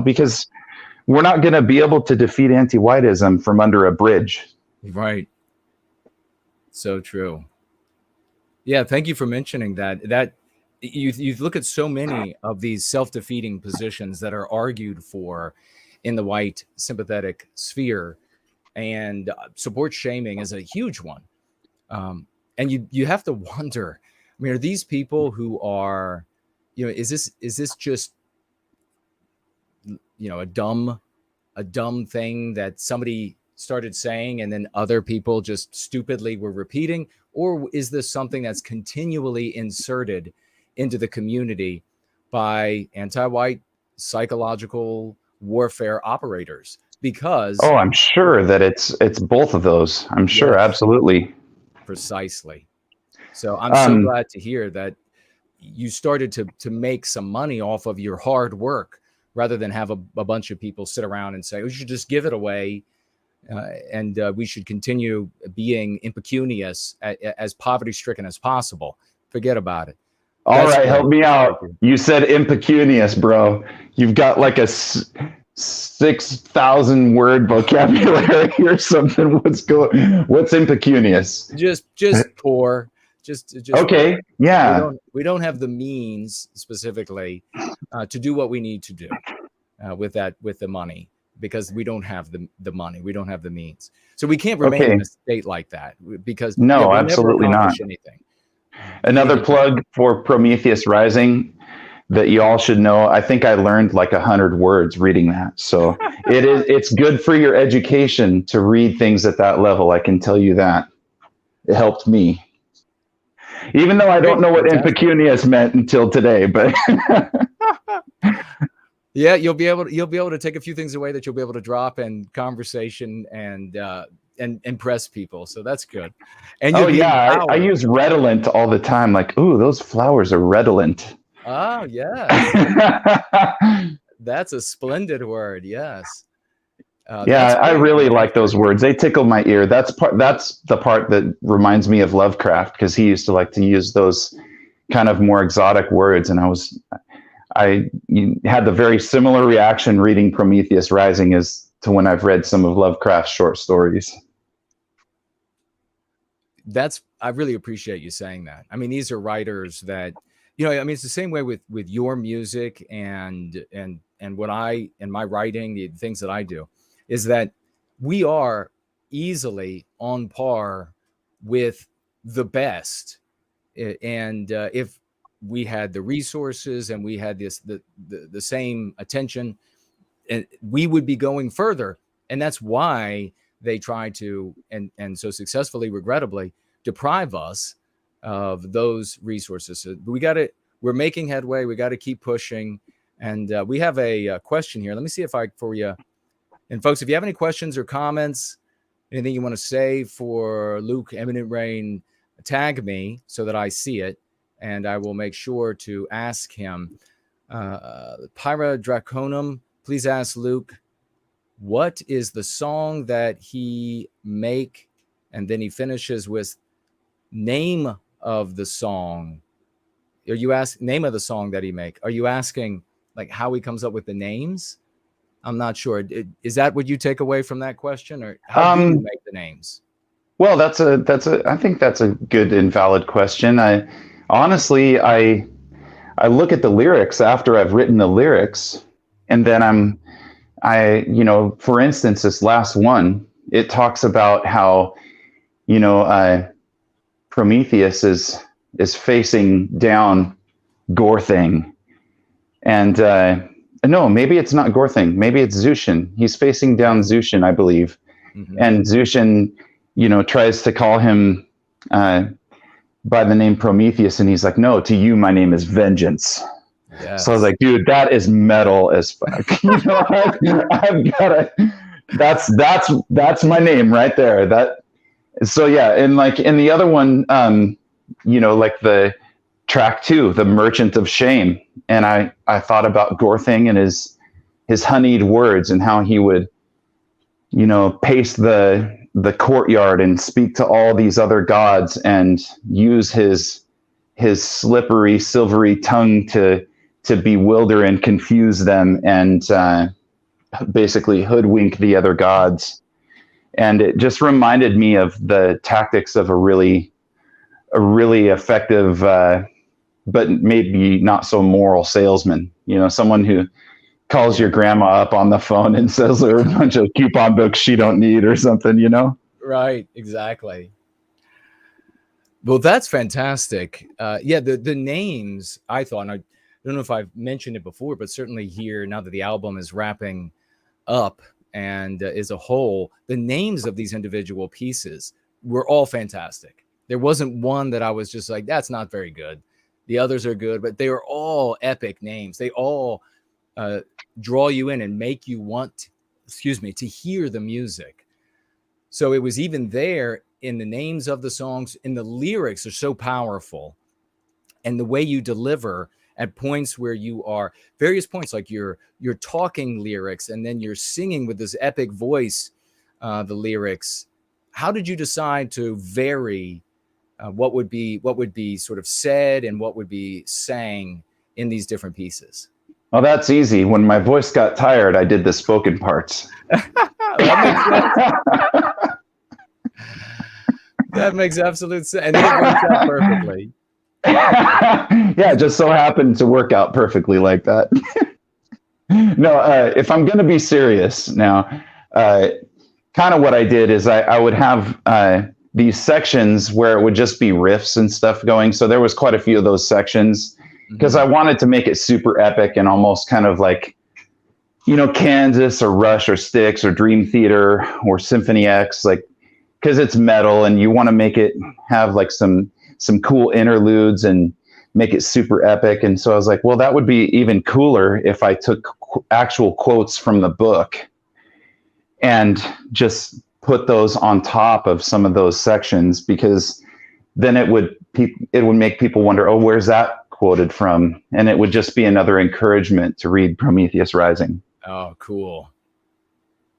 because we're not going to be able to defeat anti-whiteism from under a bridge.
Right. So true. Yeah. Thank you for mentioning that you look at so many of these self-defeating positions that are argued for in the white sympathetic sphere, and support shaming is a huge one. And you have to wonder, I mean, are these people who are, is this just, a dumb thing that somebody started saying and then other people just stupidly were repeating? Or is this something that's continually inserted into the community by anti-white psychological warfare operators? Because
I'm sure that it's both of those. I'm sure. Yes. Absolutely.
Precisely. So I'm so glad to hear that you started to make some money off of your hard work, rather than have a bunch of people sit around and say, we should just give it away. And we should continue being impecunious, as poverty-stricken as possible. Forget about it.
All right, help me out. You said impecunious, bro. You've got like a 6,000 word vocabulary or something. What's impecunious?
Just poor. Just
Okay. Yeah.
we don't have the means specifically to do what we need to do with the money, because we don't have the money, we don't have the means, so we can't remain in a state like that, because
no, absolutely not.
Anything.
Another plug for Prometheus Rising that you all should know. I think I learned like 100 words reading that, so it's good for your education to read things at that level. I can tell you that it helped me. Even though I don't know what impecunious meant until today, but
yeah, you'll be able to take a few things away that you'll be able to drop in conversation and impress people. So that's good. And
I use redolent all the time. Like, ooh, those flowers are redolent.
Oh yeah, that's a splendid word. Yes.
I really like those words. They tickle my ear. That's the part that reminds me of Lovecraft, because he used to like to use those kind of more exotic words. And I had the very similar reaction reading Prometheus Rising as to when I've read some of Lovecraft's short stories.
I really appreciate you saying that. I mean, these are writers that, it's the same way with your music and what in my writing, the things that I do, is that we are easily on par with the best. And if we had the resources and we had the same attention, and we would be going further. And that's why they try to, and so successfully, regrettably, deprive us of those resources. So we're making headway. We got to keep pushing. And we have a question here. Let me see for you. And folks, if you have any questions or comments, anything you want to say for Luke, Imminent Rain, tag me so that I see it, and I will make sure to ask him. Pyra Draconum, please ask Luke, what is the song that he make? And then he finishes with name of the song. Are you asking name of the song that he make? Are you asking like how he comes up with the names? I'm not sure. Is that what you take away from that question, or how do you make the names?
Well, I think that's a good and valid question. Honestly, I look at the lyrics after I've written the lyrics, and then for instance, this last one, it talks about how, Prometheus is facing down Gorthing, and no, maybe it's not Gorthing. Maybe it's Zushin. He's facing down Zushin, I believe. Mm-hmm. And Zushin, tries to call him by the name Prometheus, and he's like, no, to you, my name is Vengeance. Yes. So I was like, dude, that is metal as fuck. I've got to, that's my name right there. So yeah. And like in the other one, like the track 2, The Merchant of Shame. And I thought about Gorthing and his honeyed words, and how he would, pace the courtyard and speak to all these other gods and use his slippery, silvery tongue to bewilder and confuse them and basically hoodwink the other gods. And it just reminded me of the tactics of a really effective, but maybe not so moral salesman. Someone who calls your grandma up on the phone and sells her a bunch of coupon books she don't need or something,
Right, exactly. Well, that's fantastic. The names, I thought, and I don't know if I've mentioned it before, but certainly here, now that the album is wrapping up and as a whole, the names of these individual pieces were all fantastic. There wasn't one that I was just like, that's not very good. The others are good, but they are all epic names. They all draw you in and make you want, to hear the music. So it was even there in the names of the songs, and the lyrics are so powerful, and the way you deliver at points where you are various points, like you're talking lyrics and then you're singing with this epic voice, the lyrics. How did you decide to vary what would be sort of said and what would be sang in these different pieces?
Well, that's easy. When my voice got tired, I did the spoken parts.
That That makes absolute sense. And it works out perfectly.
Yeah, it just so happened to work out perfectly like that. No, if I'm going to be serious now, kind of what I did is I would have these sections where it would just be riffs and stuff going. So there was quite a few of those sections because I wanted to make it super epic and almost kind of like, you know, Kansas or Rush or Styx or Dream Theater or Symphony X, like, because it's metal and you want to make it have like some cool interludes and make it super epic. And so I was like, well, that would be even cooler if I took actual quotes from the book and just put those on top of some of those sections, because then it would make people wonder, oh, where's that quoted from? And it would just be another encouragement to read Prometheus Rising.
Oh, cool.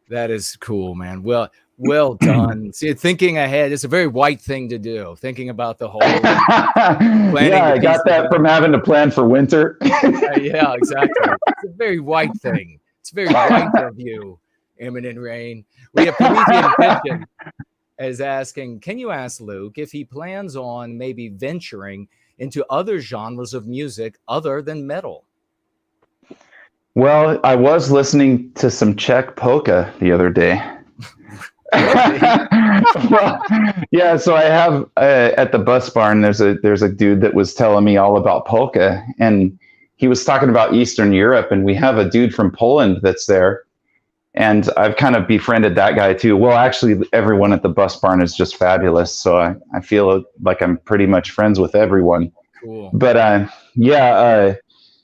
That is cool, man. Well done. See, thinking ahead, it's a very white thing to do, thinking about the whole.
Yeah, I got that from having to plan for winter.
Yeah, exactly. It's a very white thing. It's very white of you, Imminent Rain. We have Promethean Pigeon is asking, can you ask Luke if he plans on maybe venturing into other genres of music other than metal?
Well, I was listening to some Czech polka the other day. Well, yeah, so I have at the bus barn, there's a dude that was telling me all about polka, and he was talking about Eastern Europe, and we have a dude from Poland that's there, and I've kind of befriended that guy too. Well, actually, everyone at the bus barn is just fabulous, so I feel like I'm pretty much friends with everyone.
Cool.
But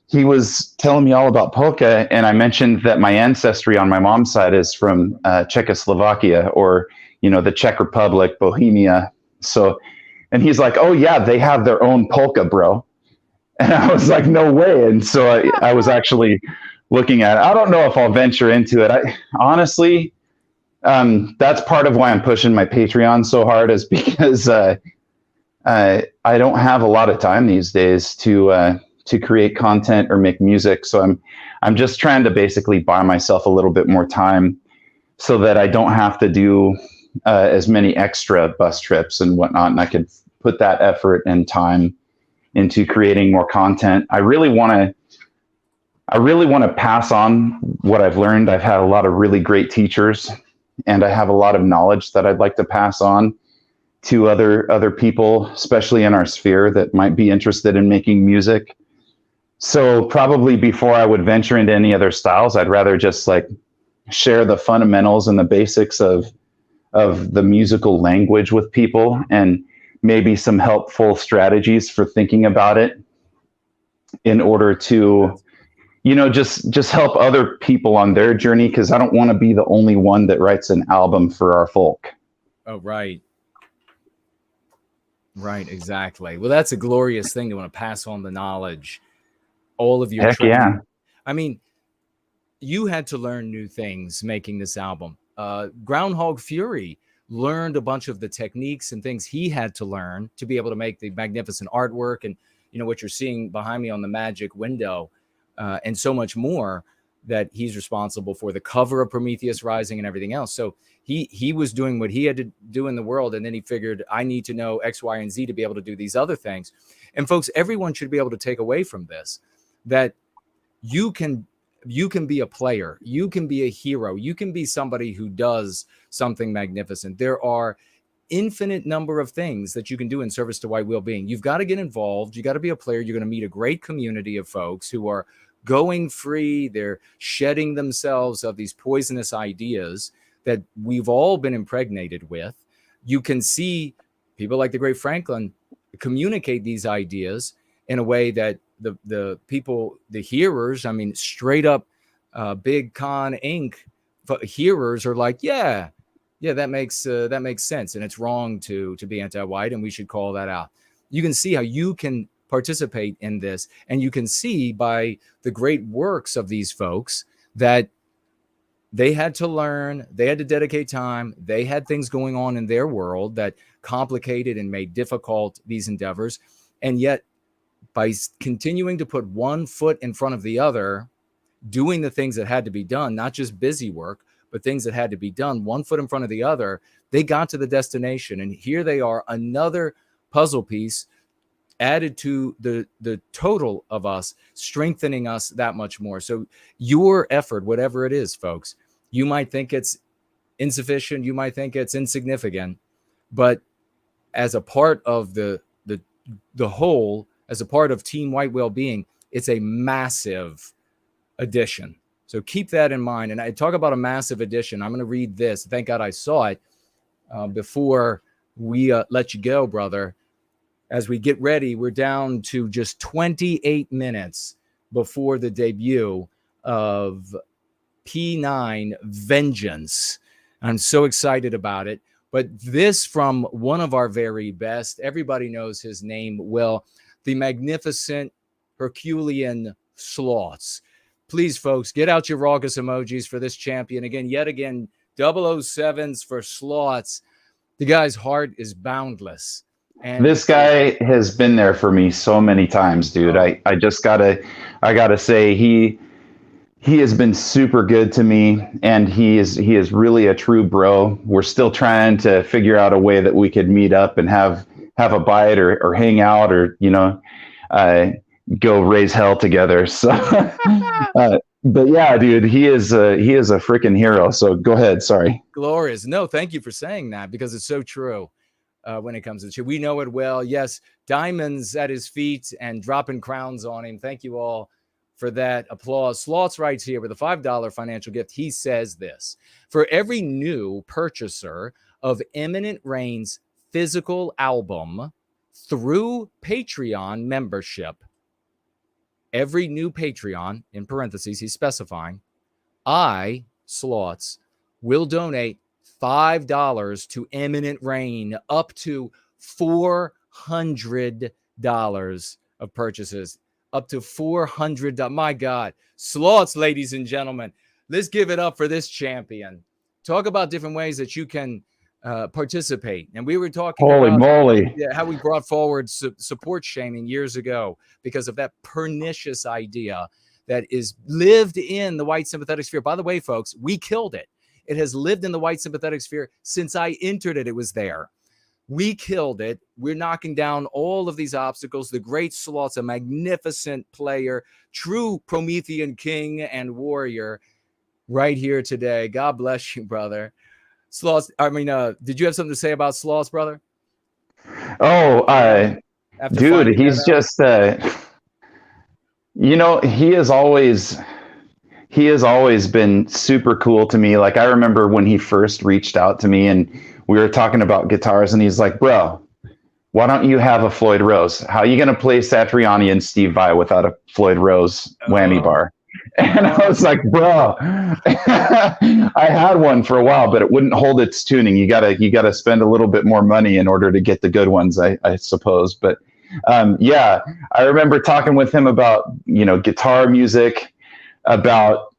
he was telling me all about polka, and I mentioned that my ancestry on my mom's side is from Czechoslovakia, or, you know, the Czech Republic, Bohemia. So, and he's like, oh yeah, they have their own polka, bro. And I was like, no way. And so I was actually looking at it. I don't know if I'll venture into it. Honestly, that's part of why I'm pushing my Patreon so hard, is because I don't have a lot of time these days to create content or make music. So I'm just trying to basically buy myself a little bit more time so that I don't have to do as many extra bus trips and whatnot. And I could put that effort and time into creating more content. I really want to pass on what I've learned. I've had a lot of really great teachers, and I have a lot of knowledge that I'd like to pass on to other people, especially in our sphere, that might be interested in making music. So probably before I would venture into any other styles, I'd rather just like share the fundamentals and the basics of the musical language with people, and maybe some helpful strategies for thinking about it in order to, you know, just help other people on their journey, because I don't want to be the only one that writes an album for our folk.
Oh, right. Right, exactly. Well, that's a glorious thing to want to pass on the knowledge. All of your
Heck
training.
yeah.
I mean, you had to learn new things making this album. Groundhog Fury learned a bunch of the techniques and things he had to learn to be able to make the magnificent artwork, and, you know, what you're seeing behind me on the magic window, and so much more that he's responsible for, the cover of Prometheus Rising and everything else. So he was doing what he had to do in the world, and then he figured, I need to know X, Y, and Z to be able to do these other things. And folks, everyone should be able to take away from this that you can be a player, you can be a hero, you can be somebody who does something magnificent. There are infinite number of things that you can do in service to white well-being. You've got to get involved. You got to be a player. You're going to meet a great community of folks who are going free. They're shedding themselves of these poisonous ideas that we've all been impregnated with. You can see people like the great Franklin communicate these ideas in a way that the people, the hearers, I mean, straight up Big Con Inc. hearers are like, yeah, that makes sense, and it's wrong to be anti-white, and we should call that out. You can see how you can participate in this, and you can see by the great works of these folks that they had to learn, they had to dedicate time, they had things going on in their world that complicated and made difficult these endeavors, and yet by continuing to put one foot in front of the other, doing the things that had to be done, not just busy work, but things that had to be done, one foot in front of the other. They got to the destination, and here they are, another puzzle piece added to the total of us, strengthening us that much more. So your effort, whatever it is, folks, you might think it's insufficient, you might think it's insignificant, but as a part of the whole, as a part of Team White Wellbeing, it's a massive addition. So keep that in mind. And I talk about a massive addition. I'm going to read this. Thank God I saw it before we let you go, brother. As we get ready, we're down to just 28 minutes before the debut of P9 Vengeance. I'm so excited about it. But this from one of our very best, everybody knows his name well, the magnificent Herculean Sloths. Please, folks, get out your raucous emojis for this champion. Yet again, 007s for Sloths. The guy's heart is boundless. And
this guy has been there for me so many times, dude. I just gotta say he has been super good to me, and he is really a true bro. We're still trying to figure out a way that we could meet up and have a bite or hang out or go raise hell together. So, but yeah, dude, he is a freaking hero. So go ahead. Sorry.
Glorious. No, thank you for saying that, because it's so true. When it comes to the show, we know it well. Yes, diamonds at his feet and dropping crowns on him. Thank you all for that applause. Slots writes here with a $5 financial gift. He says this: for every new purchaser of Imminent Reign's physical album through Patreon membership, every new Patreon, in parentheses, he's specifying, I, Slots, will donate $5 to Imminent Reign, up to $400 of purchases, up to $400. My God, Slots, ladies and gentlemen, let's give it up for this champion. Talk about different ways that you can participate. And we were talking about
moly.
How we brought forward support shaming years ago because of that pernicious idea that is lived in the white sympathetic sphere. By the way, folks, we killed it. It has lived in the white sympathetic sphere since I entered it. It was there. We killed it. We're knocking down all of these obstacles. The great Sloth's a magnificent player, true Promethean king and warrior right here today. God bless you, brother. Sloth's, did you have something to say about Sloth's, brother?
Oh, dude, he's just, he has always been super cool to me. Like, I remember when he first reached out to me and we were talking about guitars, and he's like, bro, why don't you have a Floyd Rose? How are you going to play Satriani and Steve Vai without a Floyd Rose whammy bar? And I was like, bro, I had one for a while, but it wouldn't hold its tuning. You gotta spend a little bit more money in order to get the good ones, I suppose. But yeah, I remember talking with him about, guitar music, about,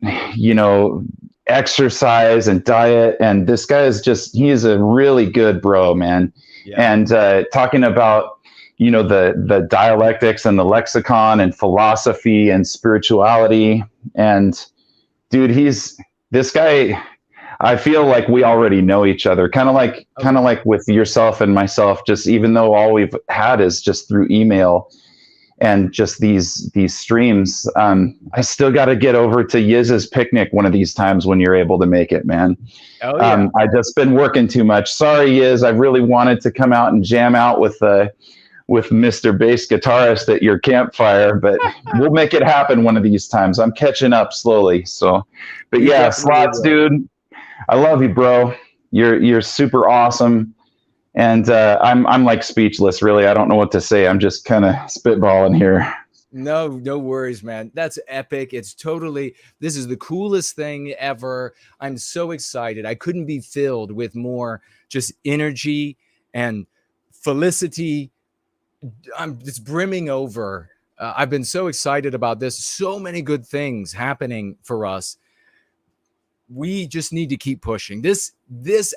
exercise and diet. And this guy he is a really good bro, man. Yeah. And talking about, the dialectics and the lexicon and philosophy and spirituality. And dude, this guy, I feel like we already know each other, kind of like with yourself and myself, just even though all we've had is just through email and just these streams. I still got to get over to Yiz's picnic one of these times when you're able to make it, man. Oh, yeah. I just been working too much. Sorry, Yiz. I really wanted to come out and jam out with Mr. Bass Guitarist at your campfire, but we'll make it happen one of these times. I'm catching up slowly. So, but yeah, Slots, dude, I love you, bro. You're super awesome. And I'm like speechless, really. I don't know what to say. I'm just kind of spitballing here.
No worries, man. That's epic. This is the coolest thing ever. I'm so excited. I couldn't be filled with more just energy and felicity. I'm just brimming over. I've been so excited about this. So many good things happening for us. We just need to keep pushing. This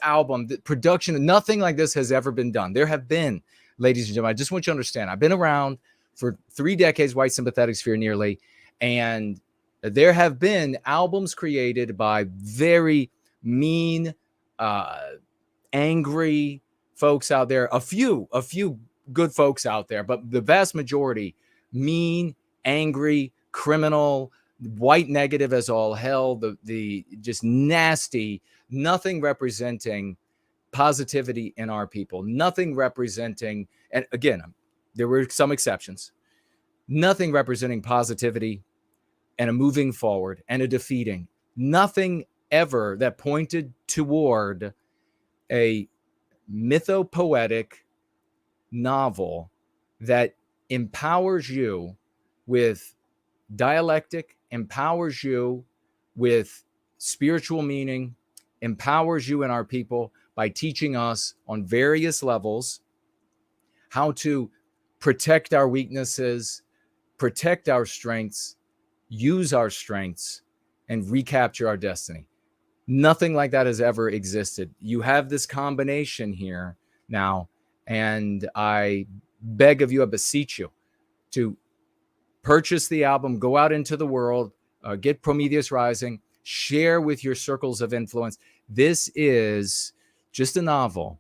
album, the production, nothing like this has ever been done. There have been, ladies and gentlemen, I just want you to understand, I've been around for 3 decades, white sympathetic sphere nearly, and there have been albums created by very mean, angry folks out there, a few good folks out there, but the vast majority mean, angry, criminal, white negative as all hell, the just nasty, nothing representing positivity in our people, nothing representing, and again, there were some exceptions, nothing representing positivity and a moving forward and a defeating, nothing ever that pointed toward a mythopoetic novel that empowers you with dialectic, empowers you with spiritual meaning, empowers you and our people by teaching us on various levels how to protect our weaknesses, protect our strengths, use our strengths, and recapture our destiny. Nothing like that has ever existed. You have this combination here now, and I beg of you, I beseech you to purchase the album, go out into the world, get Prometheus Rising, share with your circles of influence. This is just a novel.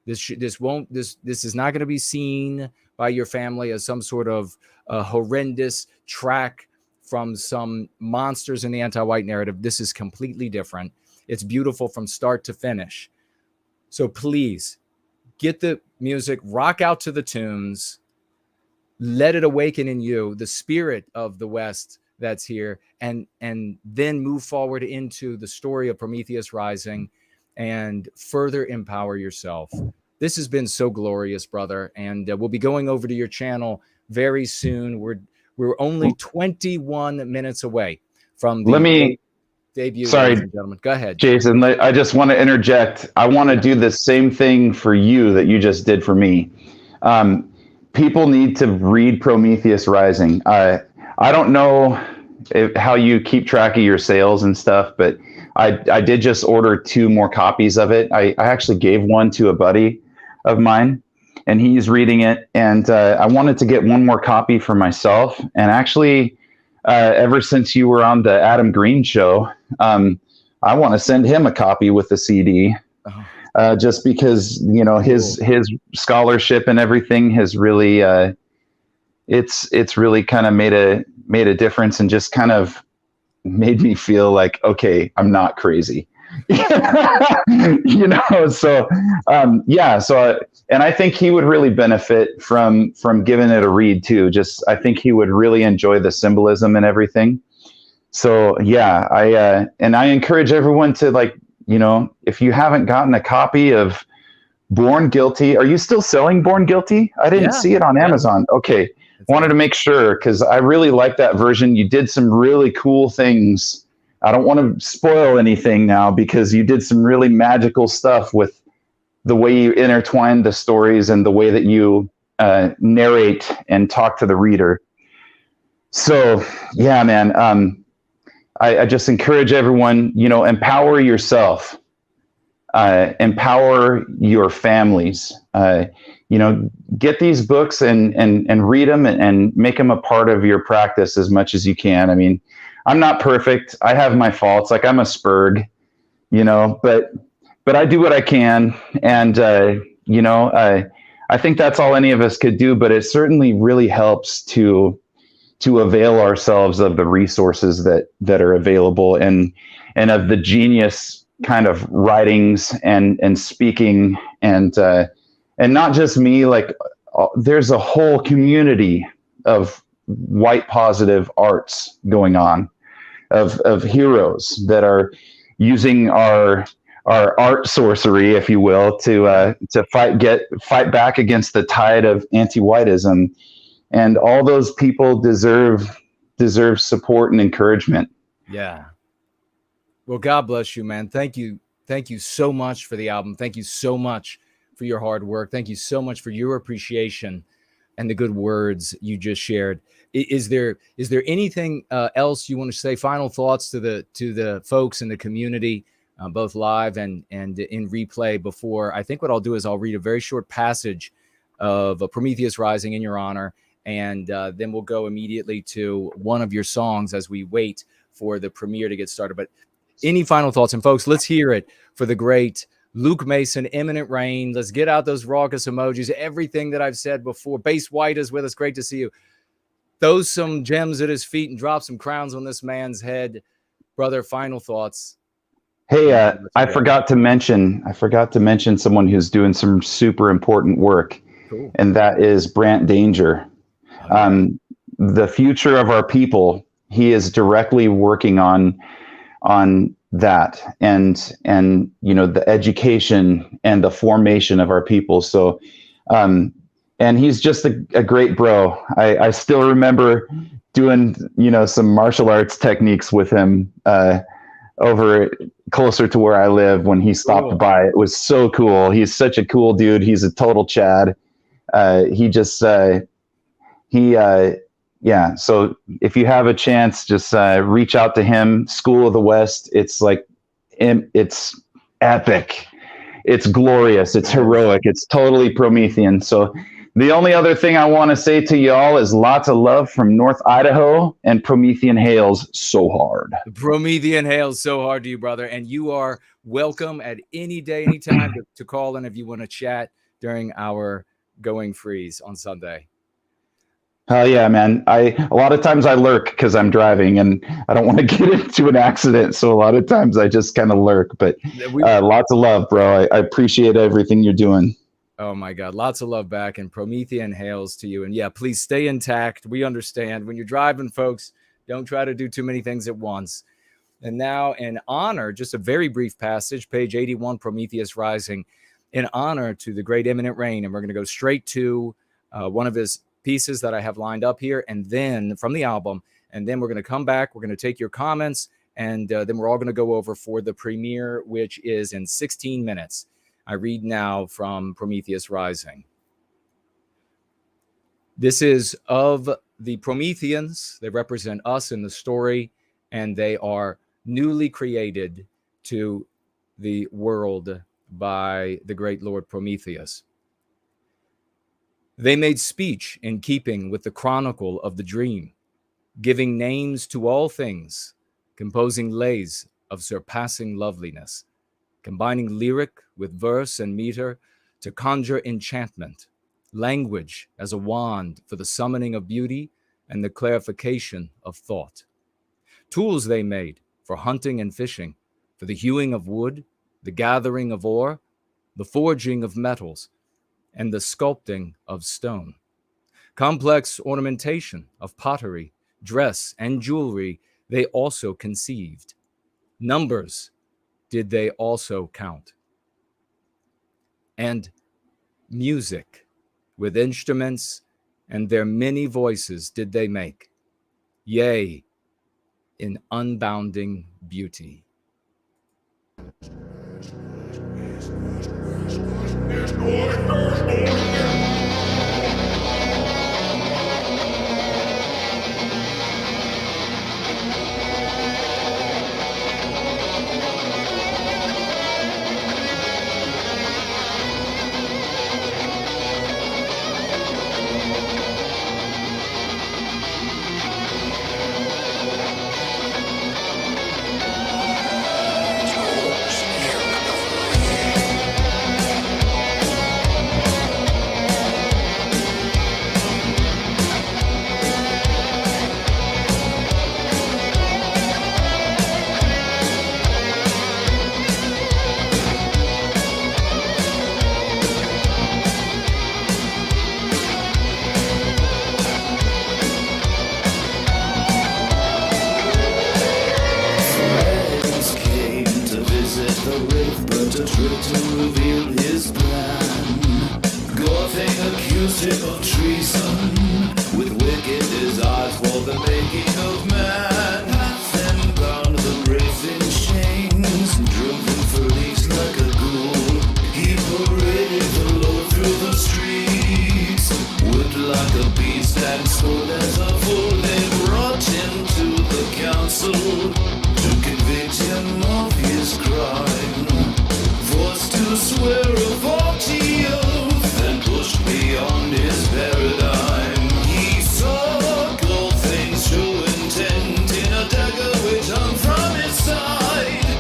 This is not going to be seen by your family as some sort of horrendous track from some monsters in the anti-white narrative. This is completely different. It's beautiful from start to finish. So please get the music, rock out to the tunes, let it awaken in you the spirit of the West that's here, and then move forward into the story of Prometheus Rising and further empower yourself. This has been so glorious, brother, and we'll be going over to your channel very soon. We're only 21 minutes away from the debut.
Sorry,
ladies and gentlemen. Go ahead,
Jason. I just want to interject. I want to do the same thing for you that you just did for me. People need to read Prometheus Rising. I don't know how you keep track of your sales and stuff, but I did just order 2 more copies of it. I actually gave one to a buddy of mine, and he's reading it. And I wanted to get 1 more copy for myself. And actually, ever since you were on the Adam Green show, I want to send him a copy with the CD. Just because, you know, his scholarship and everything has really it's really kind of made a difference and just kind of made me feel like, okay, I'm not crazy. You know, so and I think he would really benefit from giving it a read too. Just I think he would really enjoy the symbolism and everything. So yeah, I encourage everyone to, like, you know, if you haven't gotten a copy of Born Guilty, are you still selling Born Guilty? I didn't see it on Amazon. Okay. Wanted to make sure, because I really like that version. You did some really cool things. I don't want to spoil anything now, because you did some really magical stuff with the way you intertwine the stories and the way that you narrate and talk to the reader. So yeah, man, I just encourage everyone, you know, empower yourself, empower your families, you know, get these books and read them and make them a part of your practice as much as you can. I mean, I'm not perfect. I have my faults. Like, I'm a spurg, you know, but I do what I can. And, you know, I think that's all any of us could do, but it certainly really helps to avail ourselves of the resources that are available and of the genius kind of writings and speaking and not just me. Like, there's a whole community of white positive arts going on, of heroes that are using our art sorcery, if you will, to fight back against the tide of anti-whiteism. And all those people deserve support and encouragement.
Yeah. Well, God bless you, man. Thank you so much for the album. Thank you so much for your hard work. Thank you so much for your appreciation and the good words you just shared. Is there anything else you want to say? Final thoughts to the folks in the community, both live and in replay. Before, I think what I'll do is I'll read a very short passage of Prometheus Rising in your honor, and then we'll go immediately to one of your songs as we wait for the premiere to get started. But Any final thoughts? And folks, let's hear it for the great Luke Mason, Imminent Rain. Let's get out those raucous emojis. Everything that I've said before. Base White is with us. Great to see you. Throw some gems at his feet and drop some crowns on this man's head. Brother, final thoughts.
Hey, I forgot to mention someone who's doing some super important work,
Cool.
and that is Brant Danger. The future of our people. He is directly working on that, and the education and the formation of our people. So, and he's just a great bro. I still remember doing some martial arts techniques with him over closer to where I live when he stopped by. It was so cool. He's such a cool dude. He's a total Chad. So if you have a chance, just reach out to him. School of the West. It's epic. It's glorious. It's heroic. It's totally Promethean. So the only other thing I want to say to y'all is lots of love from North Idaho, and Promethean hails so hard.
Promethean hails so hard to you, brother. And you are welcome at any day, anytime to call in if you want to chat during our Going Freeze on Sunday.
Hell yeah, man. A lot of times I lurk because I'm driving and I don't want to get into an accident. So a lot of times I just kind of lurk, but lots of love, bro. I appreciate everything you're doing.
Oh my God. Lots of love back, and Promethean hails to you. And yeah, please stay intact. We understand when you're driving, folks, don't try to do too many things at once. And now in honor, just a very brief passage, page 81, Prometheus Rising, in honor to the great Imminent Rain. And we're going to go straight to one of his pieces that I have lined up here, and then from the album, and then we're going to come back. We're going to take your comments, and then we're all going to go over for the premiere, which is in 16 minutes. I read now from Prometheus Rising. This is of the Prometheans. They represent us in the story, and they are newly created to the world by the great Lord Prometheus. They made speech in keeping with the chronicle of the dream, giving names to all things, composing lays of surpassing loveliness, combining lyric with verse and meter to conjure enchantment, language as a wand for the summoning of beauty and the clarification of thought. Tools they made for hunting and fishing, for the hewing of wood, the gathering of ore, the forging of metals, and the sculpting of stone. Complex ornamentation of pottery, dress, and jewelry they also conceived. Numbers did they also count. And music with instruments and their many voices did they make, yea, in unbounding beauty.
From his side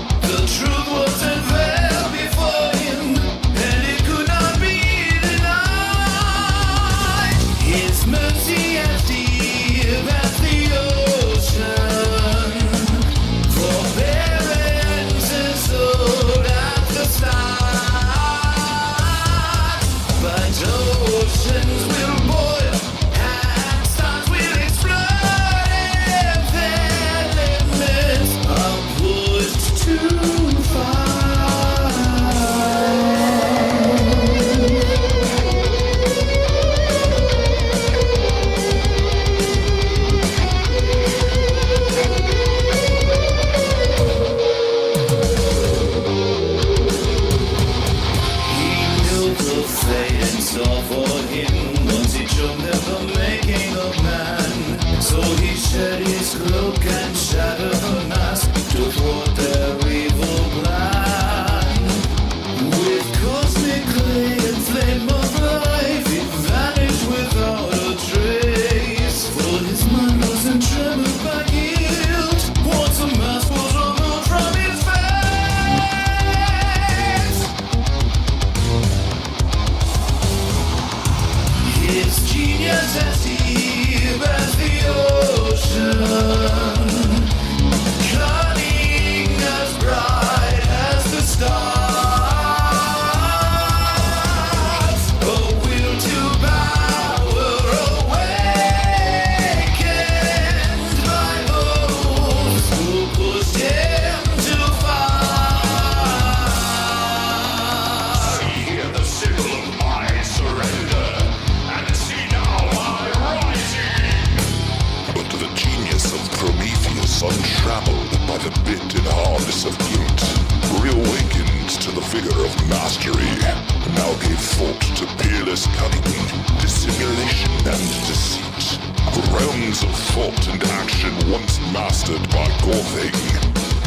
mastered by Gorthing,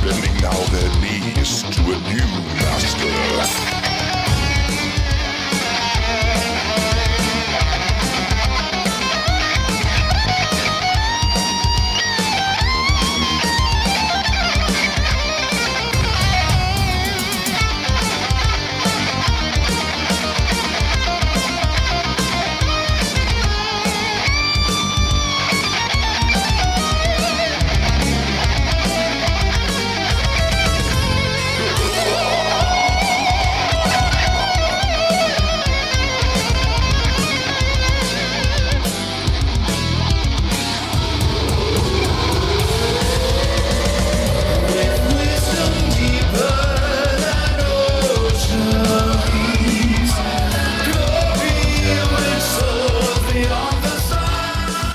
bending now their knees to a new master.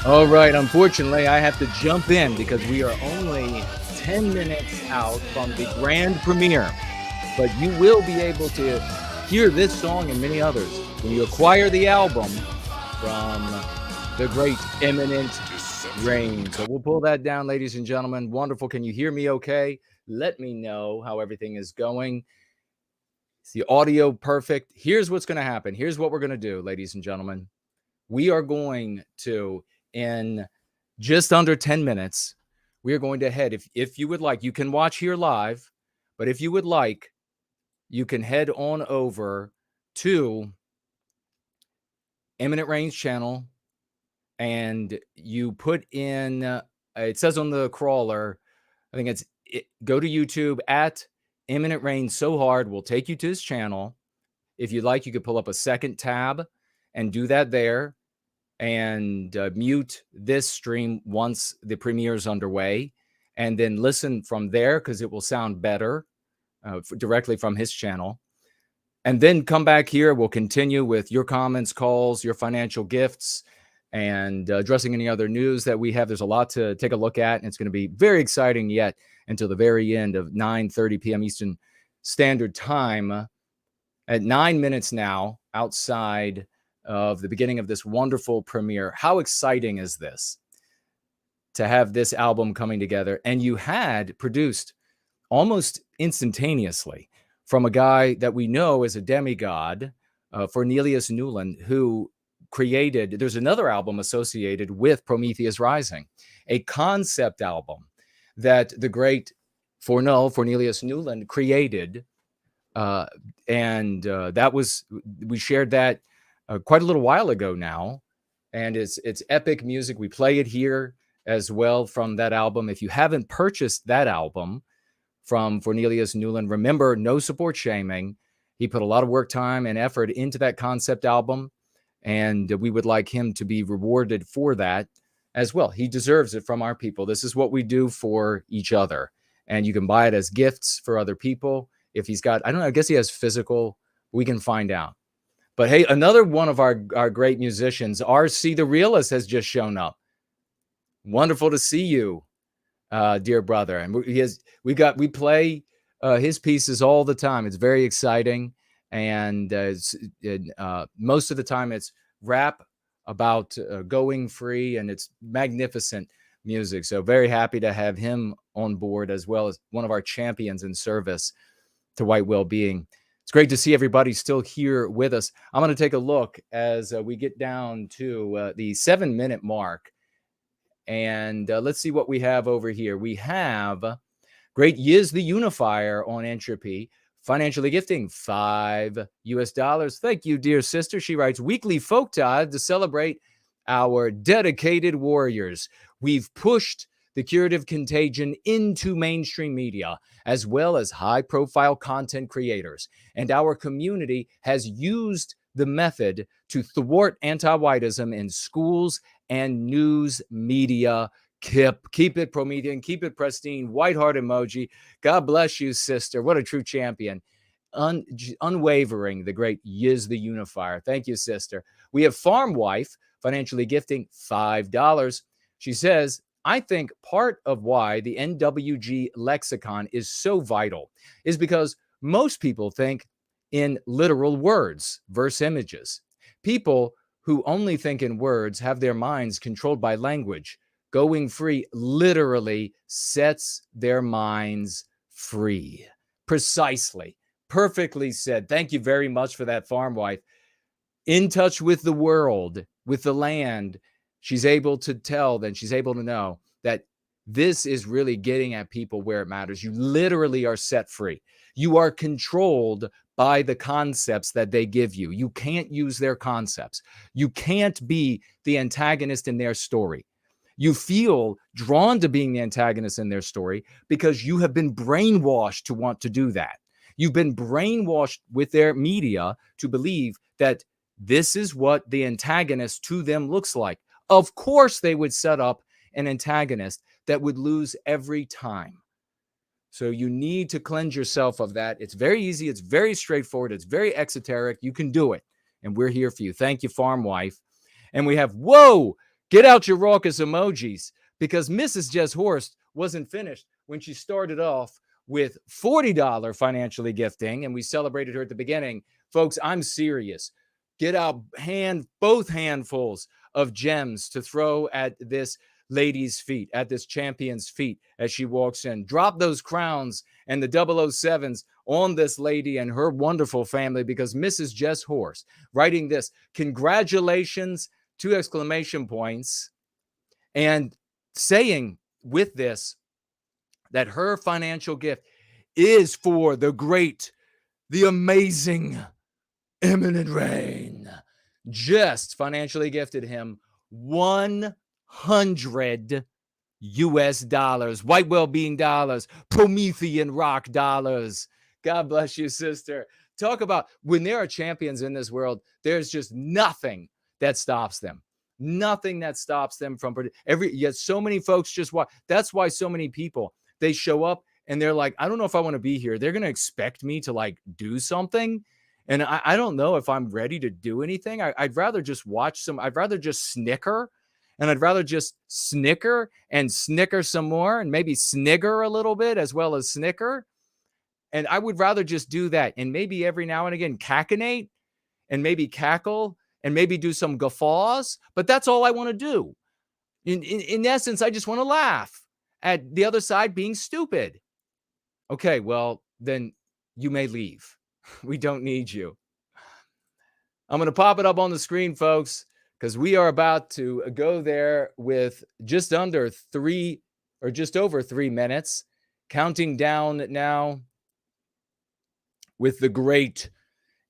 All right, unfortunately, I have to jump in because we are only 10 minutes out from the grand premiere. But you will be able to hear this song and many others when you acquire the album from the great Imminent Rain. So we'll pull that down, ladies and gentlemen. Wonderful. Can you hear me okay? Let me know how everything is going. Is the audio perfect? Here's what's going to happen. Here's what we're going to do, ladies and gentlemen. We are going to, in just under 10 minutes, we are going to head, if you would like, you can watch here live, but if you would like, you can head on over to Imminent Rain's channel, and you put in, it says on the crawler, I think go to YouTube at Imminent Rain So Hard. Will take you to his channel. If you'd like, you could pull up a second tab and do that there, and mute this stream once the premiere is underway, and then listen from there because it will sound better directly from his channel. And then come back here. We'll continue with your comments, calls, your financial gifts, and addressing any other news that we have. There's a lot to take a look at, and it's going to be very exciting yet until the very end of 9:30 p.m. Eastern Standard Time. At 9 minutes now, outside of the beginning of this wonderful premiere. How exciting is this to have this album coming together? And you had produced almost instantaneously from a guy that we know as a demigod, Cornelius Newland, who created, there's another album associated with Prometheus Rising, a concept album that the great Cornelius Newland created. That was, we shared that quite a little while ago now, and it's epic music. We play it here as well from that album. If you haven't purchased that album from Cornelius Newland, remember, no support shaming. He put a lot of work, time, and effort into that concept album, and we would like him to be rewarded for that as well. He deserves it from our people. This is what we do for each other, and you can buy it as gifts for other people. If he's got, I don't know, I guess he has physical, we can find out. But hey, another one of our great musicians, RC the Realist, has just shown up. Wonderful to see you, dear brother. And we play his pieces all the time. It's very exciting, and most of the time it's rap about going free, and it's magnificent music. So very happy to have him on board, as well as one of our champions in service to white well-being. It's great to see everybody still here with us. I'm going to take a look as we get down to the 7-minute mark. And let's see what we have over here. We have great Yiz the Unifier on Entropy, financially gifting $5. Thank you, dear sister. She writes, weekly folk tithe to celebrate our dedicated warriors. We've pushed the curative contagion into mainstream media, as well as high-profile content creators. And our community has used the method to thwart anti-whiteism in schools and news media. Keep it Promethean, keep it pristine, white heart emoji. God bless you, sister. What a true champion. Unwavering, the great Yiz the Unifier. Thank you, sister. We have Farm Wife, financially gifting $5. She says, I think part of why the NWG lexicon is so vital is because most people think in literal words, verse images. People who only think in words have their minds controlled by language. Going free literally sets their minds free. Precisely. Perfectly said. Thank you very much for that, farm wife. In touch with the world, with the land, she's able to tell, then she's able to know that this is really getting at people where it matters. You literally are set free. You are controlled by the concepts that they give you. You can't use their concepts. You can't be the antagonist in their story. You feel drawn to being the antagonist in their story because you have been brainwashed to want to do that. You've been brainwashed with their media to believe that this is what the antagonist to them looks like. Of course, they would set up an antagonist that would lose every time. So you need to cleanse yourself of that. It's very easy. It's very straightforward. It's very exoteric. You can do it. And we're here for you. Thank you, farm wife. And we have, whoa, get out your raucous emojis, because Mrs. Jess Horst wasn't finished when she started off with $40 financially gifting, and we celebrated her at the beginning. Folks, I'm serious. Get out both handfuls of gems to throw at this lady's feet, at this champion's feet as she walks in. Drop those crowns and the 007s on this lady and her wonderful family, because Mrs. Jess Horst writing this, congratulations, 2 exclamation points, and saying with this that her financial gift is for the great, the amazing Imminent Rain. Just financially gifted him $100 US, white well-being dollars, Promethean rock dollars. God bless you, sister. Talk about when there are champions in this world, there's just nothing that stops them. Nothing that stops them from yet so many folks just watch. That's why so many people, they show up and they're like, I don't know if I want to be here. They're going to expect me to like do something. And I don't know if I'm ready to do anything. I'd rather just I'd rather just snicker, and I'd rather just snicker and snicker some more, and maybe snigger a little bit as well as snicker. And I would rather just do that. And maybe every now and again, cackle, and maybe cackle, and maybe do some guffaws. But that's all I want to do. In essence, I just want to laugh at the other side being stupid. Okay, well, then you may leave. We don't need you. I'm going to pop it up on the screen, folks, because we are about to go there with just under 3 or just over 3 minutes, counting down now with the great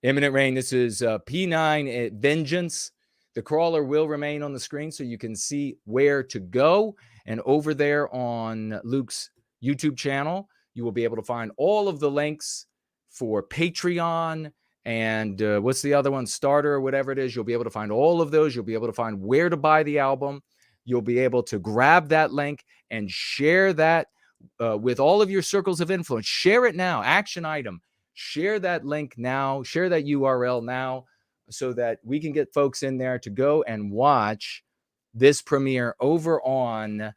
Imminent Rain. This is P9 Vengeance. The crawler will remain on the screen so you can see where to go. And over there on Luke's YouTube channel, you will be able to find all of the links for Patreon and what's the other one? Starter or whatever it is. You'll be able to find all of those. You'll be able to find where to buy the album. You'll be able to grab that link and share that with all of your circles of influence. Share it now. Action item. Share that link now. Share that URL now so that we can get folks in there to go and watch this premiere over on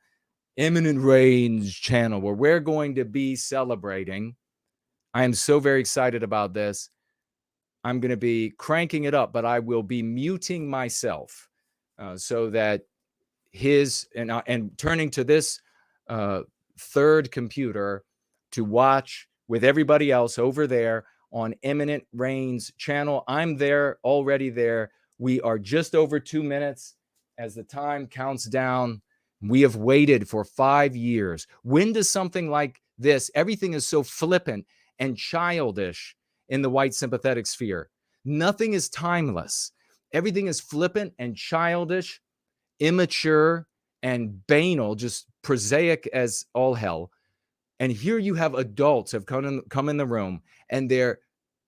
Imminent Rain's channel, where we're going to be celebrating. I am so very excited about this. I'm going to be cranking it up, but I will be muting myself so that and turning to this third computer to watch with everybody else over there on Imminent Rain's channel. I'm there, already there. We are just over 2 minutes as the time counts down. We have waited for 5 years. When does something like this, everything is so flippant and childish in the white sympathetic sphere? Nothing is timeless. Everything is flippant and childish, immature and banal, just prosaic as all hell. And here you have adults have come in the room, and they're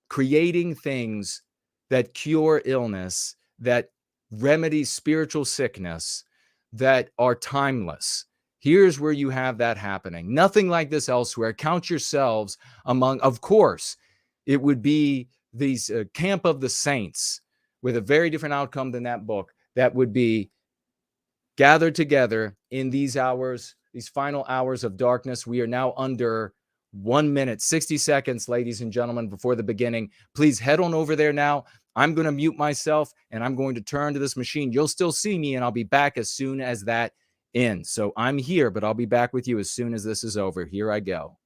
creating things that cure illness, that remedy spiritual sickness, that are timeless. Here's where you have that happening. Nothing like this elsewhere. Count yourselves among, of course, it would be these Camp of the Saints with a very different outcome than that book that would be gathered together in these hours, these final hours of darkness. We are now under 1 minute, 60 seconds, ladies and gentlemen, before the beginning. Please head on over there now. I'm going to mute myself and I'm going to turn to this machine. You'll still see me, and I'll be back as soon as that in. So I'm here, but I'll be back with you as soon as this is over. Here I go.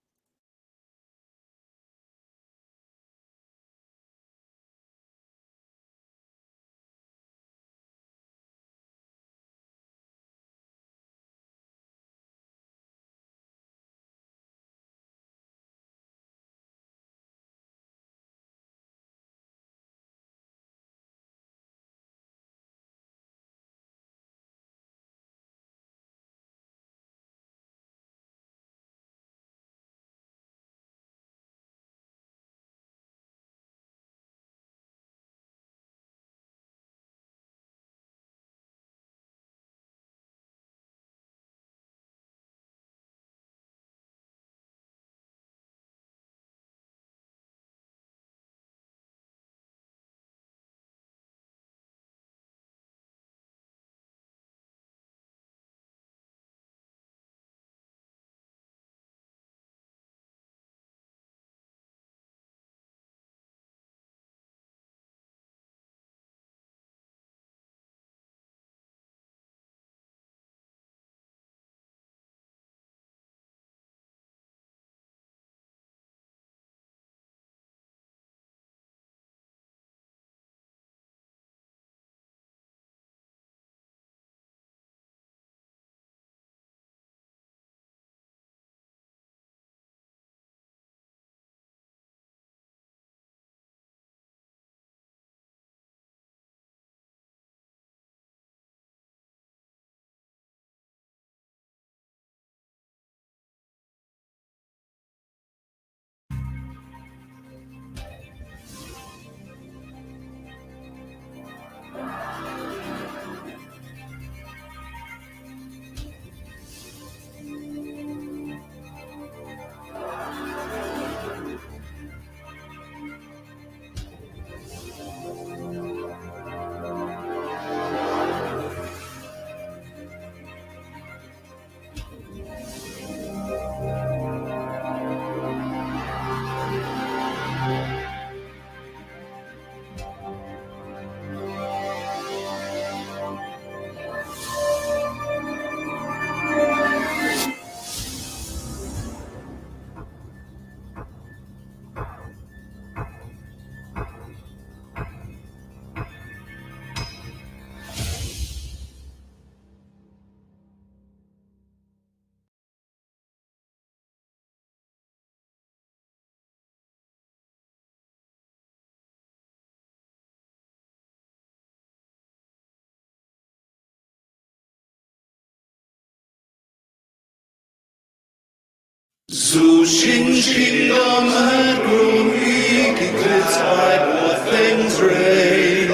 Sushin's kingdom had grown weak, eclipsed by war things reign.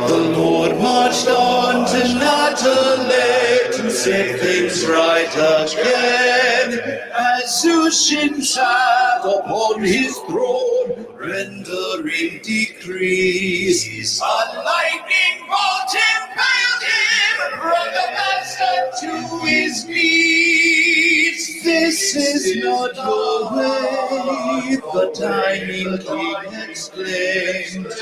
The Lord marched on to Natale to set things right again. As Sushin sat upon his throne, rendering decrees, a lightning bolt impaled him, brought the master to his knees. This is not your way, the timing king exclaimed.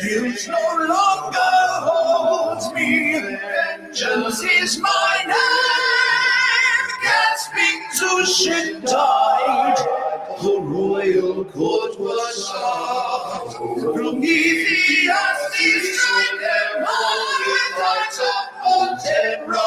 Guilt no longer holds me, vengeance is mine hand. Gasping Sushin died, the royal court was shocked. Prometheus destroyed them all with lights of molten rock.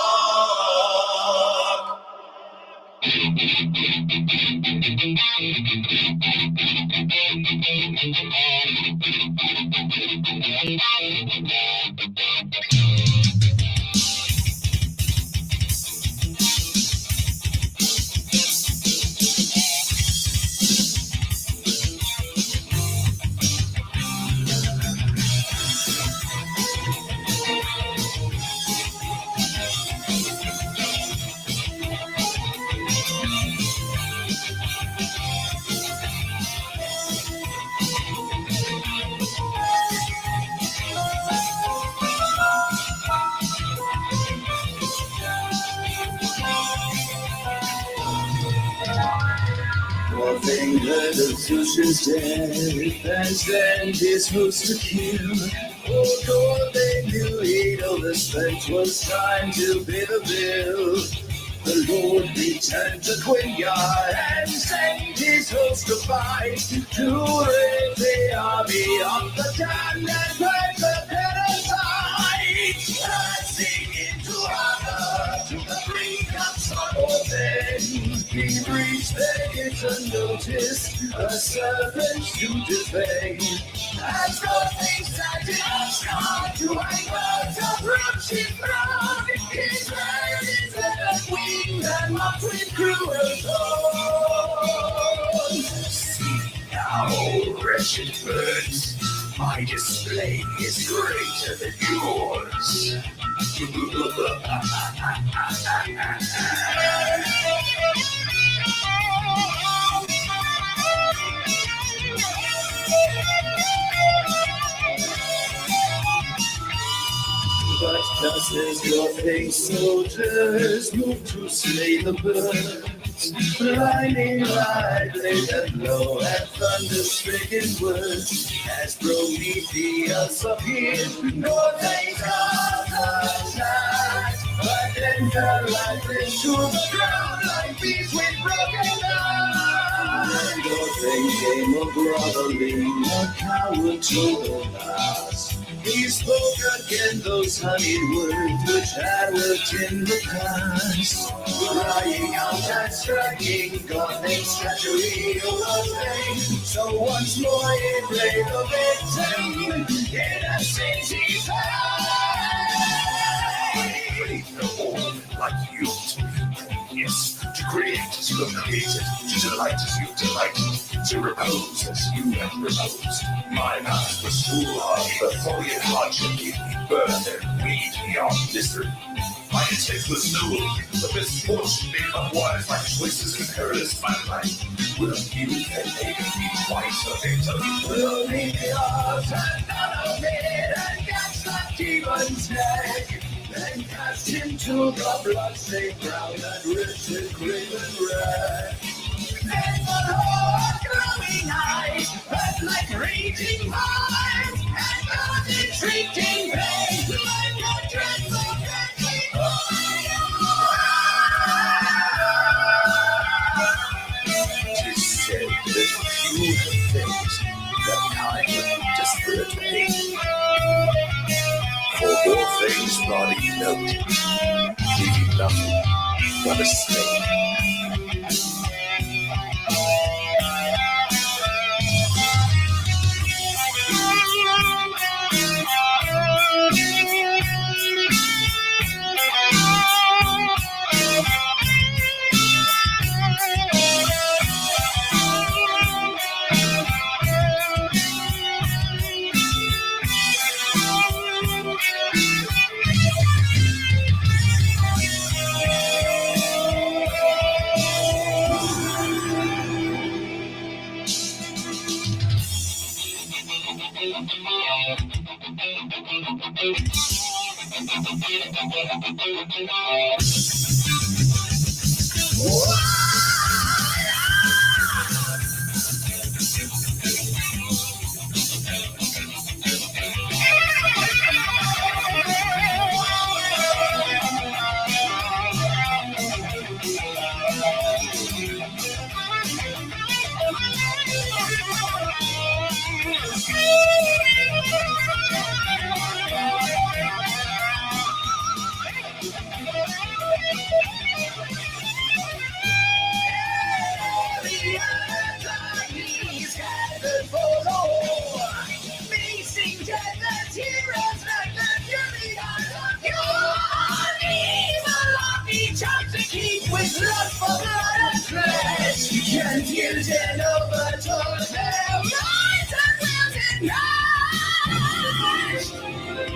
Nothing heard of Sushin's death, and sent his host to kill. Oh God, they they knew he'd overspent, was time to pay the bill. The Lord returned to Quingyard and sent his host to fight, to rid the army of the damned and purge the parasite. Passing into harbor to the brink of sorrow then, he reached there to notice a serpent to defend. As nothing sat in a scar to anchor to approach his throne, his red is leather wings and mocked with cruel tones. See now, wretched birds, my display is greater than yours. But just as your face soldiers move to slay the birds, lightning light laid and low and thunder-stricken words, as Prometheus appeared, no days of the night, but then fell life into the ground like beasts with broken eyes. Then came a groveling, a coward to the last. He spoke again those honeyed words which had worked in the past, crying out and striking, God makes treachery was vain. So once more he played the victim, innocence he paid. Like you to be, yes, to create as you have created, to delight as you delight, to repose as you have reposed. My past was full of Victorian hardship, gave me birth and weed beyond misery. My intent was noble, but misfortune made otherwise my choices and perilous my life. Will you have taken me twice a victim? Will leave the odds and none of it, and catch that demon's neck, then cast him to the blood-stained ground and ripped his craven red. Then the Lord glowing eyes burnt like raging fires, and God entreating pain like a dreadful deadly fire. 'Tis said that few things that kind of desperate pain, for all things body note, leaving nothing but a stain.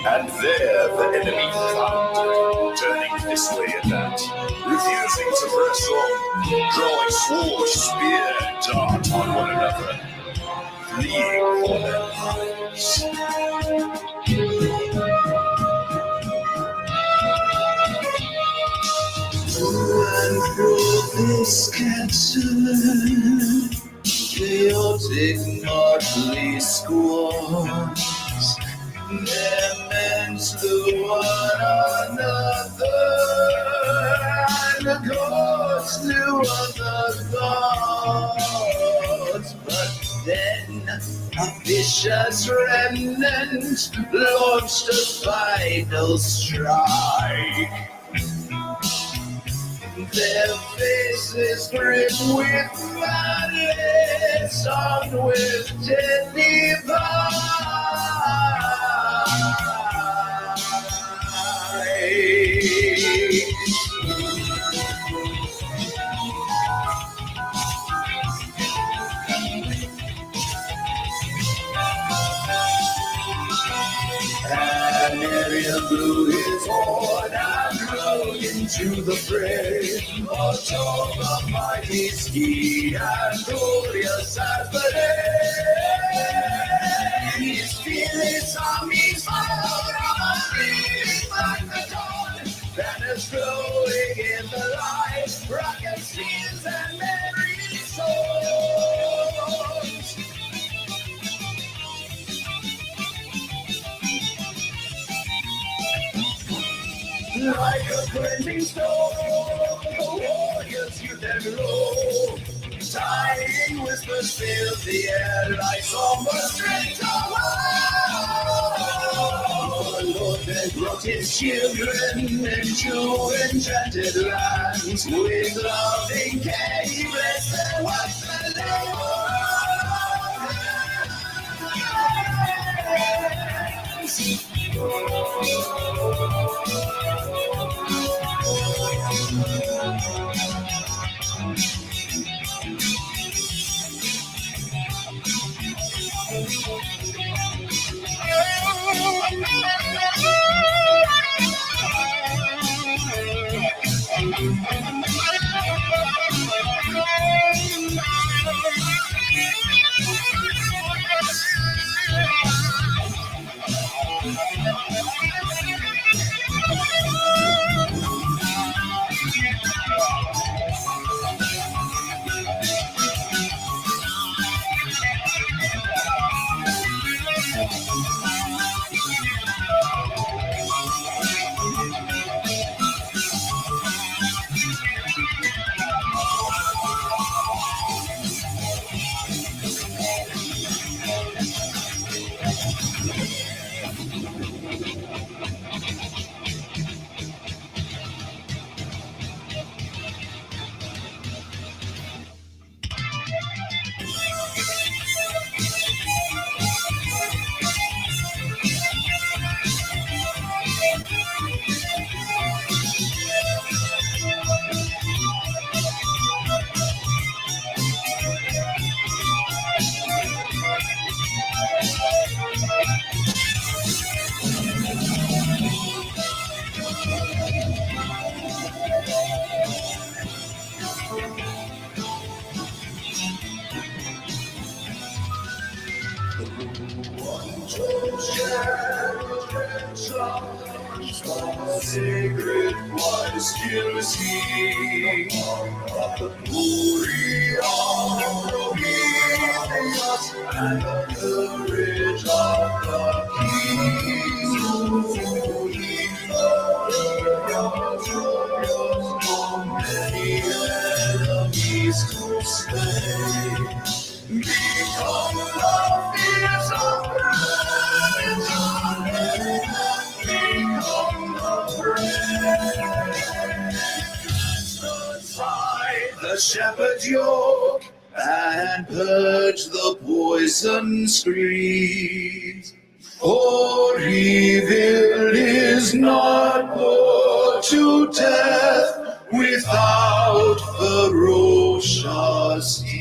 And there the enemy found, turning this way and that, refusing to press on, drawing sword, spear, and dart on one another, fleeing for their lives.
And through this scattered, chaotic, motley squads, their men slew one another, and the gods slew other gods. But then a vicious remnant launched a final strike. Their faces grim with malice, armed with deadly And Ariel blew his horn and rode into the fray. Although the mighty steed and glorious as the day, his fearless armies followed on, bleeding like the dawn. Banners glowing in the light, rocket steeds and merry swords. Like a blending storm, the warriors hear their glow. Dying whispers fill the air like somber strength of war. Lord, they brought his children into enchanted lands. With loving care, he blessed their works and their sacred one still see of the glory of Prometheus and the courage of the kings who many enemies to slay. Become the fears of the shepherd's yoke and purge the poison screens. For evil is not put to death without ferocious deeds.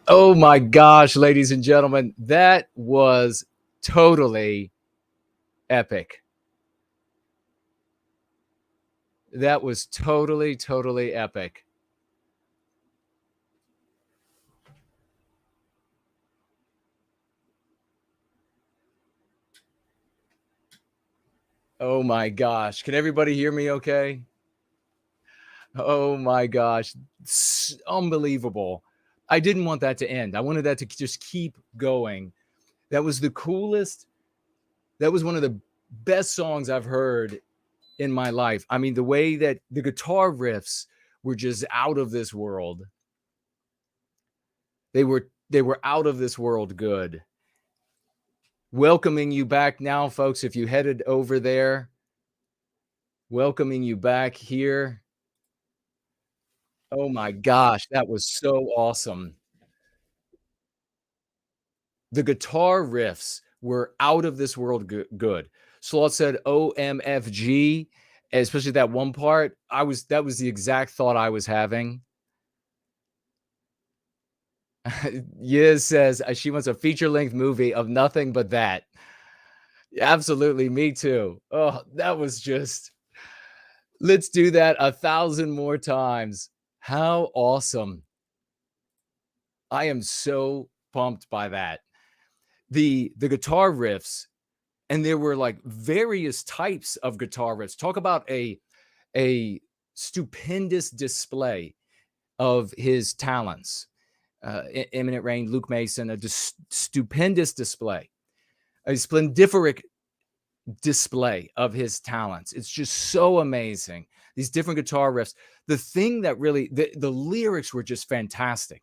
Oh my gosh, ladies and gentlemen, that was totally epic. That was totally epic. Oh my gosh. Can everybody hear me okay? Oh my gosh. Unbelievable. I didn't want that to end. I wanted that to just keep going. That was the coolest. That was one of the best songs I've heard in my life. I mean, the way that the guitar riffs were just out of this world. They were out of this world good. Welcoming you back now, folks, if you headed over there. Welcoming you back here. Oh my gosh, that was so awesome. The guitar riffs were out of this world good. Sloth said OMFG, especially that one part. That was the exact thought I was having. Yiz says she wants a feature-length movie of nothing but that. Absolutely, me too. Oh, that was just, let's do that 1,000 more times. How awesome. I am so pumped by that. The guitar riffs, and there were like various types of guitar riffs. Talk about a stupendous display of his talents. Imminent Rain, Luke Mason, a stupendous display, a splendiferous display of his talents. It's just so amazing. These different guitar riffs. The thing that really, the lyrics were just fantastic.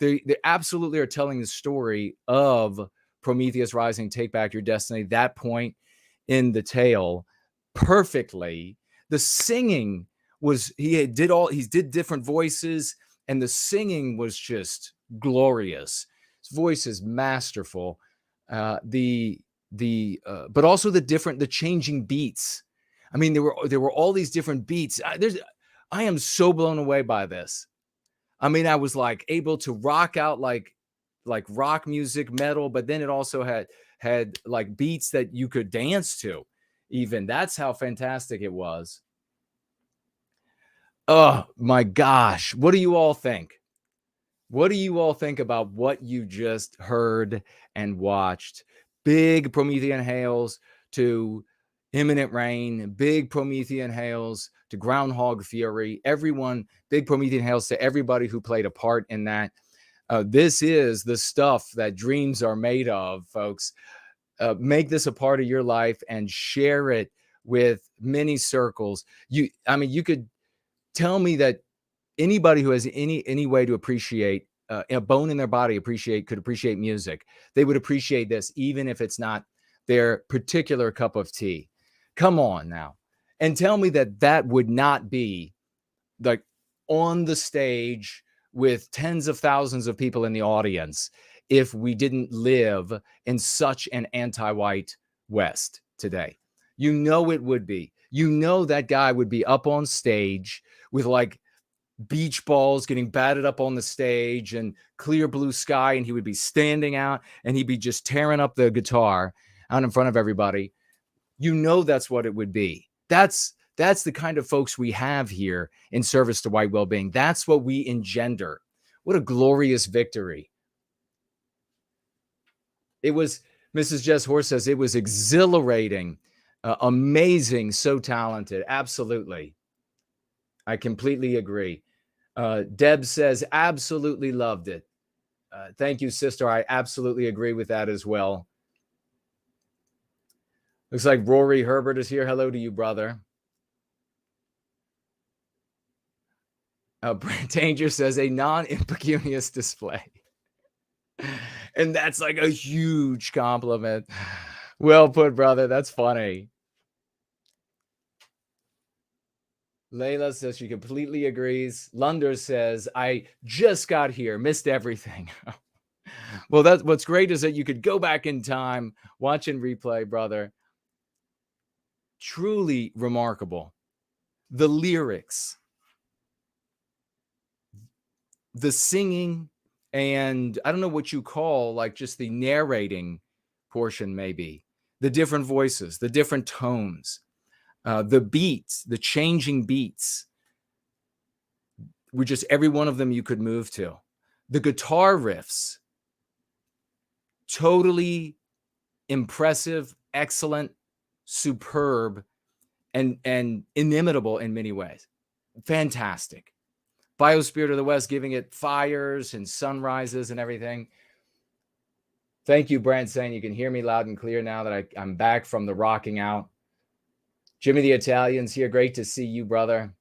They absolutely are telling the story of Prometheus rising, take back your destiny, that point in the tale perfectly. The singing was, he did different voices, and the singing was just glorious. His voice is masterful. But also the changing beats. I mean, there were all these different beats. I am so blown away by this. I mean, I was like able to rock out like rock music, metal, but then it also had like beats that you could dance to. Even that's how fantastic it was. Oh my gosh. What do you all think? What do you all think about what you just heard and watched? Big Promethean hails to Imminent Rain, big Promethean hails to Groundhog Fury. Everyone, big Promethean hails to everybody who played a part in that. This is the stuff that dreams are made of, folks. Make this a part of your life and share it with many circles. You could tell me that anybody who has any way to appreciate a bone in their body could appreciate music. They would appreciate this, even if it's not their particular cup of tea. Come on now. And tell me that would not be like on the stage with tens of thousands of people in the audience if we didn't live in such an anti-white West today. You know it would be. You know that guy would be up on stage with like beach balls getting batted up on the stage and clear blue sky, and he would be standing out and he'd be just tearing up the guitar out in front of everybody. You know that's what it would be. That's the kind of folks we have here in service to white well-being. That's what we engender. What a glorious victory. It was, Mrs. Jess Horse says, it was exhilarating, amazing, so talented. Absolutely. I completely agree. Deb says, absolutely loved it. Thank you, sister. I absolutely agree with that as well. Looks like Rory Herbert is here. Hello to you, brother. Danger says a non-impecunious display. And that's like a huge compliment. Well put, brother. That's funny. Layla says she completely agrees. Lunder says, I just got here, missed everything. Well, that's what's great is that you could go back in time, watch and replay, brother. Truly remarkable. The lyrics, the singing, and I don't know what you call like just the narrating portion, maybe the different voices, the different tones, the beats, the changing beats, were just every one of them you could move to. The guitar riffs, totally impressive, excellent, superb, and inimitable in many ways. fantastic. Biospirit of the West, giving it fires and sunrises and everything. Thank you, Brent, saying you can hear me loud and clear now that I'm back from the rocking out. Jimmy the Italian's here. Great to see you, brother.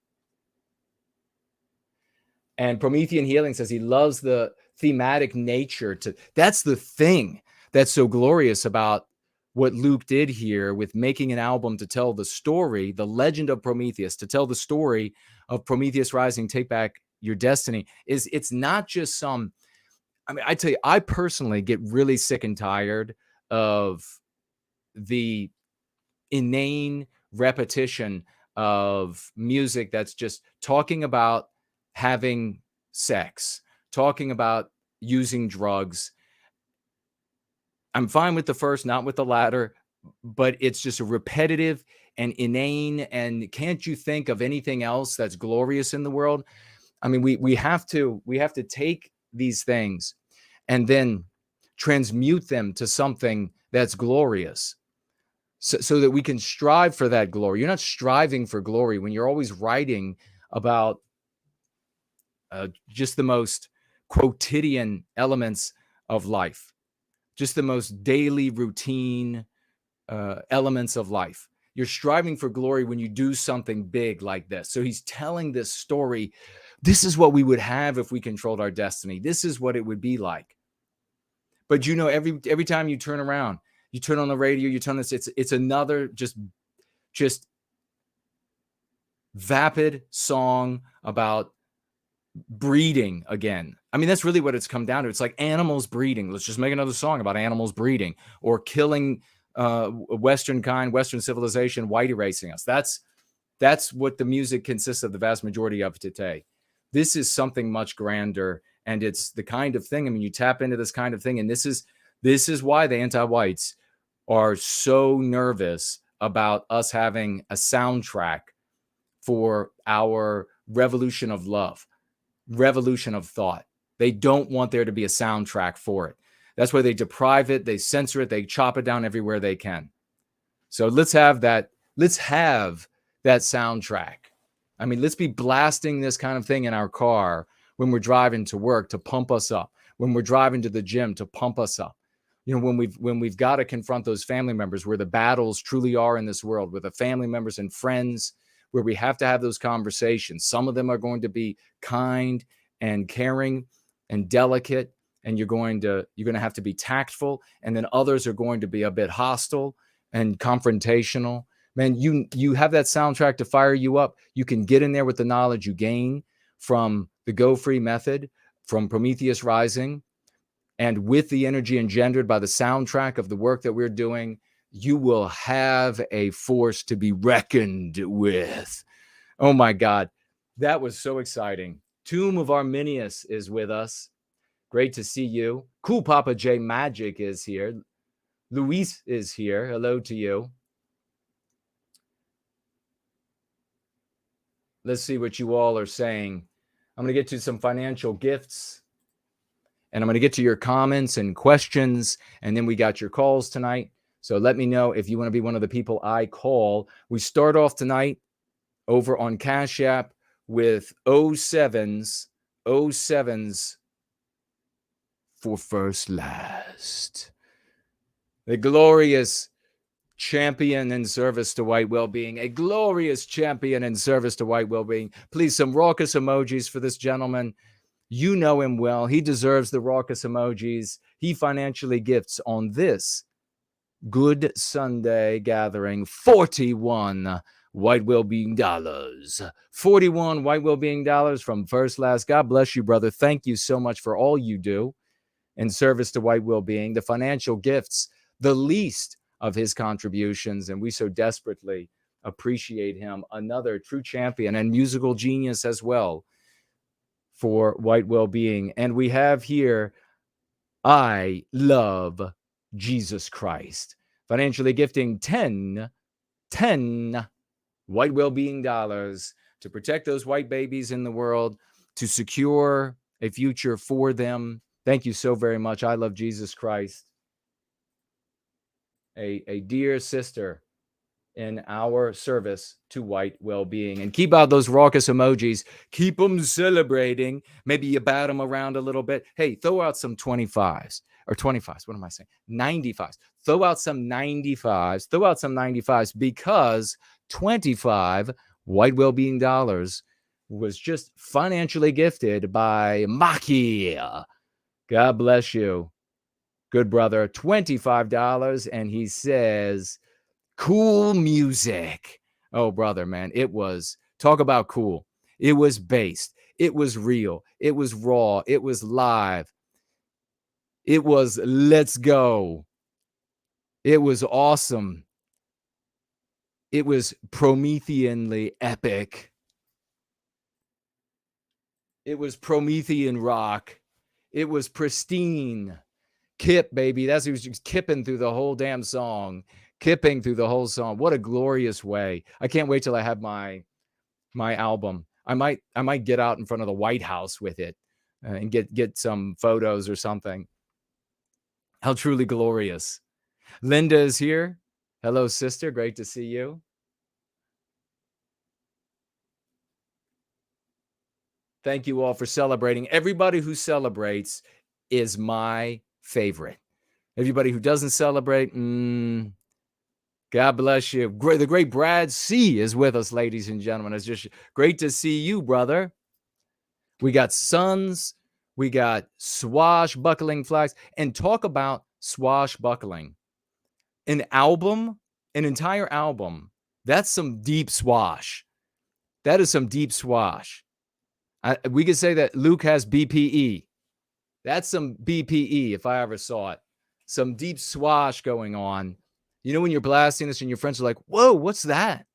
And Promethean Healing says he loves the thematic nature. That's the thing that's so glorious about what Luke did here with making an album to tell the story, the legend of Prometheus, to tell the story of Prometheus rising, take back your destiny. It's not just some, I mean, I tell you, I personally get really sick and tired of the inane repetition of music that's just talking about having sex, talking about using drugs. I'm fine with the first, not with the latter, but it's just a repetitive and inane. And can't you think of anything else that's glorious in the world? I mean, we have to take these things and then transmute them to something that's glorious, so that we can strive for that glory. You're not striving for glory when you're always writing about just the most quotidian elements of life, just the most daily routine elements of life. You're striving for glory when you do something big like this. So he's telling this story. This is what we would have if we controlled our destiny. This is what it would be like. But you know, every time you turn around, you turn on the radio, you turn this, it's another just vapid song about breeding again. I mean, that's really what it's come down to. It's like animals breeding. Let's just make another song about animals breeding, or killing Western civilization, white erasing us. That's what the music consists of, the vast majority of today. This is something much grander, and it's the kind of thing, I mean, you tap into this kind of thing, and this is why the anti-whites are so nervous about us having a soundtrack for our revolution of love, revolution of thought. They don't want there to be a soundtrack for it. That's why they deprive it, they censor it, they chop it down everywhere they can. So let's have that soundtrack. I mean, let's be blasting this kind of thing in our car when we're driving to work to pump us up, when we're driving to the gym to pump us up. You know, when we've got to confront those family members where the battles truly are in this world, with the family members and friends, where we have to have those conversations. Some of them are going to be kind and caring and delicate, and you're going to have to be tactful, and then others are going to be a bit hostile and confrontational. Man, you have that soundtrack to fire you up. You can get in there with the knowledge you gain from the Go Free method, from Prometheus Rising, and with the energy engendered by the soundtrack of the work that we're doing, you will have a force to be reckoned with. Oh my God, that was so exciting. Tomb of Arminius is with us. Great to see you. Cool Papa J Magic is here. Luis is here. Hello to you. Let's see what you all are saying. I'm going to get to some financial gifts, and I'm going to get to your comments and questions, and then we got your calls tonight. So let me know if you want to be one of the people I call. We start off tonight over on Cash App with 07s for first last. The glorious champion in service to white well-being, a glorious champion in service to white well-being. Please, some raucous emojis for this gentleman. You know him well. He deserves the raucous emojis. He financially gifts on this Good Sunday gathering 41 white well-being dollars. 41 white well-being dollars from First Last. God bless you, brother. Thank you so much for all you do in service to white well-being. The financial gifts, the least of his contributions, and we so desperately appreciate him. Another true champion and musical genius as well for white well-being. And we have here, I love Jesus Christ, financially gifting 10 white well-being dollars to protect those white babies in the world, to secure a future for them. Thank you so very much. I love Jesus Christ. A dear sister in our service to white well-being. And keep out those raucous emojis. Keep them celebrating. Maybe you bat them around a little bit. Hey, throw out some 25s or 25s. What am I saying? 95s. Throw out some 95s. Throw out some 95s because 25 white well-being dollars was just financially gifted by Maki. God bless you. Good brother. $25. And he says, cool music. Oh, brother, man. It was, talk about cool. It was based. It was real. It was raw. It was live. It was let's go. It was awesome. It was Prometheanly epic. It was Promethean rock. It was pristine. Kip, baby. That's he was just kipping through the whole damn song. Kipping through the whole song. What a glorious way. I can't wait till I have my album. I might get out in front of the White House with it and get some photos or something. How truly glorious. Linda is here. Hello, sister. Great to see you. Thank you all for celebrating. Everybody who celebrates is my favorite. Everybody who doesn't celebrate, God bless you. The great Brad C is with us, ladies and gentlemen. It's just great to see you, brother. We got suns. We got swashbuckling flags. And talk about swashbuckling. An album, an entire album, that's some deep swash. That is some deep swash. We could say that Luke has BPE. That's some BPE if I ever saw it. Some deep swash going on. You know when you're blasting this and your friends are like, whoa, what's that?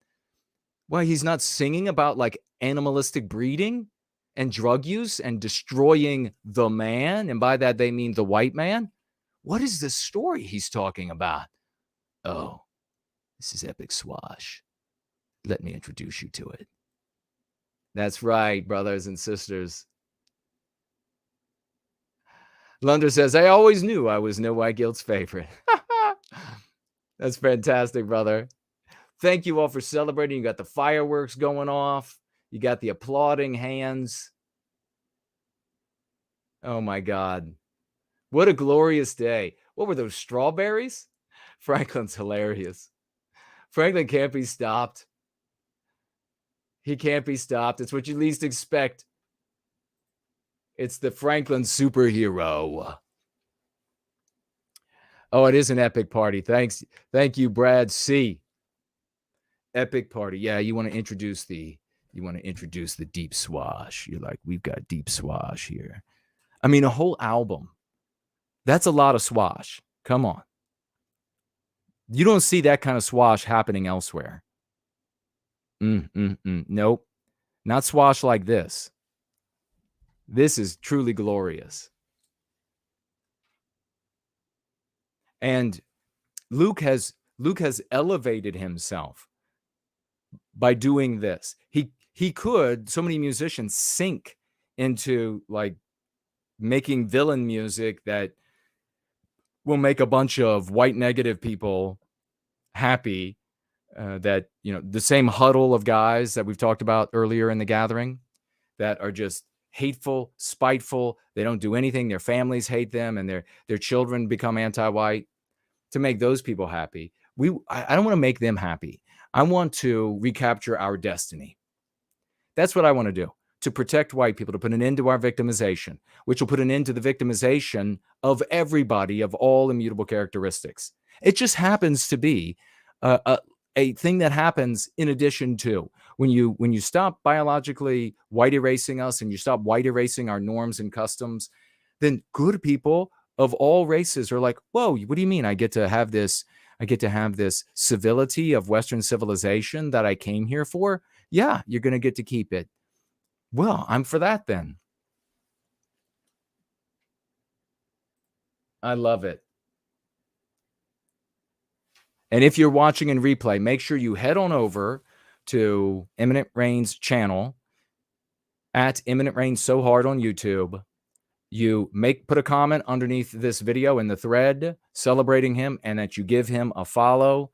Well, he's not singing about like animalistic breeding and drug use and destroying the man. And by that, they mean the white man. What is the story he's talking about? Oh, this is epic swash. Let me introduce you to it. That's right, brothers and sisters. Lunder says, I always knew I was No White Guilt's favorite. That's fantastic, brother. Thank you all for celebrating. You got the fireworks going off. You got the applauding hands. Oh, my God. What a glorious day. What were those, strawberries? Franklin's hilarious. Franklin can't be stopped. He can't be stopped. It's what you least expect. It's the Franklin superhero. Oh, it is an epic party. Thanks. Thank you, Brad C. Epic party. Yeah, you want to introduce the deep swash. You're like, we've got deep swash here. I mean, a whole album. That's a lot of swash. Come on. You don't see that kind of swash happening elsewhere. Nope. Not swash like this. This is truly glorious. And Luke has elevated himself by doing this. He could, so many musicians sink into like making villain music that will make a bunch of white negative people happy. That, you know, the same huddle of guys that we've talked about earlier in the gathering that are just hateful, spiteful. They don't do anything. Their families hate them and their children become anti-white. To make those people happy, I don't want to make them happy. I want to recapture our destiny. That's what I want to do, to protect white people, to put an end to our victimization, which will put an end to the victimization of everybody of all immutable characteristics. It just happens to be a thing that happens in addition to when you stop biologically white erasing us and you stop white erasing our norms and customs, then good people of all races are like, whoa, what do you mean I get to have this civility of Western civilization that I came here for? Yeah, you're going to get to keep it. Well, I'm for that then. I love it. And if you're watching in replay, make sure you head on over to Imminent Reign's channel at Imminent Reign So Hard on YouTube. You put a comment underneath this video in the thread celebrating him and that you give him a follow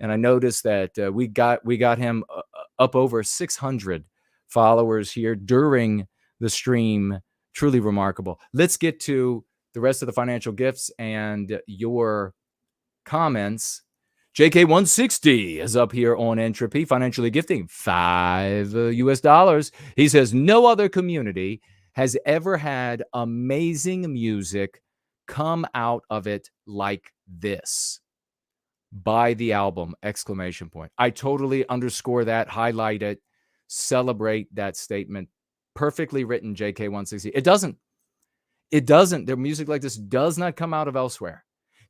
And I noticed that we got him up over 600 followers here during the stream. Truly remarkable. Let's get to the rest of the financial gifts and your comments. JK160 is up here on Entropy, financially gifting $5 US. He says, no other community has ever had amazing music come out of it like this. Buy the album, exclamation point. I totally underscore that, highlight it, celebrate that statement. Perfectly written, JK160. It doesn't. Their music like this does not come out of elsewhere.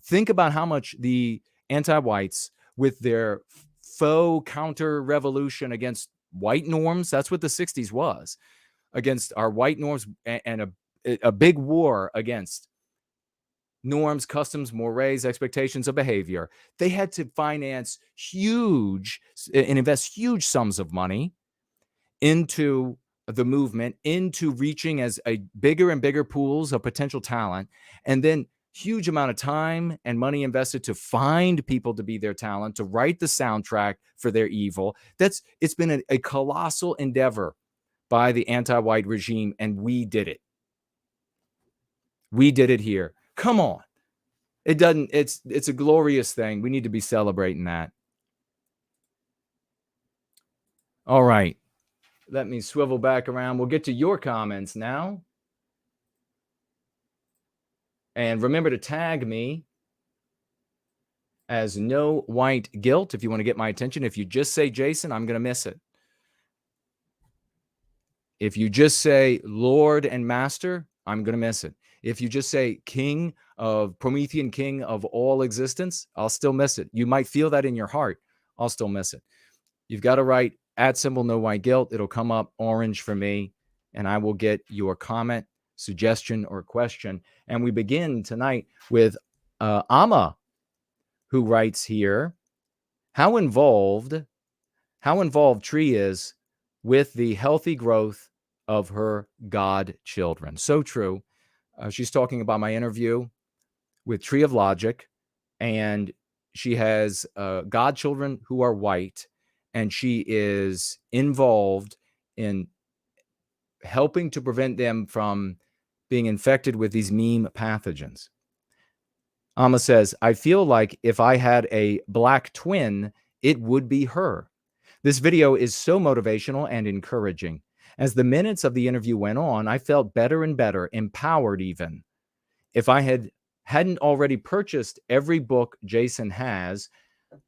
Think about how much the anti-whites, with their faux counter-revolution against white norms, that's what the 60s was, against our white norms, and a big war against norms, customs, mores, expectations of behavior. They had to finance huge and invest huge sums of money into the movement, into reaching as a bigger and bigger pools of potential talent, and then huge amount of time and money invested to find people to be their talent, to write the soundtrack for their evil. It's been a colossal endeavor by the anti-white regime, and we did it. We did it here. Come on. It's a glorious thing. We need to be celebrating that. All right. Let me swivel back around. We'll get to your comments now. And remember to tag me as No White Guilt if you want to get my attention. If you just say Jason, I'm going to miss it. If you just say Lord and Master, I'm going to miss it. If you just say King of Promethean, King of all existence, I'll still miss it. You might feel that in your heart. I'll still miss it. You've got to write @ No White Guilt. It'll come up orange for me, and I will get your comment, suggestion, or question. And we begin tonight with Amma, who writes here, how involved Tree is with the healthy growth of her God children. So true. She's talking about my interview with Tree of Logic, and she has God children who are white, and she is involved in helping to prevent them from being infected with these meme pathogens. Amma says, I feel like if I had a black twin, it would be her. This video is so motivational and encouraging. As the minutes of the interview went on, I felt better and better, empowered even. If I hadn't already purchased every book Jason has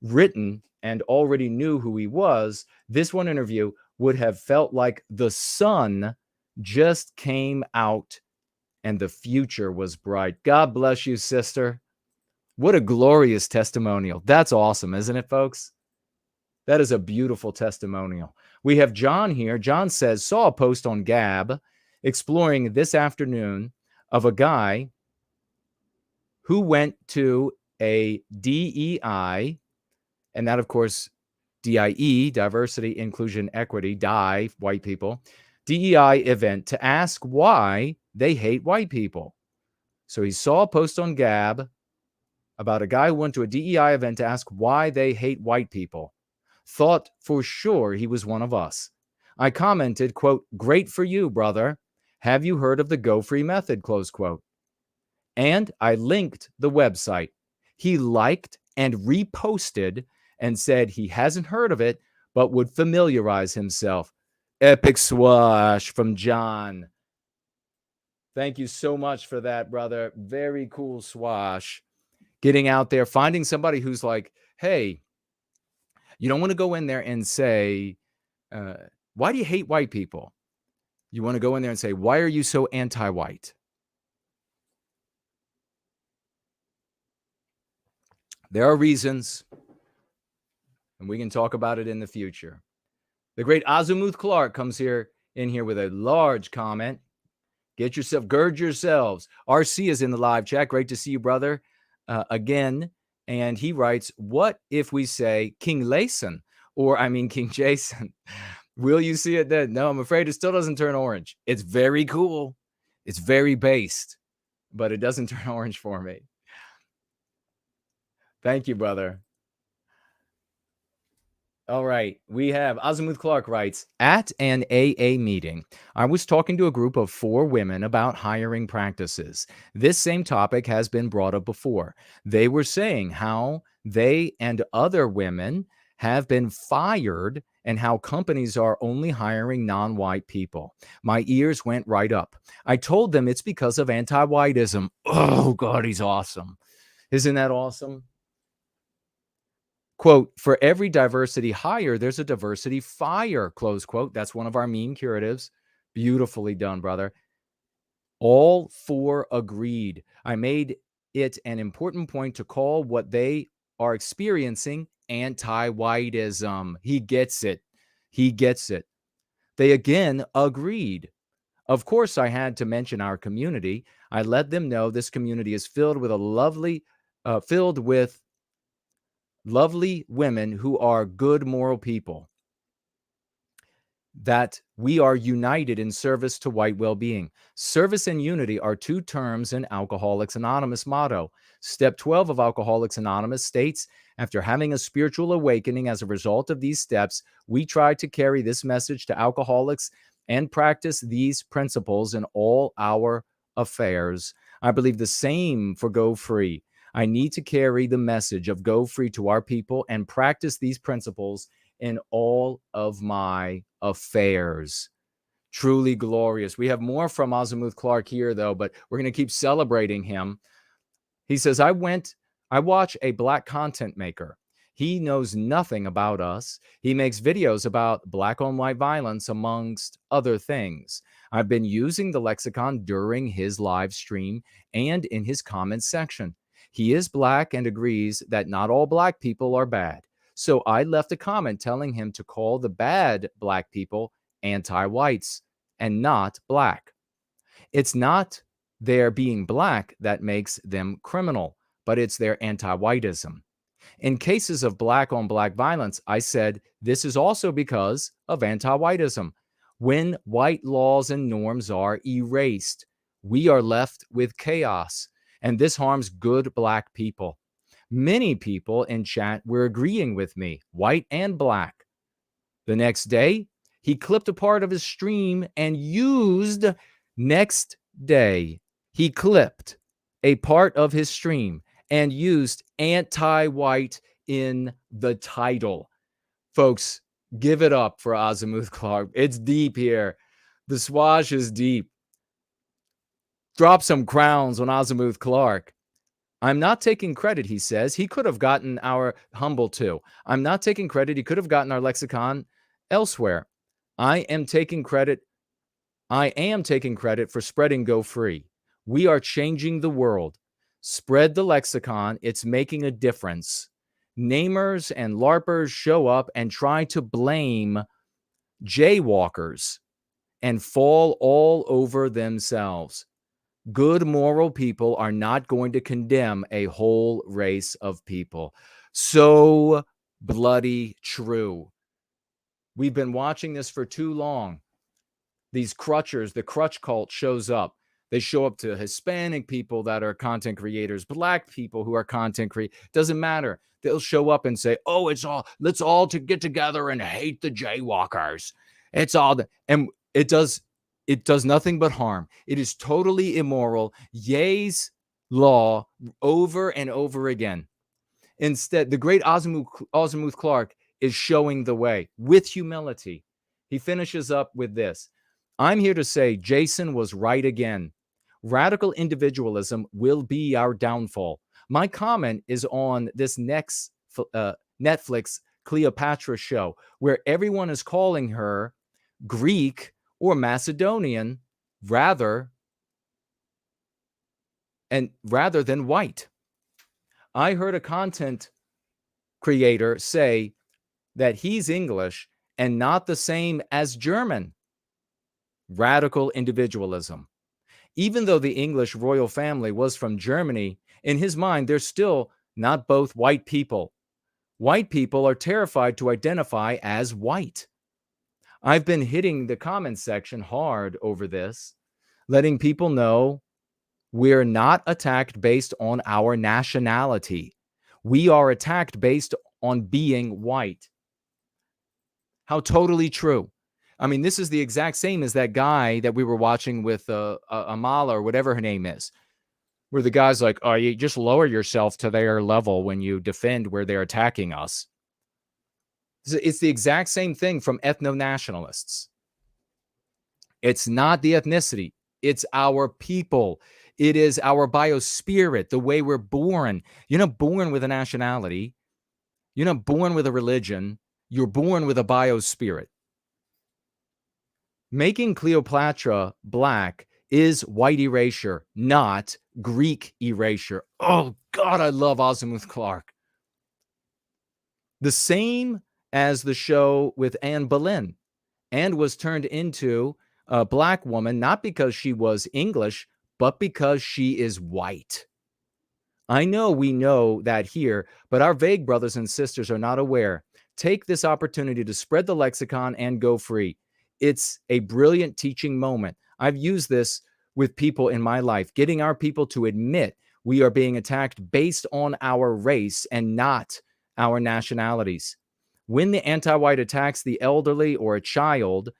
written and already knew who he was, this one interview would have felt like the sun just came out and the future was bright. God bless you, sister. What a glorious testimonial. That's awesome, isn't it, folks? That is a beautiful testimonial. We have John here. John says, saw a post on Gab exploring this afternoon of a guy who went to a DEI, and that, of course, DIE, diversity, inclusion, equity, DIE, white people, DEI event to ask why they hate white people. So he saw a post on Gab about a guy who went to a DEI event to ask why they hate white people. Thought for sure he was one of us. I commented, quote, great for you, brother. Have you heard of the Go Free method, close quote. And I linked the website. He liked and reposted and said he hasn't heard of it, but would familiarize himself. Epic swash from John. Thank you so much for that, brother. Very cool swash. Getting out there, finding somebody who's like, hey, you don't want to go in there and say, why do you hate white people? You want to go in there and say, why are you so anti-white? There are reasons, and we can talk about it in the future. The great Azimuth Clark comes in here with a large comment. Gird yourselves. RC is in the live chat. Great to see you, brother, again. And he writes, what if we say King Layson, or I mean King Jason? Will you see it then? No, I'm afraid it still doesn't turn orange. It's very cool. It's very based, but it doesn't turn orange for me. Thank you, brother. All right. We have Azimuth Clark writes, at an AA meeting, I was talking to a group of 4 women about hiring practices. This same topic has been brought up before. They were saying how they and other women have been fired and how companies are only hiring non-white people. My ears went right up. I told them it's because of anti-whiteism. Oh, God, he's awesome. Isn't that awesome? Quote, for every diversity hire, there's a diversity fire, close quote. That's one of our meme curatives. Beautifully done, brother. All 4 agreed. I made it an important point to call what they are experiencing anti-whiteism. He gets it. He gets it. They again agreed. Of course, I had to mention our community. I let them know this community is filled with lovely women who are good moral people, that we are united in service to white well-being. Service and unity are 2 terms in Alcoholics Anonymous motto. Step 12 of Alcoholics Anonymous states, after having a spiritual awakening as a result of these steps, we try to carry this message to alcoholics and practice these principles in all our affairs. I believe the same for Go Free. I need to carry the message of Go Free to our people and practice these principles in all of my affairs. Truly glorious. We have more from Azimuth Clark here, though, but we're going to keep celebrating him. He says, I watch a Black content maker. He knows nothing about us. He makes videos about Black on white violence, amongst other things. I've been using the lexicon during his live stream and in his comments section. He is Black and agrees that not all Black people are bad. So I left a comment telling him to call the bad Black people anti-whites and not Black. It's not their being Black that makes them criminal, but it's their anti-whiteism. In cases of Black on Black violence, I said this is also because of anti-whiteism. When white laws and norms are erased, we are left with chaos, and this harms good Black people. Many people in chat were agreeing with me, white and Black. The next day, he clipped a part of his stream and used anti-white in the title. Folks, give it up for Azimuth Clark. It's deep here. The swash is deep. Drop some crowns on Azimuth Clark. I'm not taking credit, he says. He could have gotten our humble too. I'm not taking credit. He could have gotten our lexicon elsewhere. I am taking credit for spreading Go Free. We are changing the world. Spread the lexicon. It's making a difference. Namers and LARPers show up and try to blame jaywalkers and fall all over themselves. Good moral people are not going to condemn a whole race of people. So bloody true. We've been watching this for too long. These crutchers, the crutch cult shows up. They show up to Hispanic people that are content creators, Black people who are content creators. Doesn't matter. They'll show up and say, oh, let's all to get together and hate the jaywalkers. And it does nothing but harm. It is totally immoral. Ye's law over and over again. Instead, the great Azimuth Clark is showing the way with humility. He finishes up with this. I'm here to say Jason was right again. Radical individualism will be our downfall. My comment is on this next Netflix Cleopatra show, where everyone is calling her Greek or Macedonian rather than white. I heard a content creator say that he's English and not the same as German. Radical individualism. Even though the English royal family was from Germany, in his mind, they're still not both white people. White people are terrified to identify as white. I've been hitting the comment section hard over this, letting people know we're not attacked based on our nationality. We are attacked based on being white. How totally true. I mean, this is the exact same as that guy that we were watching with Amala or whatever her name is, where the guy's like, oh, you just lower yourself to their level when you defend where they're attacking us. It's the exact same thing from ethno-nationalists. It's not the ethnicity. It's our people. It is our biospirit, the way we're born. You're not born with a nationality. You're not born with a religion. You're born with a biospirit. Making Cleopatra black is white erasure, not Greek erasure. Oh, God, I love Azimuth Clarke. The same as the show with Anne Boleyn. Anne was turned into a black woman, not because she was English, but because she is white. I know we know that here, but our vague brothers and sisters are not aware. Take this opportunity to spread the lexicon and go free. It's a brilliant teaching moment. I've used this with people in my life, getting our people to admit we are being attacked based on our race and not our nationalities. When the anti-white attacks the elderly or a child,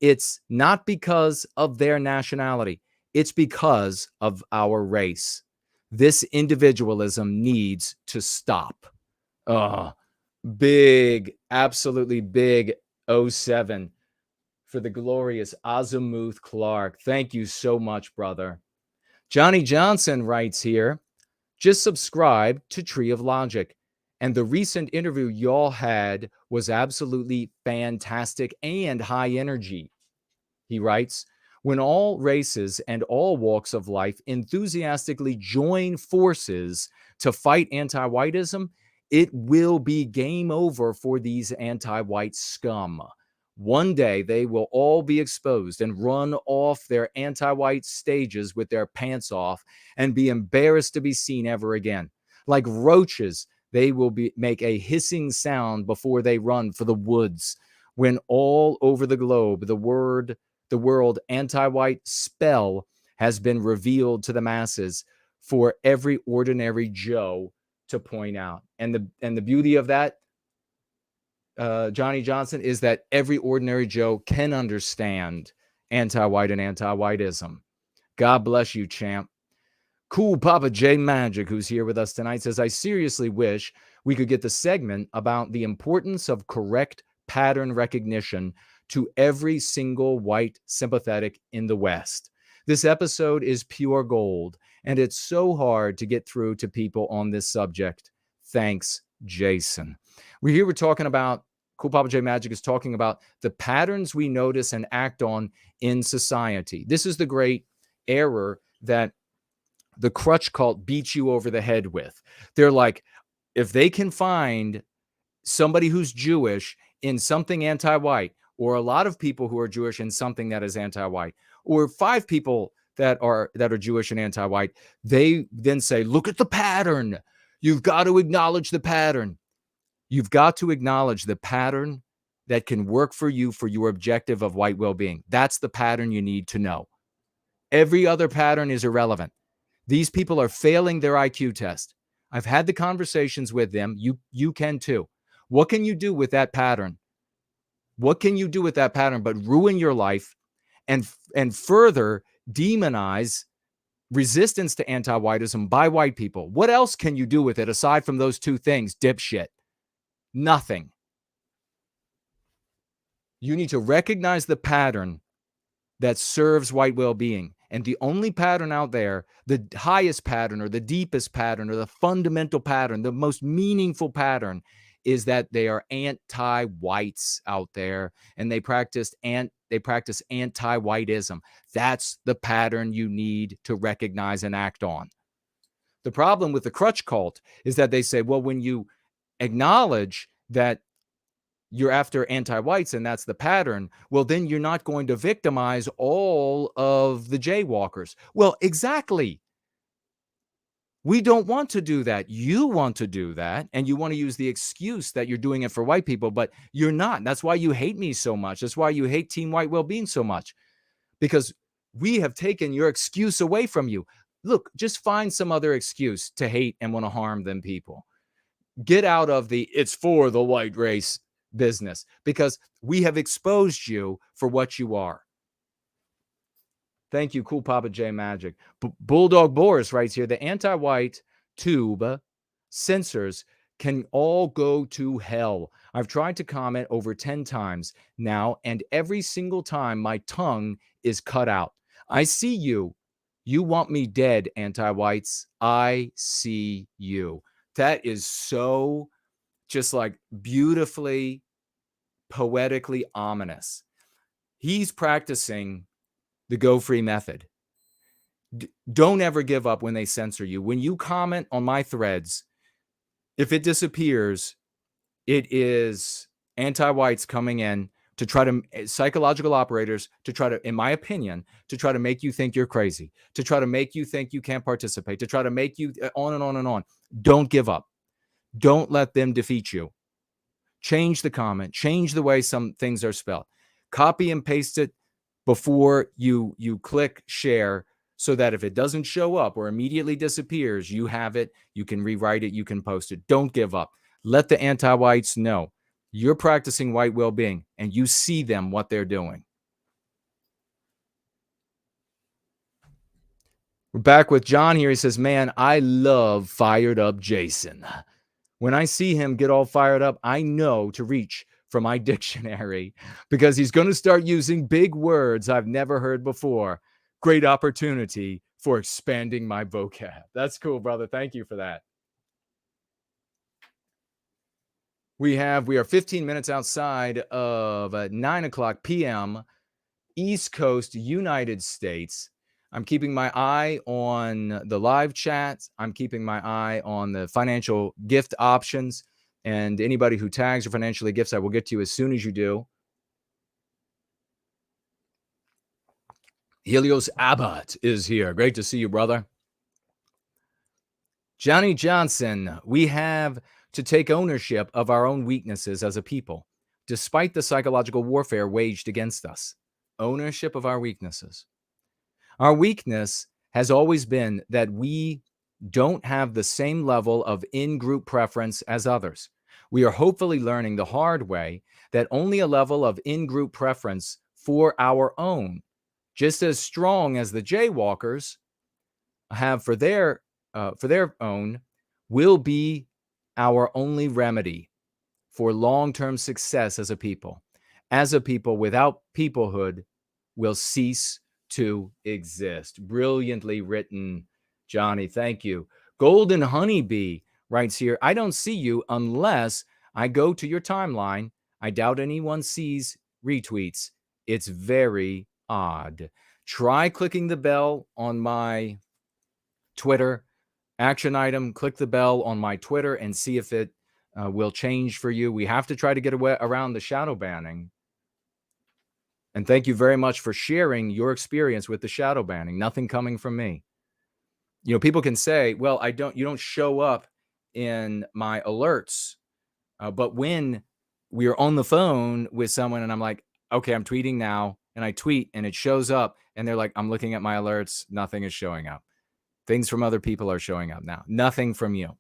it's not because of their nationality. It's because of our race. This individualism needs to stop. Big, absolutely big 07 for the glorious Azimuth Clarke. Thank you so much, brother. Johnny Johnson writes here, just subscribe to Tree of Logic. And the recent interview y'all had was absolutely fantastic and high energy. He writes, when all races and all walks of life enthusiastically join forces to fight anti-whiteism, it will be game over for these anti-white scum. One day they will all be exposed and run off their anti-white stages with their pants off and be embarrassed to be seen ever again. Like roaches, they will make a hissing sound before they run for the woods. When all over the globe, the world anti-white spell has been revealed to the masses for every ordinary Joe to point out. And the beauty of that, Johnny Johnson, is that every ordinary Joe can understand anti-white and anti-whiteism. God bless you, champ. Cool Papa J Magic, who's here with us tonight, says, I seriously wish we could get the segment about the importance of correct pattern recognition to every single white sympathetic in the West. This episode is pure gold, and it's so hard to get through to people on this subject. Thanks, Jason. We're talking about, Cool Papa J Magic is talking about the patterns we notice and act on in society. This is the great error that the crutch cult beats you over the head with. They're like, if they can find somebody who's Jewish in something anti-white, or a lot of people who are Jewish in something that is anti-white, or 5 people that are Jewish and anti-white, they then say, look at the pattern. You've got to acknowledge the pattern. You've got to acknowledge the pattern that can work for you for your objective of white well-being. That's the pattern you need to know. Every other pattern is irrelevant. These people are failing their IQ test. I've had the conversations with them. You can too. What can you do with that pattern? What can you do with that pattern but ruin your life and further demonize resistance to anti-whiteism by white people? What else can you do with it aside from those 2 things, dipshit? Nothing. You need to recognize the pattern that serves white well-being. And the only pattern out there, the highest pattern or the deepest pattern or the fundamental pattern, the most meaningful pattern, is that they are anti-whites out there and they practice anti-whiteism. That's the pattern you need to recognize and act on. The problem with the crutch cult is that they say, well, when you acknowledge that you're after anti-whites and that's the pattern, well, then you're not going to victimize all of the jaywalkers. Well, exactly. We don't want to do that. You want to do that, and you want to use the excuse that you're doing it for white people, but you're not. That's why you hate me so much. That's why you hate Team White Wellbeing so much, because we have taken your excuse away from you. Look, just find some other excuse to hate and want to harm them people. Get out of the it's for the white race business because we have exposed you for what you are. Thank you, Cool Papa J Magic. Bulldog Boris writes here, the anti-white tube censors can all go to hell. I've tried to comment over 10 times now, and every single time my tongue is cut out. I see you. You want me dead, anti-whites. I see you. That is so just like beautifully, poetically ominous. He's practicing the Go Free method. Don't ever give up when they censor you. When you comment on my threads, if it disappears, it is anti-whites coming in to try to, psychological operators, to try to, in my opinion, to try to make you think you're crazy, to try to make you think you can't participate, to try to make you on and on and on. Don't give up. Don't let them defeat you. Change the comment. Change the way some things are spelled. Copy and paste it before you click share, so that if it doesn't show up or immediately disappears, you have it, you can rewrite it, you can post it. Don't give up. Let the anti-whites know you're practicing white well-being and you see them, what they're doing. We're back with John here. He says, man, I love Fired Up Jason. When I see him get all fired up, I know to reach for my dictionary because he's going to start using big words I've never heard before. Great opportunity for expanding my vocab. That's cool, brother. Thank you for that. We are 15 minutes outside of 9 o'clock p.m. East Coast, United States. I'm keeping my eye on the live chat. I'm keeping my eye on the financial gift options. And anybody who tags or financially gifts, I will get to you as soon as you do. Helios Abbott is here. Great to see you, brother. Johnny Johnson, we have to take ownership of our own weaknesses as a people, despite the psychological warfare waged against us. Ownership of our weaknesses. Our weakness has always been that we don't have the same level of in-group preference as others. We are hopefully learning the hard way that only a level of in-group preference for our own, just as strong as the jaywalkers have for their own, will be our only remedy for long-term success as a people. As a people without peoplehood will cease to exist. Brilliantly written, Johnny. Thank you. Golden Honeybee writes here, I don't see you unless I go to your timeline. I doubt anyone sees retweets. It's very odd. Try clicking the bell on my Twitter. Action item, click the bell on my Twitter and see if it will change for you. We have to try to get around the shadow banning. And thank you very much for sharing your experience with the shadow banning. Nothing coming from me. You know, people can say, well, you don't show up in my alerts. But when we are on the phone with someone and I'm like, okay, I'm tweeting now, and I tweet and it shows up and they're like, I'm looking at my alerts. Nothing is showing up. Things from other people are showing up now. Nothing from you.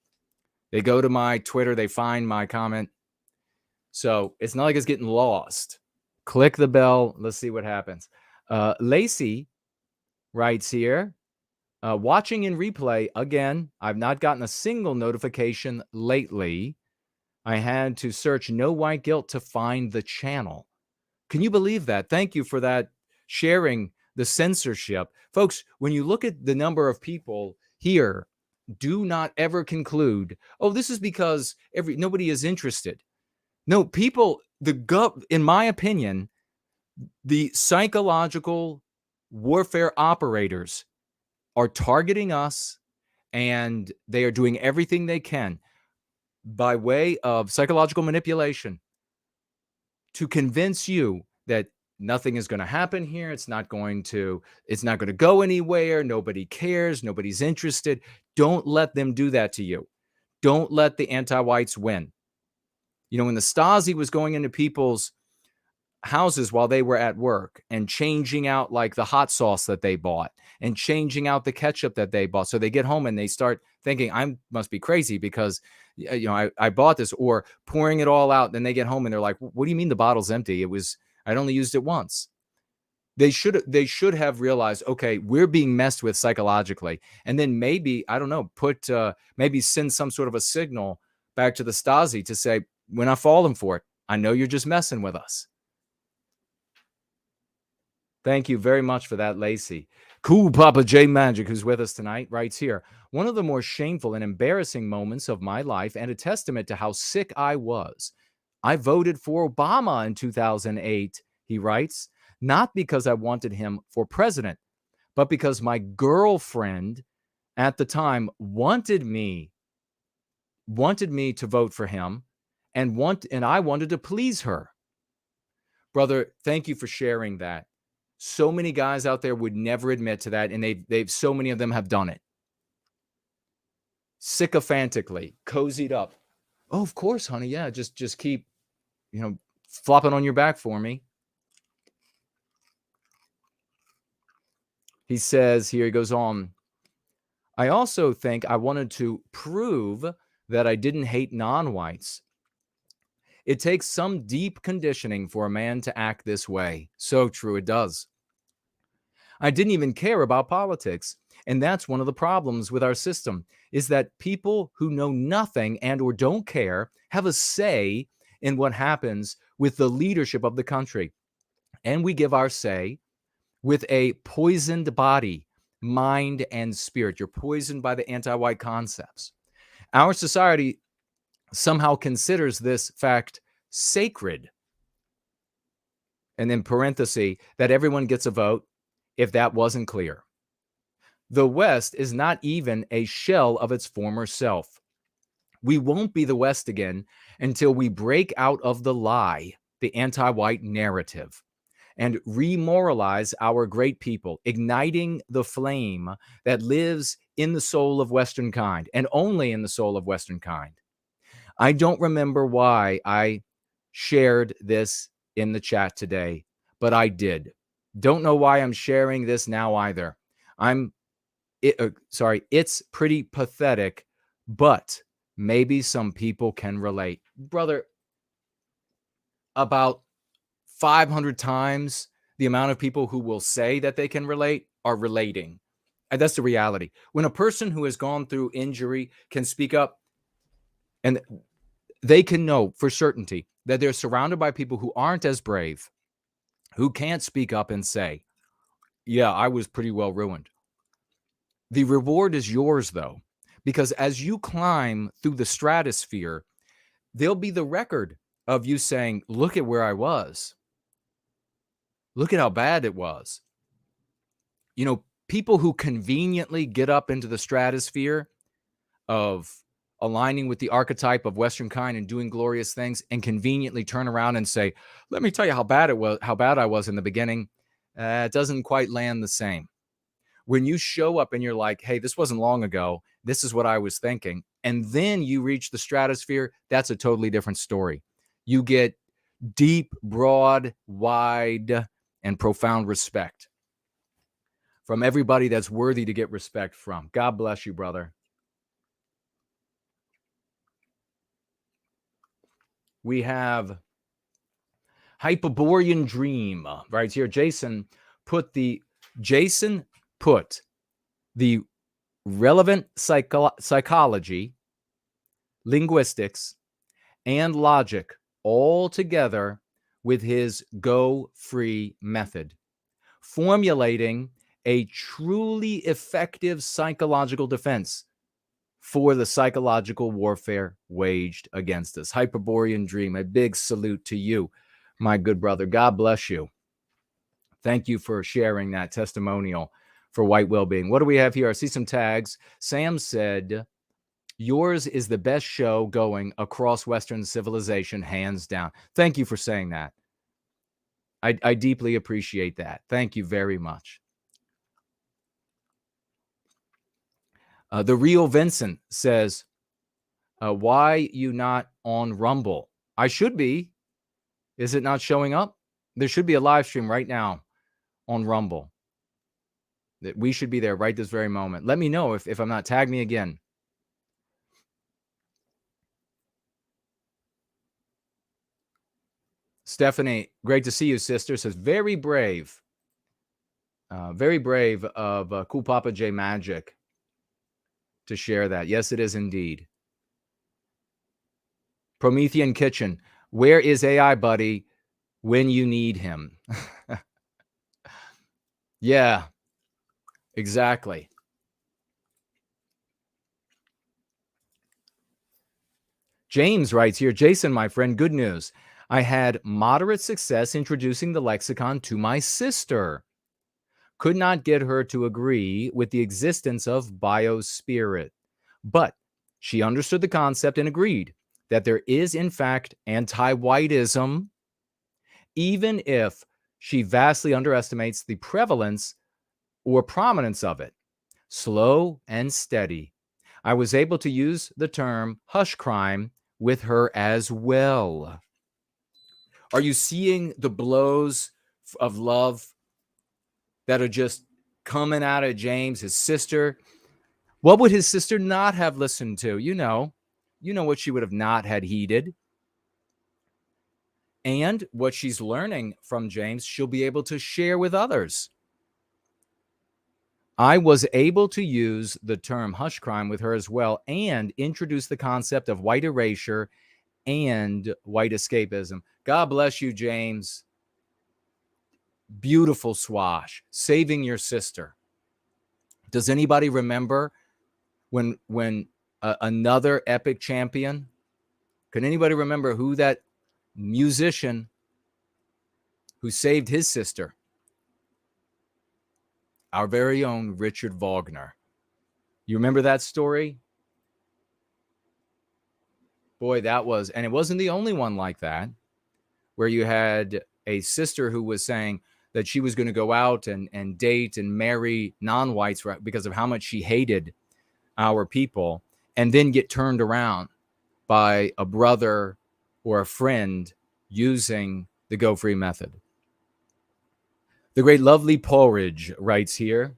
They go to my Twitter. They find my comment. So it's not like it's getting lost. Click the bell. Let's see what happens. Lacey writes here, watching in replay again. I've not gotten a single notification lately. I had to search no white guilt to find the channel. Can you believe that? Thank you for that, sharing the censorship. Folks, when you look at the number of people here, do not ever conclude, oh, this is because nobody is interested. No, people, in my opinion, the psychological warfare operators are targeting us, and they are doing everything they can by way of psychological manipulation to convince you that nothing is going to happen here. It's not going to go anywhere. Nobody cares. Nobody's interested. Don't let them do that to you. Don't let the anti-whites win. You know, when the Stasi was going into people's houses while they were at work and changing out like the hot sauce that they bought and changing out the ketchup that they bought. So they get home and they start thinking, I must be crazy because, I bought this, or pouring it all out. Then they get home and they're like, what do you mean the bottle's empty? I'd only used it once. They should have realized, okay, we're being messed with psychologically. And then maybe, I don't know, maybe send some sort of a signal back to the Stasi to say, we're not falling for it. I know you're just messing with us. Thank you very much for that, Lacey. Cool Papa J Magic, who's with us tonight, writes here, one of the more shameful and embarrassing moments of my life and a testament to how sick I was. I voted for Obama in 2008, he writes, not because I wanted him for president, but because my girlfriend at the time wanted me to vote for him and I wanted to please her. Brother, thank you for sharing that. So many guys out there would never admit to that, and they've so many of them have done it. Sycophantically, cozied up. Oh, of course, honey. Yeah, just keep, flopping on your back for me. He says here, he goes on, I also think I wanted to prove that I didn't hate non-whites. It takes some deep conditioning for a man to act this way. So true, it does. I didn't even care about politics. And that's one of the problems with our system, is that people who know nothing and or don't care have a say in what happens with the leadership of the country. And we give our say with a poisoned body, mind, and spirit. You're poisoned by the anti-white concepts. Our society somehow considers this fact sacred. And in parenthesis, that everyone gets a vote, if that wasn't clear. The West is not even a shell of its former self. We won't be the West again until we break out of the lie, the anti-white narrative, and remoralize our great people, igniting the flame that lives in the soul of Western kind, and only in the soul of Western kind. I don't remember why I shared this in the chat today, but I did. Don't know why I'm sharing this now either. It's pretty pathetic, but maybe some people can relate. Brother, about 500 times the amount of people who will say that they can relate are relating. And that's the reality. When a person who has gone through injury can speak up, and they can know for certainty that they're surrounded by people who aren't as brave, who can't speak up and say, yeah, I was pretty well ruined. The reward is yours, though, because as you climb through the stratosphere, there'll be the record of you saying, look at where I was. Look at how bad it was. People who conveniently get up into the stratosphere of aligning with the archetype of Western kind and doing glorious things, and conveniently turn around and say, let me tell you how bad I was in the beginning. It doesn't quite land the same. When you show up and you're like, hey, this wasn't long ago, this is what I was thinking, and then you reach the stratosphere, that's a totally different story. You get deep, broad, wide, and profound respect from everybody that's worthy to get respect from. God bless you, brother. We have Hyperborean Dream right here. Jason put the relevant psychology, linguistics, and logic all together with his Go Free method, formulating a truly effective psychological defense for the psychological warfare waged against us. Hyperborean Dream, a big salute to you, my good brother. God bless you. Thank you for sharing that testimonial for white well-being. What do we have here? I see some tags. Sam said, yours is the best show going across Western civilization, hands down. Thank you for saying that. I deeply appreciate that. Thank you very much. The real Vincent says, why you not on Rumble? I should be. Is it not showing up? There should be a live stream right now on Rumble. That we should be there right this very moment. Let me know if I'm not. Tag me again. Stephanie, great to see you, sister. Says very brave of Cool Papa J Magic to share that. Yes, it is indeed. Promethean Kitchen, where is AI buddy when you need him? Yeah, exactly. James writes here, Jason, my friend, good news. I had moderate success introducing the lexicon to my sister. Could not get her to agree with the existence of biospirit, but she understood the concept and agreed that there is, in fact, anti-whiteism, even if she vastly underestimates the prevalence or prominence of it. Slow and steady. I was able to use the term hush crime with her as well. Are you seeing the blows of love that are just coming out of James, his sister? What would his sister not have listened to? You know what she would have not had heeded. And what she's learning from James, she'll be able to share with others. I was able to use the term hush crime with her as well and introduce the concept of white erasure and white escapism. God bless you, James. Beautiful swash, saving your sister. Does anybody remember when another epic champion? Can anybody remember who that musician who saved his sister? Our very own Richard Wagner. You remember that story? Boy, that was, and it wasn't the only one like that, where you had a sister who was saying that she was going to go out and date and marry non-whites because of how much she hated our people, and then get turned around by a brother or a friend using the Go Free method. The great Lovely Porridge writes here,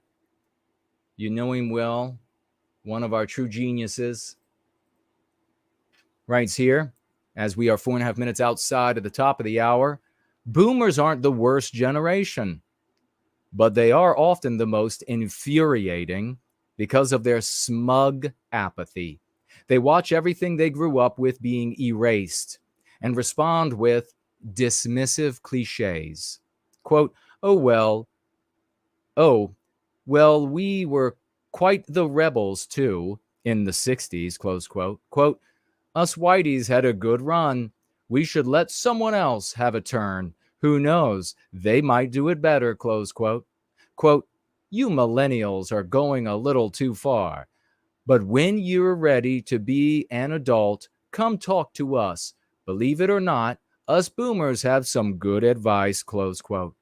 you know him well, one of our true geniuses, writes here, as we are 4.5 minutes outside of the top of the hour, boomers aren't the worst generation, but they are often the most infuriating because of their smug apathy. They watch everything they grew up with being erased and respond with dismissive cliches. Quote, oh, well, we were quite the rebels, too, in the 60s, close quote. Quote, us whiteys had a good run. We should let someone else have a turn. Who knows? They might do it better, close quote. Quote, you millennials are going a little too far. But when you're ready to be an adult, come talk to us. Believe it or not, us boomers have some good advice, close quote.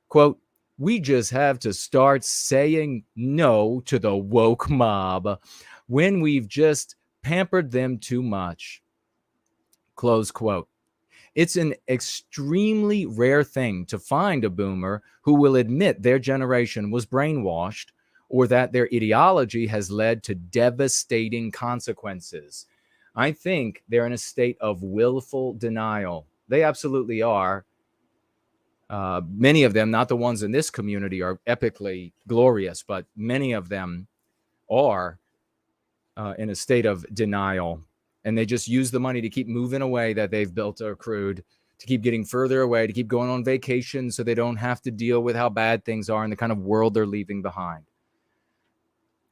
Quote, we just have to start saying no to the woke mob when we've just pampered them too much. Close quote. It's an extremely rare thing to find a boomer who will admit their generation was brainwashed or that their ideology has led to devastating consequences. I think they're in a state of willful denial. They absolutely are. Many of them, not the ones in this community, are epically glorious, but many of them are in a state of denial. And they just use the money to keep moving away that they've built or accrued, to keep getting further away, to keep going on vacation so they don't have to deal with how bad things are and the kind of world they're leaving behind.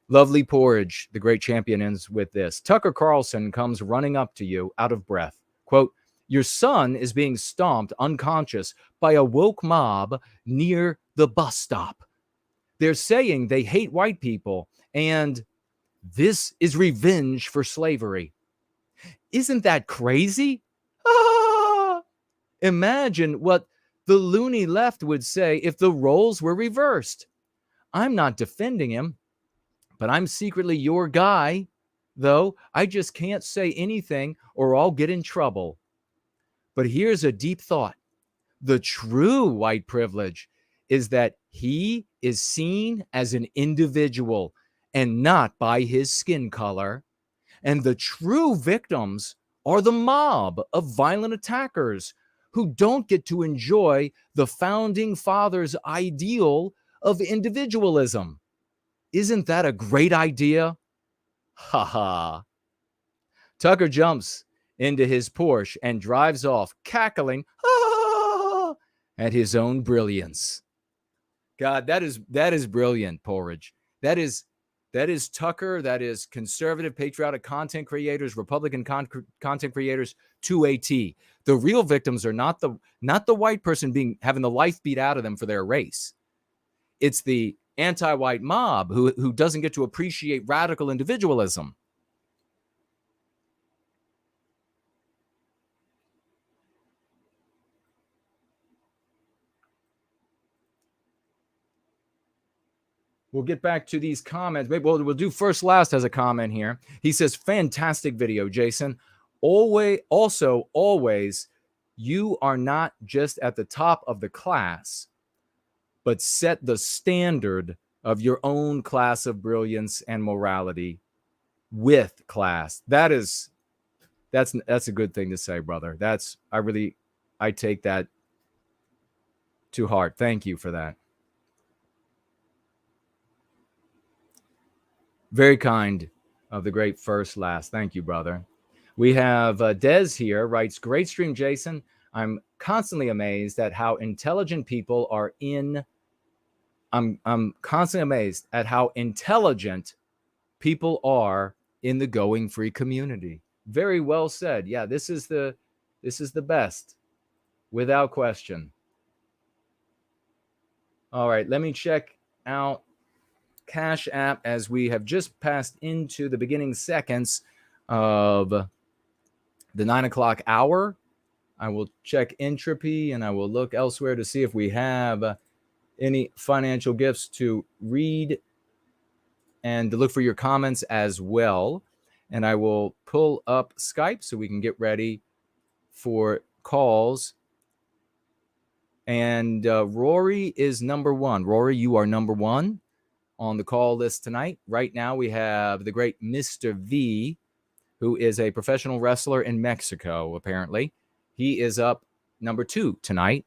Lovely Porridge, the great champion, ends with this. Tucker Carlson comes running up to you out of breath. Quote, your son is being stomped unconscious by a woke mob near the bus stop. They're saying they hate white people and this is revenge for slavery. Isn't that crazy? Ah! Imagine what the loony left would say if the roles were reversed. I'm not defending him, but I'm secretly your guy, though I just can't say anything or I'll get in trouble. But here's a deep thought. The true white privilege is that he is seen as an individual and not by his skin color. And the true victims are the mob of violent attackers who don't get to enjoy the founding fathers' ideal of individualism. Isn't that a great idea? Ha ha. Tucker jumps into his Porsche and drives off, cackling at his own brilliance. God, that is brilliant, Porridge. That is Tucker. That is conservative, patriotic content creators, Republican content creators to a T. The real victims are not the white person having the life beat out of them for their race. It's the anti-white mob who doesn't get to appreciate radical individualism. We'll get back to these comments. Maybe we'll do first last as a comment here. He says, fantastic video, Jason. Always, you are not just at the top of the class, but set the standard of your own class of brilliance and morality with class. That's a good thing to say, brother. I take that to heart. Thank you for that. Very kind of the great first last. Thank you, brother. We have Des here, writes, great stream, Jason. I'm constantly amazed at how intelligent people are I'm constantly amazed at how intelligent people are in the Going Free community. Very well said. Yeah, this is the best, without question. All right, let me check out Cash App as we have just passed into the beginning seconds of the 9 o'clock hour. I will check Entropy and I will look elsewhere to see if we have any financial gifts to read and to look for your comments as well. And I will pull up Skype so we can get ready for calls. And Rory is number one. Rory, you are number one on the call list tonight. Right now, we have the great Mr. V, who is a professional wrestler in Mexico, apparently. He is up number two tonight.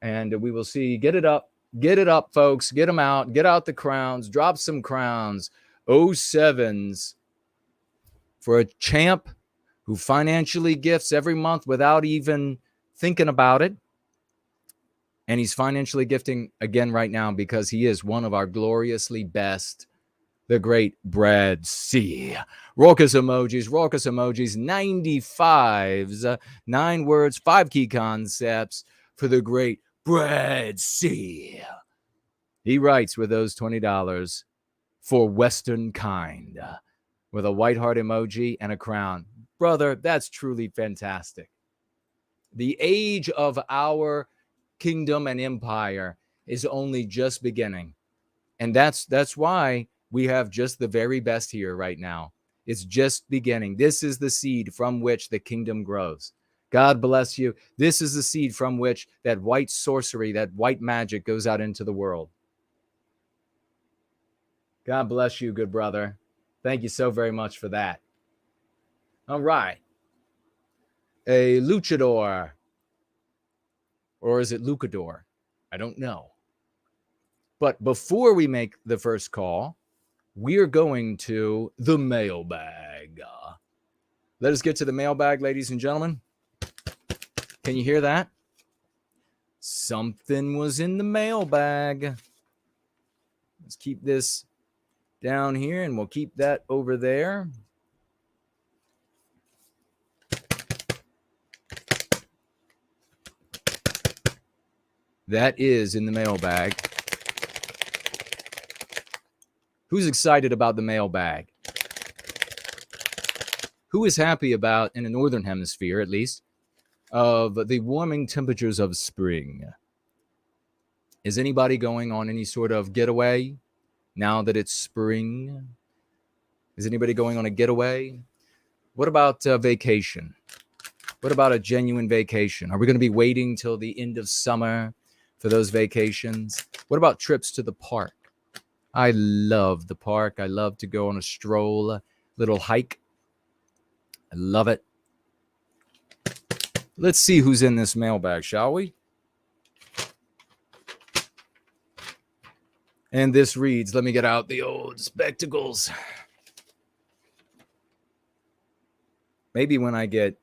And we will see. Get it up, folks. Get them out. Get out the crowns. Drop some crowns. 07s for a champ who financially gifts every month without even thinking about it. And he's financially gifting again right now because he is one of our gloriously best, the great Brad C. Raucous emojis, 95s, 9 words, 5 key concepts for the great Brad C. He writes with those $20 for Western kind with a white heart emoji and a crown. Brother, that's truly fantastic. The age of our kingdom and empire is only just beginning. And that's why we have just the very best here right now. It's just beginning. This is the seed from which the kingdom grows. God bless you. This is the seed from which that white sorcery, that white magic goes out into the world. God bless you, good brother. Thank you so very much for that. All right. A luchador. Or is it Lucador? I don't know. But before we make the first call, we are going to the mailbag. Let us get to the mailbag, ladies and gentlemen. Can you hear that? Something was in the mailbag. Let's keep this down here, and we'll keep that over there. That is in the mailbag. Who's excited about the mailbag? Who is happy about, in the northern hemisphere at least, of the warming temperatures of spring? Is anybody going on any sort of getaway now that it's spring? Is anybody going on a getaway? What about vacation? What about a genuine vacation? Are we going to be waiting till the end of summer for those vacations? What about trips to the park? I love the park. I love to go on a stroll, a little hike. I love it. Let's see who's in this mailbag, shall we? And this reads, let me get out the old spectacles. Maybe when I get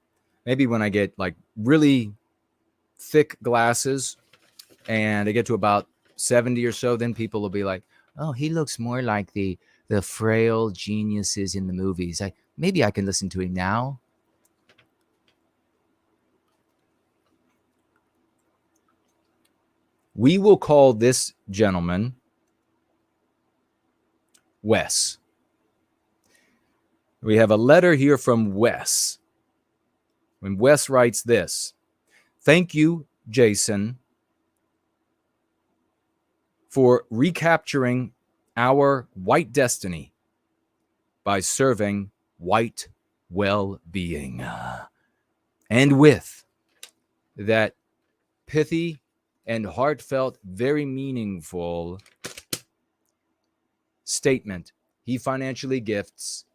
like really thick glasses and I get to about 70 or so, then people will be like, oh, he looks more like the frail geniuses in the movies. Maybe I can listen to him now. We will call this gentleman Wes. We have a letter here from Wes. When Wes writes this, thank you, Jason, for recapturing our white destiny by serving white well-being. And with that pithy and heartfelt, very meaningful statement, he financially gifts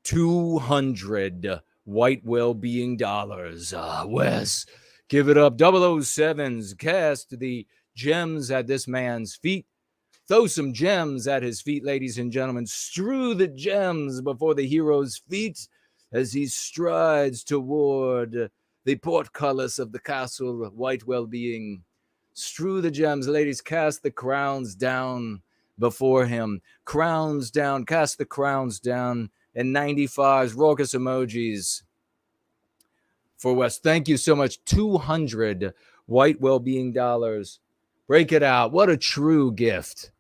200 white well-being dollars. Wes, give it up. 007s, cast the gems at this man's feet. Throw some gems at his feet, ladies and gentlemen. Strew the gems before the hero's feet as he strides toward the portcullis of the castle of white well-being. Strew the gems, ladies. Cast the crowns down before him. Crowns down. Cast the crowns down. And 95s, raucous emojis for Wes. Thank you so much. 200 white well-being dollars. Break it out. What a true gift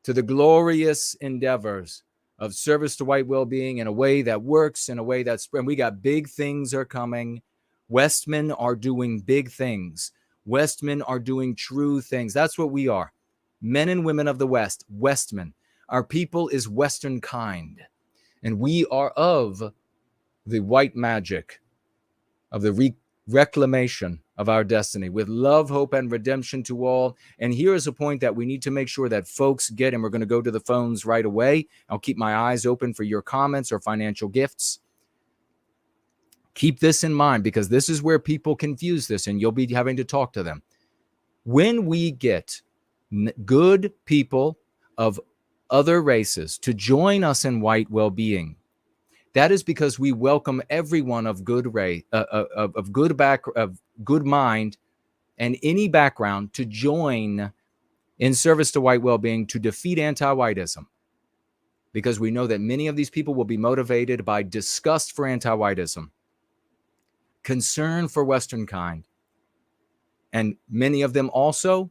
to the glorious endeavors of service to white well-being in a way that works, in a way that's, and we got big things are coming. Westmen are doing big things. Westmen are doing true things. That's what we are. Men and women of the West, Westmen. Our people is Western kind. And we are of the white magic, of the reclamation of our destiny with love, hope, and redemption to all. And here is a point that we need to make sure that folks get, and we're going to go to the phones right away. I'll keep my eyes open for your comments or financial gifts. Keep this in mind because this is where people confuse this and you'll be having to talk to them. When we get good people of other races to join us in white well-being, that is because we welcome everyone of good race, of good mind, and any background to join in service to white well-being to defeat anti-whiteism. Because we know that many of these people will be motivated by disgust for anti-whiteism, concern for Western kind, and many of them also,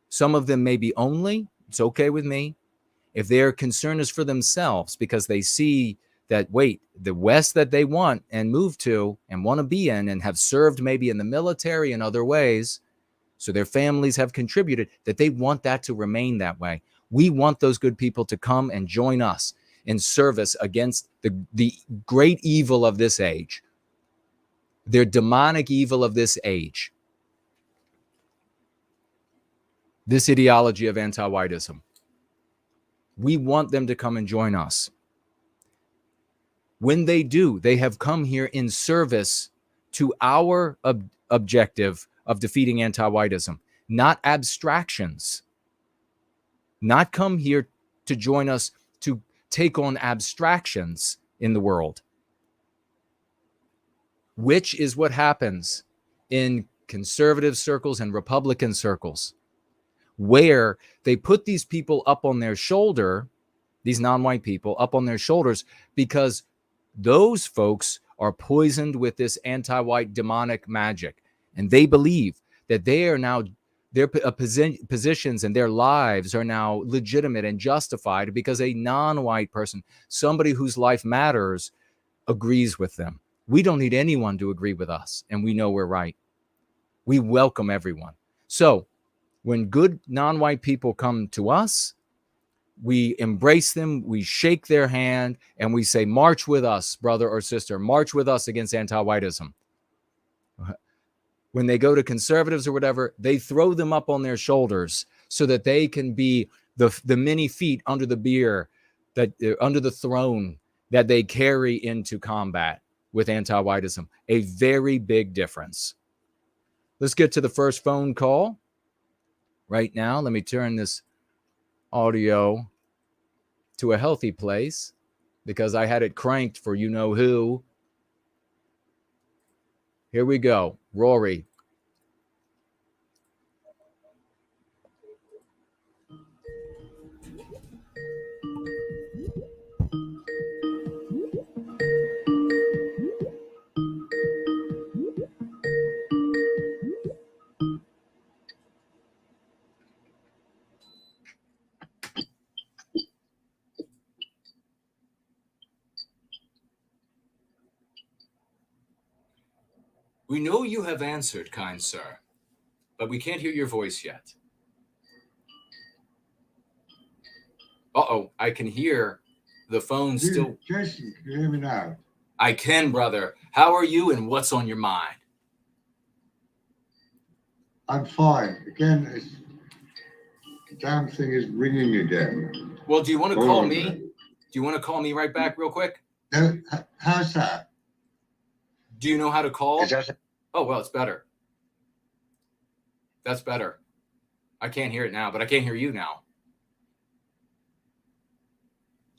some of them maybe only, it's okay with me, if their concern is for themselves because they see that, wait, the West that they want and move to and want to be in and have served maybe in the military and other ways, so their families have contributed, that they want that to remain that way. We want those good people to come and join us in service against the great evil of this age, their demonic evil of this age, this ideology of anti-whiteism. We want them to come and join us. When they do, they have come here in service to our objective of defeating anti-whiteism, not abstractions. Not come here to join us to take on abstractions in the world, which is what happens in conservative circles and Republican circles, where they put these people up on their shoulder, these non-white people up on their shoulders, because those folks are poisoned with this anti-white demonic magic. And they believe that they are now, their positions and their lives are now legitimate and justified because a non-white person, somebody whose life matters, agrees with them. We don't need anyone to agree with us, and we know we're right. We welcome everyone. So when good non-white people come to us, we embrace them, we shake their hand, and we say, march with us, brother or sister, march with us against anti-whiteism. When they go to conservatives or whatever, they throw them up on their shoulders so that they can be the many feet under the bier, that under the throne that they carry into combat with anti-whiteism. A very big difference. Let's get to the first phone call right now. Let me turn this audio to a healthy place because I had it cranked for you know who. Here we go. Rory. We know you have answered, kind sir, but we can't hear your voice yet. Uh-oh, I can hear the phone still.
Jason, can you hear me now?
I can, brother. How are you and what's on your mind?
I'm fine. Again, the damn thing is ringing again.
Well, do you want to call me? Do you want to call me right back real quick?
No, how's that?
Do you know how to call?
Is that...
Oh, well, it's better. That's better. I can't hear it now, but I can't hear you now.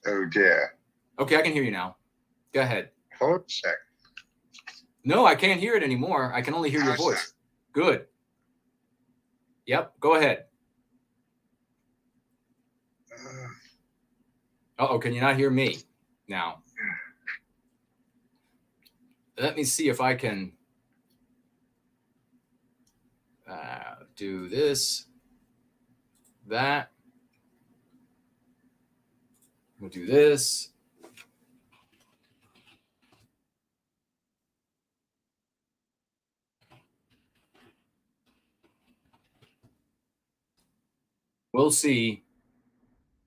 Oh, dear.
Okay, I can hear you now. Go ahead.
Hold a sec.
No, I can't hear it anymore. I can only hear your voice. Good. Yep, go ahead. Uh-oh, can you not hear me now? Let me see if I can do this, that. We'll do this. We'll see.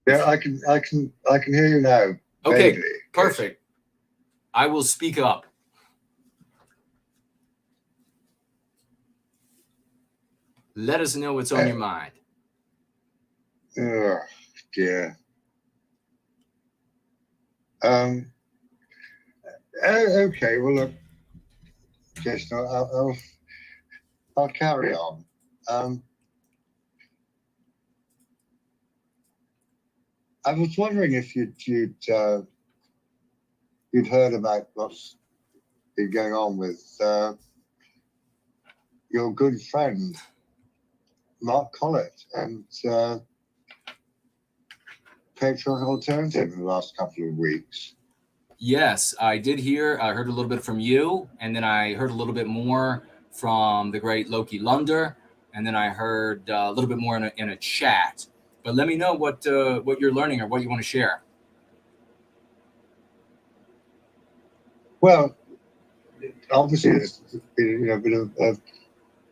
Yeah, I can hear you now.
Okay,
vaguely.
perfect. I will speak up. Let us know what's on your mind.
Oh, dear. Okay, well, look, Jason, I'll carry on. I was wondering if you'd heard about what's been going on with your good friend Mark Collett and Patriot Alternative in the last couple of weeks.
Yes, I did hear. I heard a little bit from you, and then I heard a little bit more from the great Loki Lunder, and then I heard a little bit more in a chat. But let me know what you're learning or what you want to share.
Well, obviously, there's been a bit of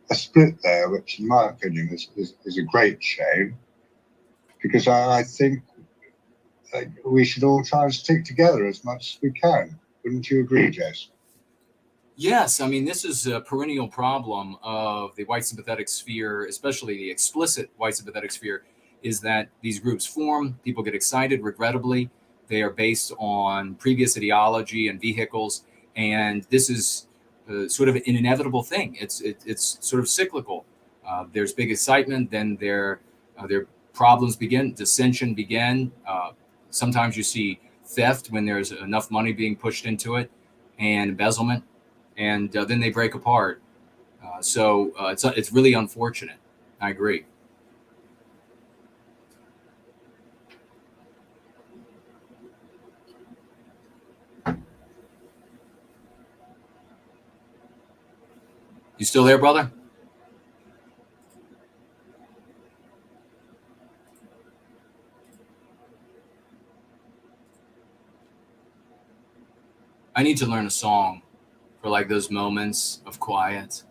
a split there, which, in my opinion, is a great shame, because I think we should all try and stick together as much as we can. Wouldn't you agree, Jess?
Yes, I mean, this is a perennial problem of the white sympathetic sphere, especially the explicit white sympathetic sphere, is that these groups form, people get excited, regrettably. They are based on previous ideology and vehicles, and this is sort of an inevitable thing. It's sort of cyclical. There's big excitement, then their problems begin, dissension begin. Sometimes you see theft when there's enough money being pushed into it, and embezzlement, and then they break apart. So it's really unfortunate. I agree. You still there, brother? I need to learn a song for like those moments of quiet.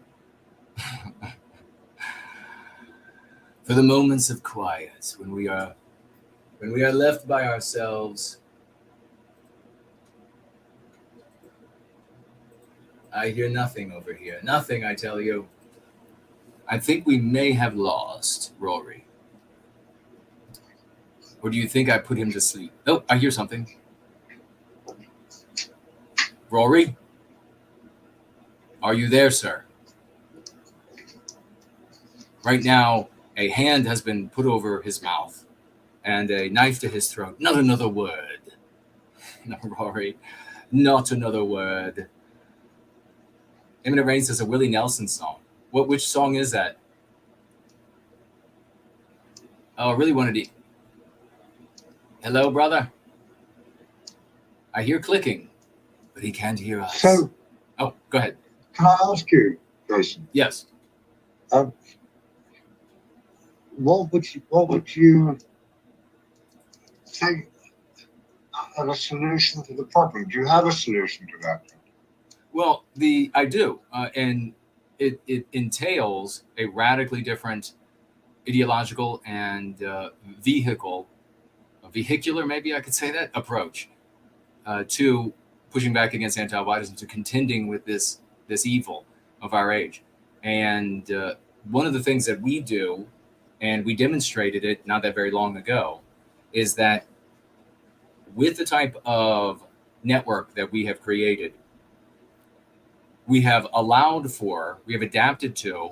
For the moments of quiet when we are When we are left by ourselves, I hear nothing over here. Nothing, I tell you. I think we may have lost Rory. Or do you think I put him to sleep? Oh, I hear something. Rory? Are you there, sir? Right now, a hand has been put over his mouth and a knife to his throat. Not another word. No, Rory, not another word. Imminent Rain says a Willie Nelson song. Which song is that? Oh, I really wanted to... Hello, brother? I hear clicking, but he can't hear us.
So,
oh, go ahead.
Can I ask you, Jason?
Yes.
What would you think are a solution to the problem? Do you have a solution to that?
Well, I do, and it entails a radically different ideological and vehicular, maybe I could say that, approach to pushing back against anti-whiteism, to contending with this evil of our age. And one of the things that we do, and we demonstrated it not that very long ago, is that with the type of network that we have created, we have adapted to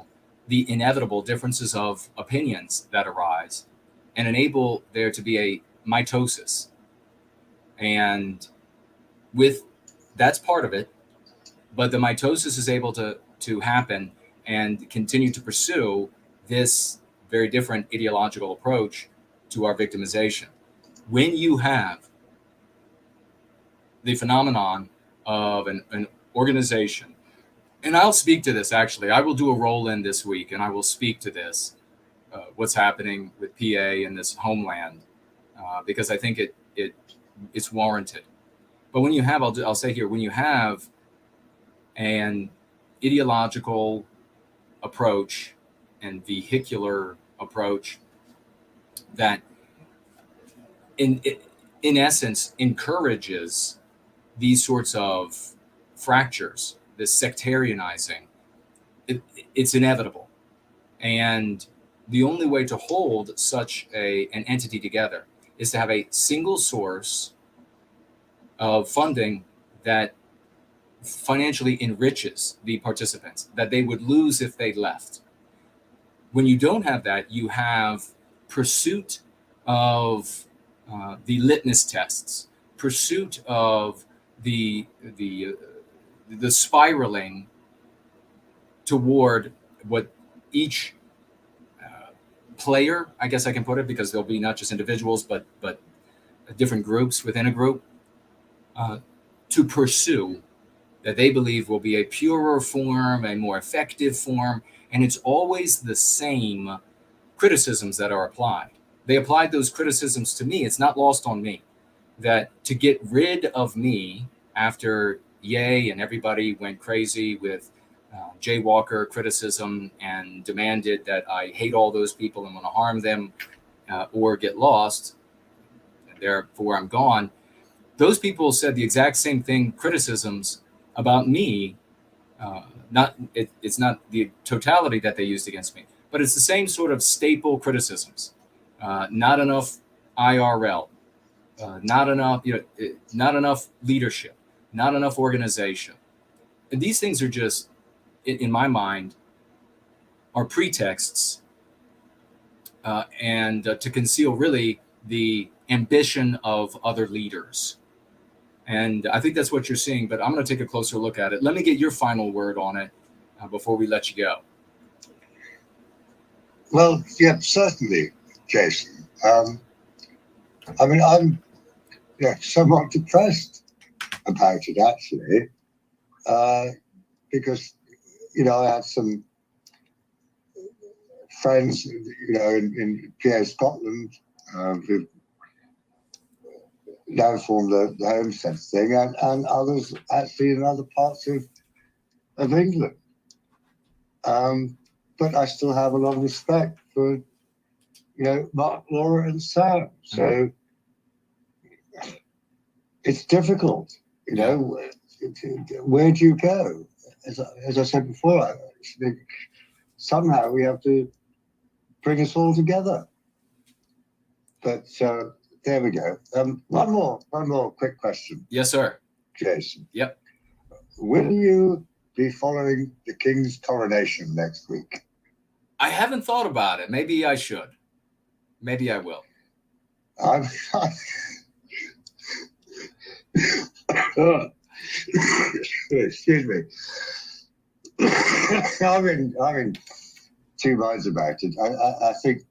the inevitable differences of opinions that arise and enable there to be a mitosis. And that's part of it, but the mitosis is able to happen and continue to pursue this very different ideological approach to our victimization. When you have the phenomenon of an organization, and I'll speak to this actually, I will do a roll-in this week and I will speak to this, what's happening with PA and this homeland, because I think it's warranted. But when you have, I'll say here, when you have an ideological approach and vehicular approach that in essence encourages these sorts of fractures, this sectarianizing, it's inevitable. And the only way to hold such an entity together is to have a single source of funding that financially enriches the participants, that they would lose if they left. When you don't have that, you have pursuit of the litmus tests, pursuit of the spiraling toward what each player, I guess I can put it, because there'll be not just individuals, but different groups within a group, to pursue that they believe will be a purer form, a more effective form. And it's always the same criticisms that are applied. They applied those criticisms to me. It's not lost on me that to get rid of me after Ye and everybody went crazy with jaywalker criticism and demanded that I hate all those people and want to harm them or get lost, and therefore I'm gone. Those people said the exact same thing, criticisms about me. It's not the totality that they used against me, but it's the same sort of staple criticisms. Not enough IRL, not enough leadership, not enough organization. And these things are just, in my mind, are pretexts and to conceal really the ambition of other leaders. And I think that's what you're seeing, but I'm going to take a closer look at it. Let me get your final word on it before we let you go.
Well, yeah, certainly, Jason. I mean, I'm somewhat depressed about it, actually, because, I had some friends, in PA Scotland who now formed the Homestead thing, and others actually in other parts of England. But I still have a lot of respect for, Mark, Laura, and Sam. So it's difficult, where do you go? As I said before, I think somehow we have to bring us all together. But there we go. One more quick question.
Yes, sir.
Jason.
Yep.
Will you be following the King's coronation next week?
I haven't thought about it. Maybe I should. Maybe I will.
Excuse me. I'm in two minds about it. I think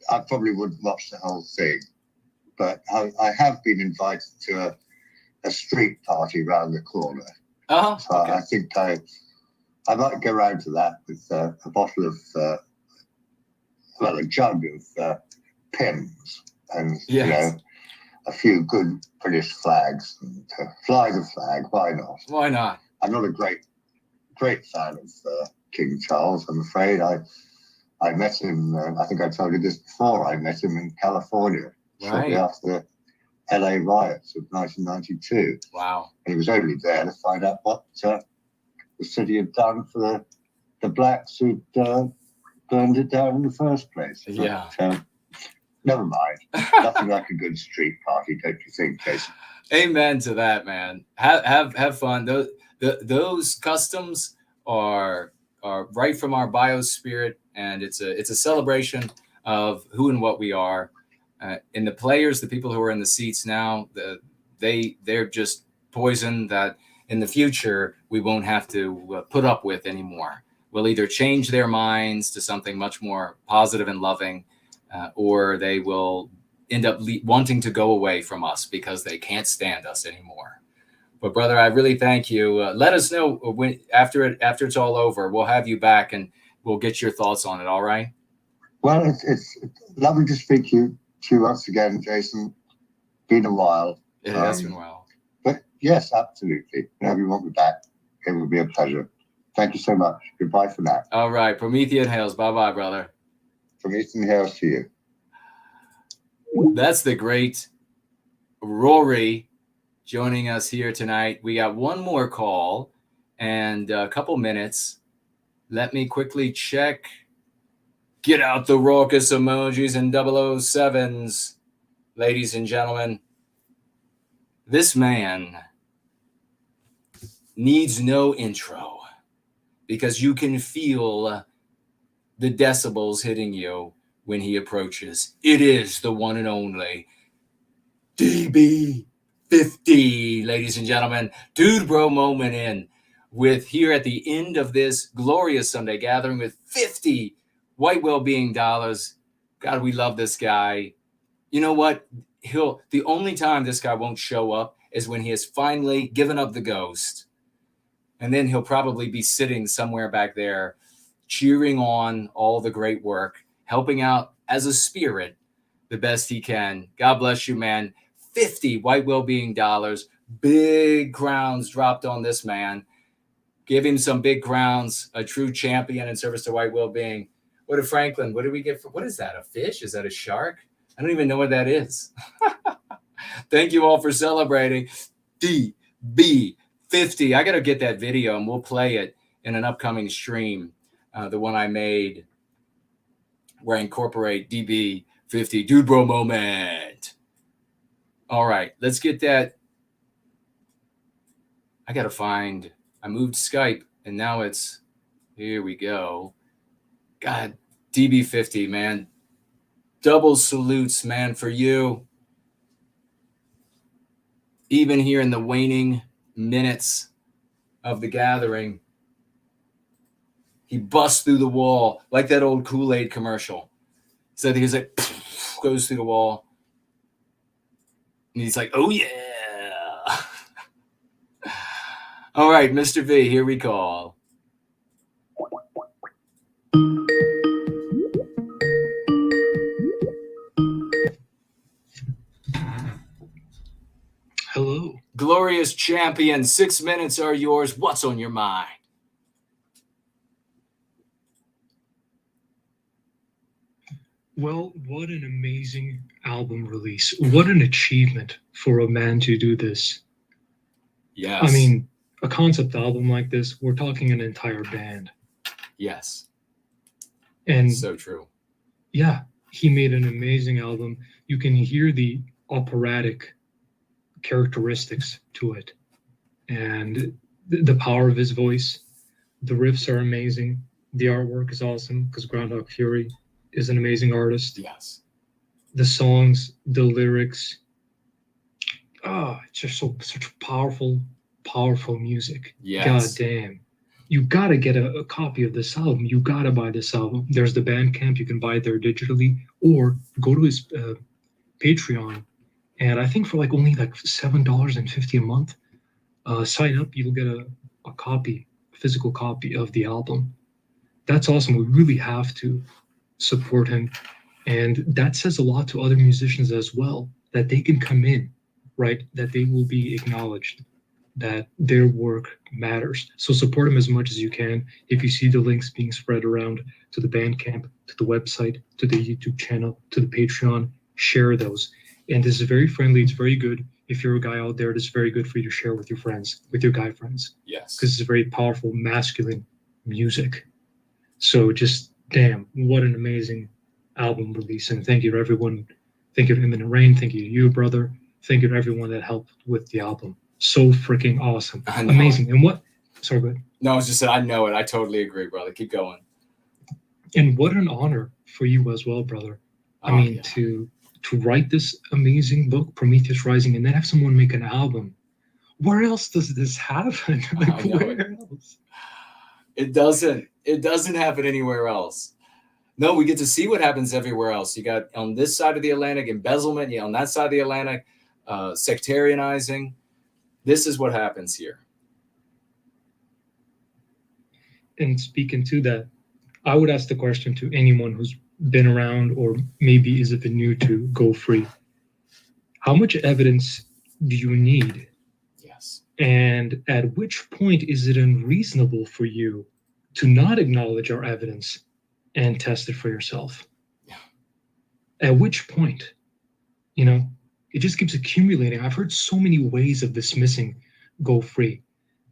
I probably wouldn't watch the whole thing, but I have been invited to a street party around the corner.
So
okay. I think I might go round to that with a bottle of, a jug of Pimm's and, a few good British flags. And, fly the flag, why not?
Why not?
I'm not a great fan of King Charles, I'm afraid. I met him, I think I told you this before, I met him in California shortly after the LA riots of 1992.
Wow.
And he was only there to find out what the city had done for the blacks who'd burned it down in the first place. But, never mind. Nothing like a good street party, don't you think, Jason?
Amen to that, man. Have fun. Those customs are right from our biospirit, and it's a celebration of who and what we are. And the players, the people who are in the seats now, they're just poison that in the future we won't have to put up with anymore. We'll either change their minds to something much more positive and loving, or they will end up wanting to go away from us because they can't stand us anymore. But brother, I really thank you. Let us know when after it's all over. We'll have you back and we'll get your thoughts on it. All right.
Well, it's lovely to speak to you once again, Jason. Been a while.
It has been a while.
But yes, absolutely. Whenever you want me back, it will be a pleasure. Thank you so much. Goodbye for now.
All right. Promethean Hails. Bye-bye, brother.
Promethean Hails to you.
That's the great Rory joining us here tonight. We got one more call and a couple minutes. Let me quickly check. Get out the raucous emojis and 007s, ladies and gentlemen. This man needs no intro because you can feel the decibels hitting you when he approaches. It is the one and only DB50, ladies and gentlemen. Dude bro moment in with here at the end of this glorious Sunday gathering with 50 white well-being dollars. God, we love this guy. You know what? The only time this guy won't show up is when he has finally given up the ghost. And then he'll probably be sitting somewhere back there, cheering on all the great work, helping out as a spirit the best he can. God bless you, man. 50 white well-being dollars. Big crowns dropped on this man. Give him some big crowns. A true champion in service to white well-being. What did Franklin? What did we get? What is that? A fish? Is that a shark? I don't even know what that is. Thank you all for celebrating. DB50. I got to get that video and we'll play it in an upcoming stream. The one I made where I incorporate DB50. Dude bro moment. All right. Let's get that. I got to find. I moved Skype and now it's. Here we go. God, DB50, man. Double salutes, man, for you. Even here in the waning minutes of the gathering, he busts through the wall like that old Kool-Aid commercial. So he's like, goes through the wall. And he's like, oh, yeah. All right, Mr. V, here we call.
Hello.
Glorious champion, 6 minutes are yours. What's on your mind?
Well, what an amazing album release. What an achievement for a man to do this.
Yes.
I mean, a concept album like this, we're talking an entire band.
Yes.
And
so true.
Yeah, he made an amazing album. You can hear the operatic characteristics to it, and the power of his voice. The riffs are amazing. The artwork is awesome because Groundhog Fury is an amazing artist.
Yes.
The songs, the lyrics, it's just such powerful music.
Yes.
God damn. You gotta get a copy of this album. You gotta buy this album. There's the Bandcamp. You can buy it there digitally, or go to his Patreon. And I think for only $7.50 a month, sign up. You'll get a physical copy of the album. That's awesome. We really have to support him. And that says a lot to other musicians as well, that they can come in, right? That they will be acknowledged, that their work matters. So support them as much as you can. If you see the links being spread around to the Bandcamp, to the website, to the YouTube channel, to the Patreon, share those. And this is very friendly. It's very good. If you're a guy out there, it's very good for you to share with your friends, with your guy friends.
Yes.
Because it's very powerful, masculine music. So just, damn, what an amazing album release. And thank you to everyone. Thank you to Imminent Rain. Thank you to you, brother. Thank you to everyone that helped with the album. So freaking awesome. Amazing. And what? Sorry, go ahead.
No, I was just saying, I know it. I totally agree, brother. Keep going.
And what an honor for you as well, brother. I mean, to write this amazing book, Prometheus Rising, and then have someone make an album. Where else does this happen? Where else?
It doesn't happen anywhere else. No, we get to see what happens everywhere else. You got on this side of the Atlantic, embezzlement. On that side of the Atlantic, sectarianizing. This is what happens here.
And speaking to that, I would ask the question to anyone who's been around or maybe is even new to Go Free. How much evidence do you need?
Yes.
And at which point is it unreasonable for you to not acknowledge our evidence and test it for yourself?
Yeah.
At which point, it just keeps accumulating. I've heard so many ways of dismissing Go Free,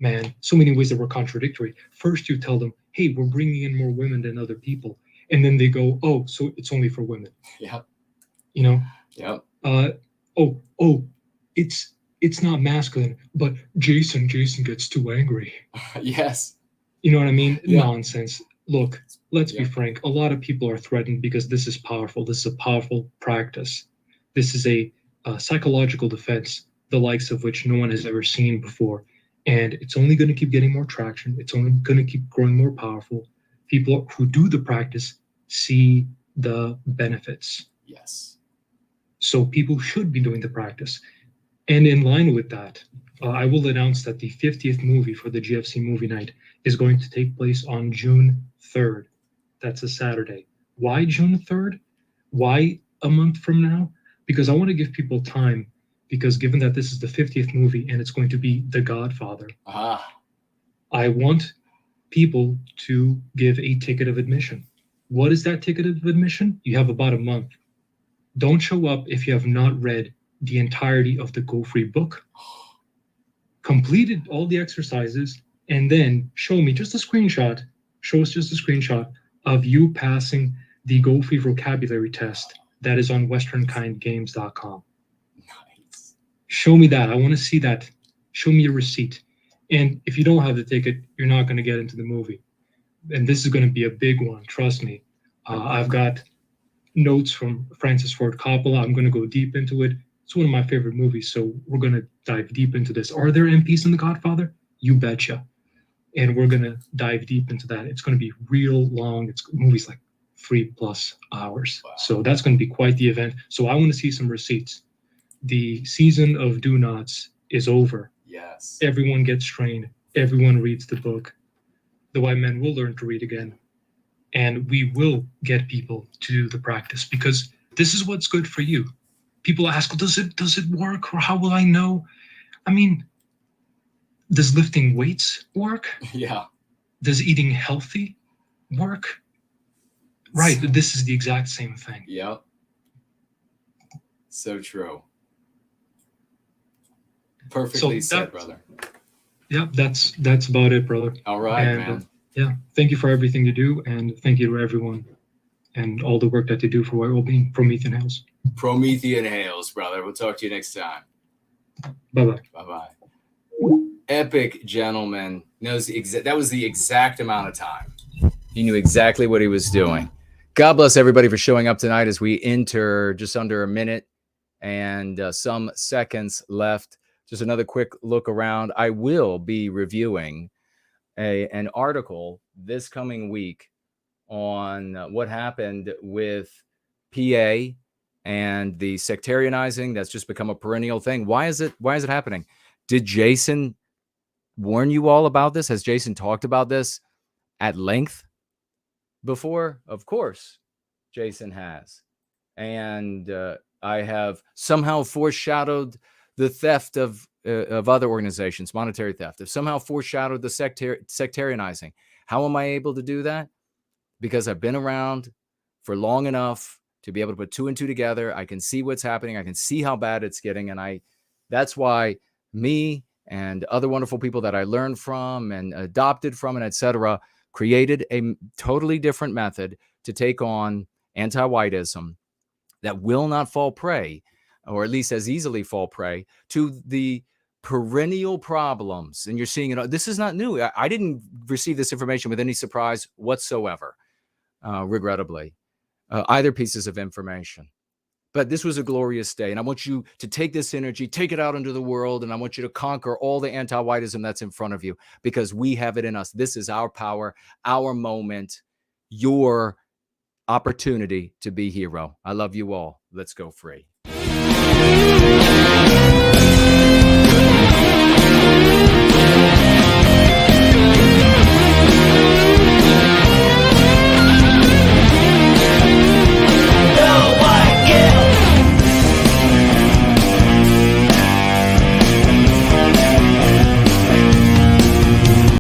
man. So many ways that were contradictory. First, you tell them, hey, we're bringing in more women than other people. And then they go, oh, so it's only for women.
Yeah.
Yep. It's not masculine, but Jason gets too angry.
Yes.
You know what I mean?
Yeah.
Nonsense. Look, let's be frank. A lot of people are threatened because this is powerful. This is a powerful practice. This is a psychological defense, the likes of which no one has ever seen before. And it's only going to keep getting more traction. It's only going to keep growing more powerful. People who do the practice see the benefits.
Yes.
So people should be doing the practice. And in line with that, I will announce that the 50th movie for the GFC movie night is going to take place on June 3rd. That's a Saturday. Why June 3rd? Why a month from now? Because I want to give people time, because given that this is the 50th movie and it's going to be The Godfather, I want people to give a ticket of admission. What is that ticket of admission? You have about a month. Don't show up if you have not read the entirety of the Go Free book, completed all the exercises, and then show me just a screenshot. Show us just a screenshot of you passing the Go Free vocabulary test that is on westernkindgames.com.
Nice.
Show me that. I want to see that. Show me your receipt. And if you don't have the ticket, you're not going to get into the movie. And this is going to be a big one. Trust me. I've got notes from Francis Ford Coppola. I'm going to go deep into it. It's one of my favorite movies, so we're going to dive deep into this. Are there MPs in The Godfather? You betcha. And we're going to dive deep into that. It's going to be real long. It's movies like 3+ hours. Wow. So that's going to be quite the event. So I want to see some receipts. The season of do nots is over.
Yes.
Everyone gets trained. Everyone reads the book. The white men will learn to read again. And we will get people to do the practice, because this is what's good for you. People ask, does it work, or how will I know? I mean, does lifting weights work?
Yeah.
Does eating healthy work? Right. This is the exact same thing.
Yep. So true. Perfectly said, brother.
Yeah, that's about it, brother.
All right,
and,
man.
Yeah, thank you for everything you do, and thank you to everyone and all the work that they do for white well-being. Promethean Hails.
Promethean Hails, brother. We'll talk to you next time.
Bye-bye.
Bye-bye. Epic gentleman. Knows that was the exact amount of time. He knew exactly what he was doing. God bless everybody for showing up tonight as we enter just under a minute and some seconds left. Just another quick look around. I will be reviewing an article this coming week on what happened with PA and the sectarianizing that's just become a perennial thing. Why is it happening? Did Jason warn you all about this? Has Jason talked about this at length before? Of course, Jason has. And I have somehow foreshadowed the theft of other organizations, monetary theft. I've somehow foreshadowed the sectarianizing. How am I able to do that? Because I've been around for long enough to be able to put two and two together. I can see what's happening. I can see how bad it's getting. And that's why me and other wonderful people that I learned from and adopted from and etc. created a totally different method to take on anti-whiteism that will not fall prey, or at least as easily fall prey, to the perennial problems. And you're seeing it. This is not new. I didn't receive this information with any surprise whatsoever, regrettably, either pieces of information. But this was a glorious day. And I want you to take this energy, take it out into the world. And I want you to conquer all the anti-whiteism that's in front of you, because we have it in us. This is our power, our moment, your opportunity to be hero. I love you all. Let's go free.